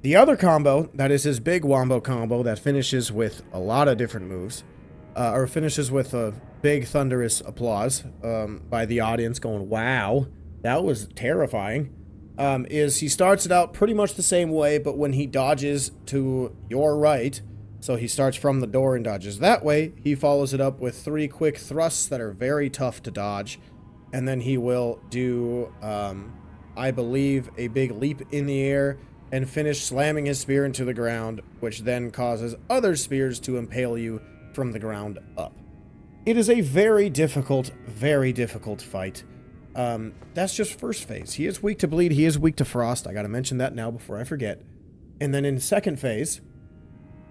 The other combo, that is his big wombo combo that finishes with a lot of different moves, or finishes with a big thunderous applause by the audience going, wow, that was terrifying, is he starts it out pretty much the same way, but when he dodges to your right, So he starts from the door and dodges that way. He follows it up with 3 quick thrusts that are very tough to dodge. And then he will do, I believe, a big leap in the air and finish slamming his spear into the ground, which then causes other spears to impale you from the ground up. It is a very difficult fight. That's just first phase. He is weak to bleed. He is weak to frost. I gotta mention that now before I forget. And then in second phase,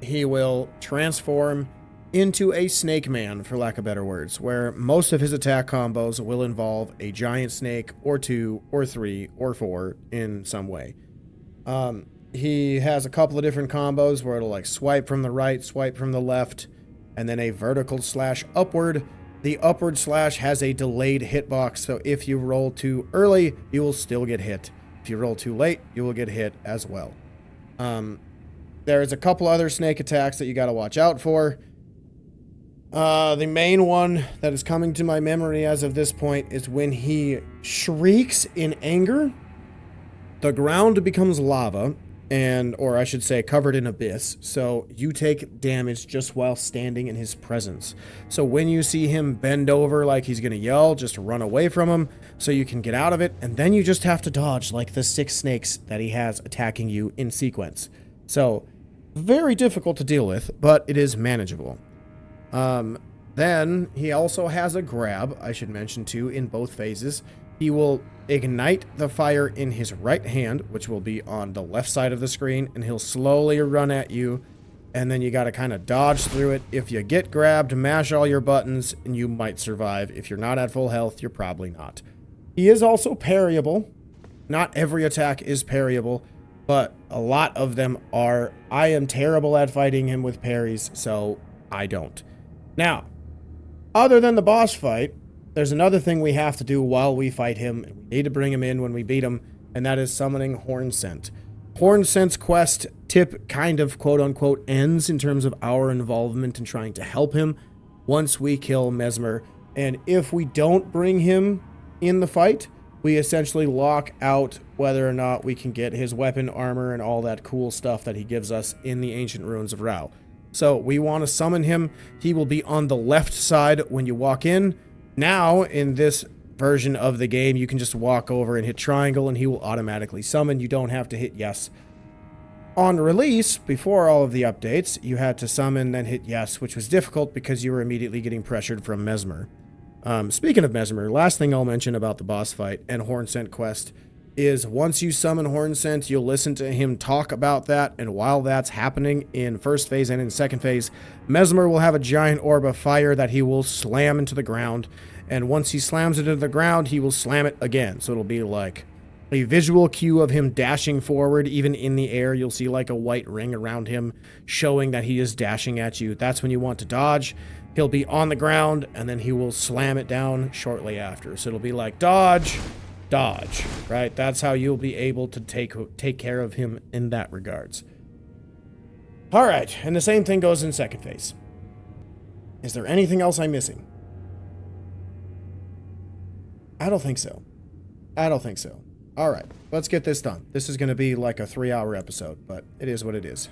he will transform into a snake man, for lack of better words, where most of his attack combos will involve a giant snake or 2 or 3 or 4 in some way. He has a couple of different combos where it'll like swipe from the right, swipe from the left, and then a vertical slash upward. The upward slash has a delayed hitbox, so if you roll too early, you will still get hit. If you roll too late, you will get hit as well. There's a couple other snake attacks that you got to watch out for. The main one that is coming to my memory as of this point is when he shrieks in anger, the ground becomes lava, or I should say covered in abyss, so you take damage just while standing in his presence. So when you see him bend over like he's going to yell, just run away from him so you can get out of it, and then you just have to dodge like the 6 snakes that he has attacking you in sequence. So, very difficult to deal with, but it is manageable. Then he also has a grab, I should mention too, in both phases. He will ignite the fire in his right hand, which will be on the left side of the screen, and he'll slowly run at you, and then you gotta kind of dodge through it. If you get grabbed, mash all your buttons, and you might survive. If you're not at full health, you're probably not. He is also parryable. Not every attack is parryable, but a lot of them are. I am terrible at fighting him with parries, so I don't. Now, other than the boss fight, there's another thing we have to do while we fight him, and we need to bring him in when we beat him, and that is summoning Hornsent. Hornsent's quest tip kind of quote-unquote ends in terms of our involvement in trying to help him once we kill Messmer, and if we don't bring him in the fight, we essentially lock out whether or not we can get his weapon, armor, and all that cool stuff that he gives us in the Ancient Ruins of Rauh. So we want to summon him. He will be on the left side when you walk in. Now, in this version of the game, you can just walk over and hit triangle and he will automatically summon. You don't have to hit yes. On release, before all of the updates, you had to summon, then hit yes, which was difficult because you were immediately getting pressured from Messmer. Speaking of Messmer, last thing I'll mention about the boss fight and Hornsent Quest is once you summon Hornsent, you'll listen to him talk about that, and while that's happening in first phase and in second phase, Messmer will have a giant orb of fire that he will slam into the ground, and once he slams it into the ground, he will slam it again, so it'll be like a visual cue of him dashing forward. Even in the air, you'll see like a white ring around him showing that he is dashing at you. That's when you want to dodge. He'll be on the ground, and then he will slam it down shortly after, so it'll be like dodge, dodge, right? That's how you'll be able to take care of him in that regards. All right, and the same thing goes in second phase. Is there anything else I'm missing? I don't think so. I don't think so. All right, let's get this done. This is going to be like a 3-hour episode, but it is what it is.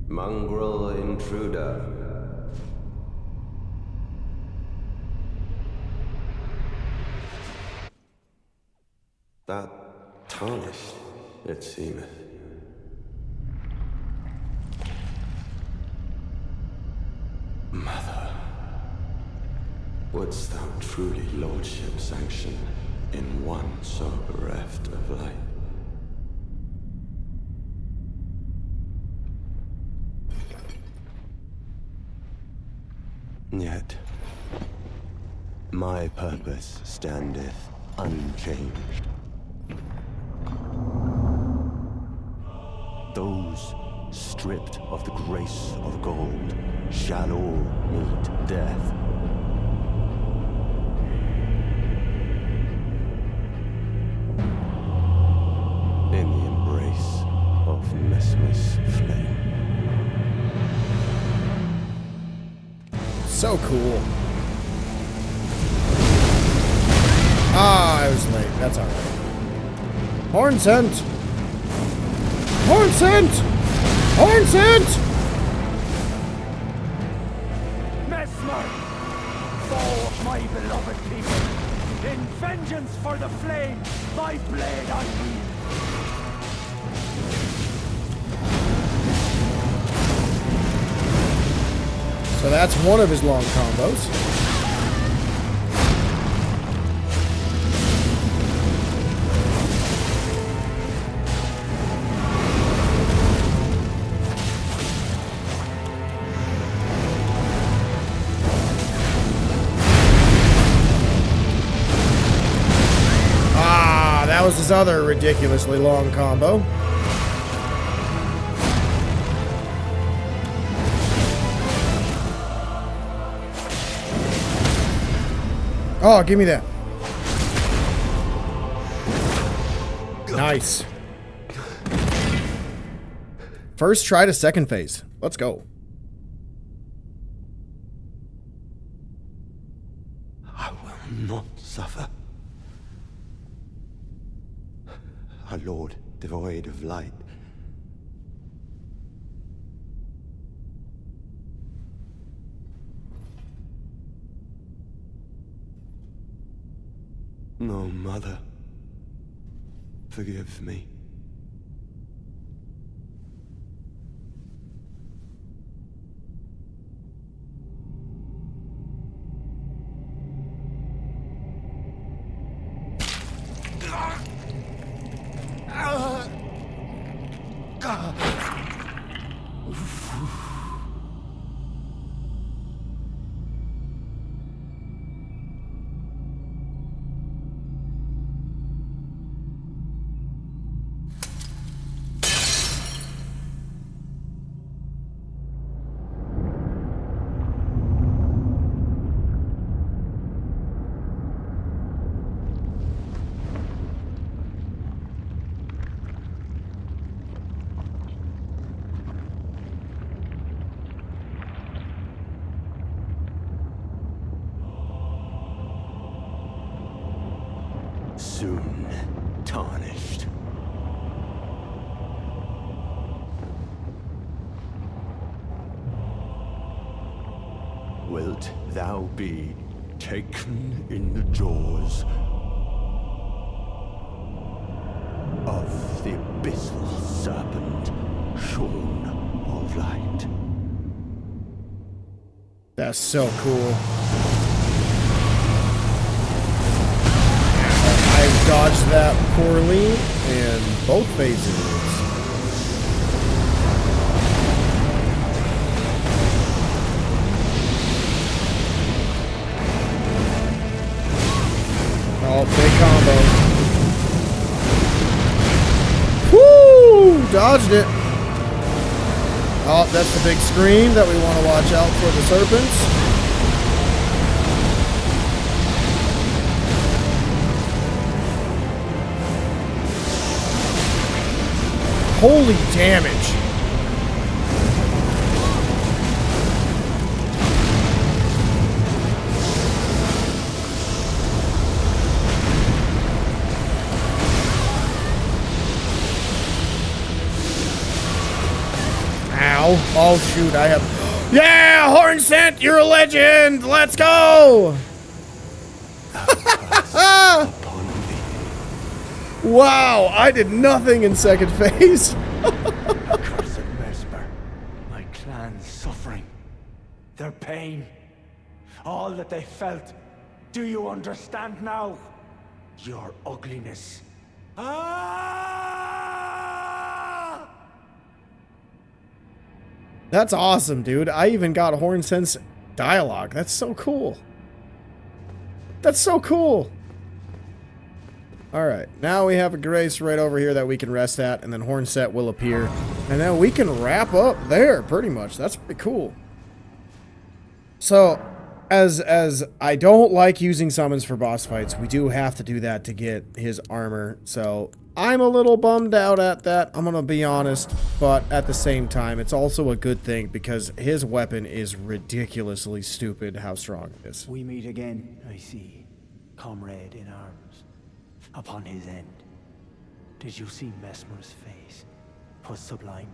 Mongrel intruder. That tarnished, it seemeth. Mother, wouldst thou truly lordship sanction in one so bereft of light? Yet, my purpose standeth unchanged. Those stripped of the grace of gold, shall all meet death. In the embrace of Messmer's flame. So cool. Ah, I was late. That's alright. Hornsent! Hornsent! Hornsent! Messmer! Foe of my beloved people! In vengeance for the flame, my blade I wield! So that's one of his long combos. Ah, that was his other ridiculously long combo. Oh, give me that. Nice. First try to second phase. Let's go. I will not suffer. A lord devoid of light. No, mother. Forgive me. Soon tarnished. Wilt thou be taken in the jaws of the abyssal serpent, shorn of light? That's so cool. I dodged that poorly in both phases. Oh, big combo. Woo! Dodged it. Oh, that's the big screen that we want to watch out for the serpents. Holy damage. Ow. Oh, shoot. I have... Yeah! Hornsent, you're a legend! Let's go! Wow, I did nothing in second phase. Accursed Messmer, my clan's suffering, their pain, all that they felt. Do you understand now? Your ugliness. Ah! That's awesome, dude. I even got Hornsent's dialogue. That's so cool. That's so cool. Alright, now we have a grace right over here that we can rest at, and then Hornsent will appear. And then we can wrap up there, pretty much. That's pretty cool. So, as I don't like using summons for boss fights, we do have to do that to get his armor. So, I'm a little bummed out at that, I'm gonna be honest. But at the same time, it's also a good thing because his weapon is ridiculously stupid how strong it is. We meet again, I see. Comrade in arms. Upon his end. Did you see Messmer's face? 'Twas sublime.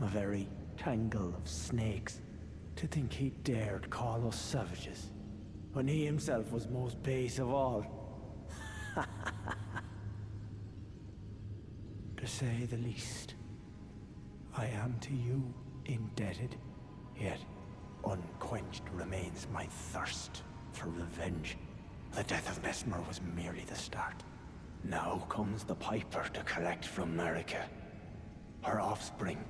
A very tangle of snakes. To think he dared call us savages, when he himself was most base of all. To say the least, I am to you indebted, yet unquenched remains my thirst for revenge. The death of Messmer was merely the start. Now comes the piper to collect from America, her offspring,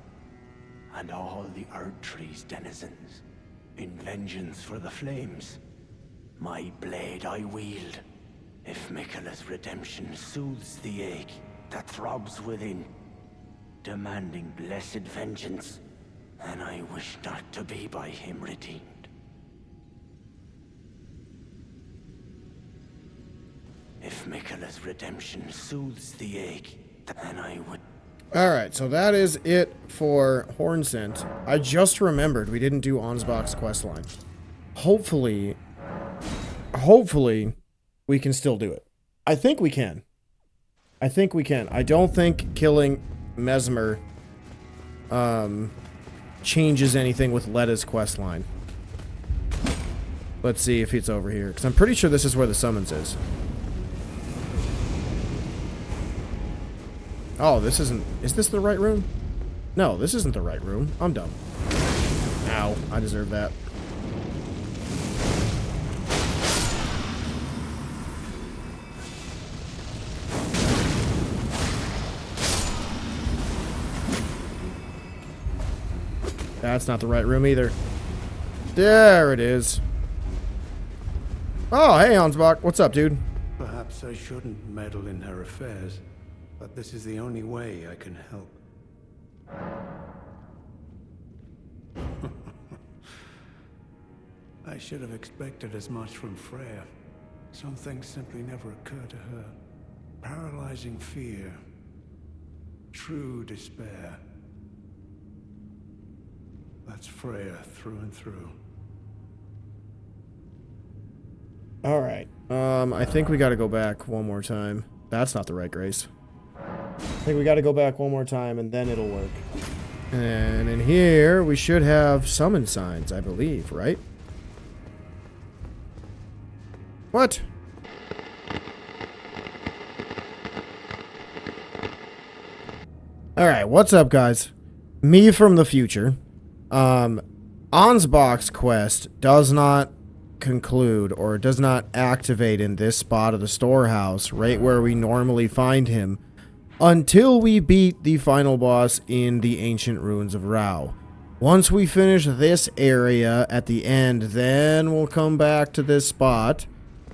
and all the Erdtree's denizens, in vengeance for the flames. My blade I wield, if Miquella's redemption soothes the ache that throbs within, demanding blessed vengeance, and I wish not to be by him redeemed. If Miquella's redemption soothes the ache, then I would... Alright, so that is it for Hornsent. I just remembered we didn't do Ansbach's questline. Hopefully, we can still do it. I think we can. I think we can. I don't think killing Messmer changes anything with Leda's questline. Let's see if it's over here, because I'm pretty sure this is where the summons is. Oh, this isn't... Is this the right room? No, this isn't the right room. I'm dumb. Ow, I deserve that. That's not the right room either. There it is. Oh, hey, Ansbach. What's up, dude? Perhaps I shouldn't meddle in her affairs, but this is the only way I can help. I should have expected as much from Freyja. Some things simply never occur to her. Paralyzing fear. True despair. That's Freyja through and through. Alright. I think we gotta go back one more time. That's not the right grace. I think we gotta go back one more time and then it'll work. And in here, we should have summon signs, I believe, right? What? Alright, what's up, guys? Me from the future. Ansbach's quest does not conclude or does not activate in this spot of the storehouse, right where we normally find him, until we beat the final boss in the ancient ruins of Rauh. Once we finish this area at the end, then we'll come back to this spot.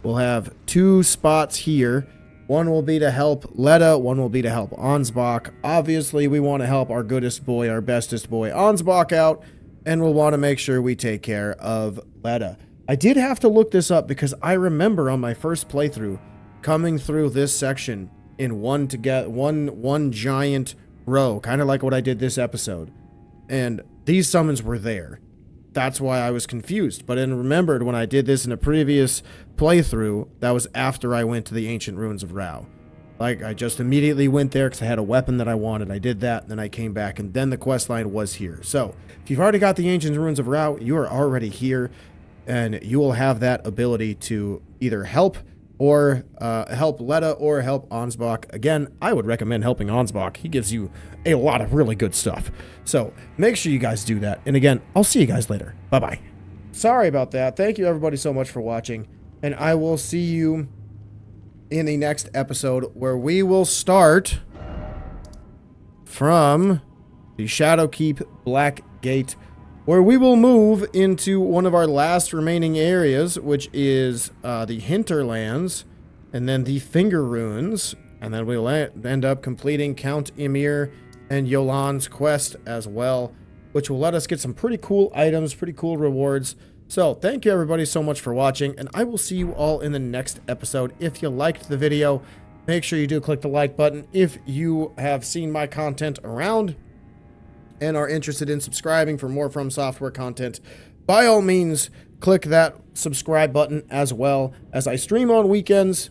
We'll have two spots here. One will be to help Leda, one will be to help Ansbach. Obviously, we want to help our goodest boy, our bestest boy, Ansbach out, and we'll want to make sure we take care of Leda. I did have to look this up because I remember on my first playthrough coming through this section in one giant row, kind of like what I did this episode. And these summons were there. That's why I was confused. But I remembered when I did this in a previous playthrough, that was after I went to the ancient ruins of Rauh. Like, I just immediately went there because I had a weapon that I wanted. I did that, and then I came back, and then the questline was here. So, if you've already got the ancient ruins of Rauh, you are already here. And you will have that ability to either help or help Leda or help Ansbach. Again, I would recommend helping Ansbach. He gives you a lot of really good stuff. So make sure you guys do that. And again, I'll see you guys later. Bye-bye. Sorry about that. Thank you everybody so much for watching. And I will see you in the next episode where we will start from the Shadowkeep Black Gate, where we will move into one of our last remaining areas, which is the Hinterlands, and then the finger runes, and then we'll end up completing Count Emir and Yolan's quest as well, which will let us get some pretty cool items, pretty cool rewards. So thank you everybody so much for watching, and I will see you all in the next episode. If you liked the video, make sure you do click the like button. If you have seen my content around and are interested in subscribing for more From Software content, by all means, click that subscribe button, as well as I stream on weekends,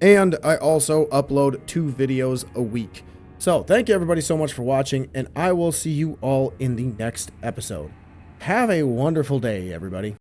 and I also upload 2 videos a week. So thank you everybody so much for watching, and I will see you all in the next episode. Have a wonderful day, everybody.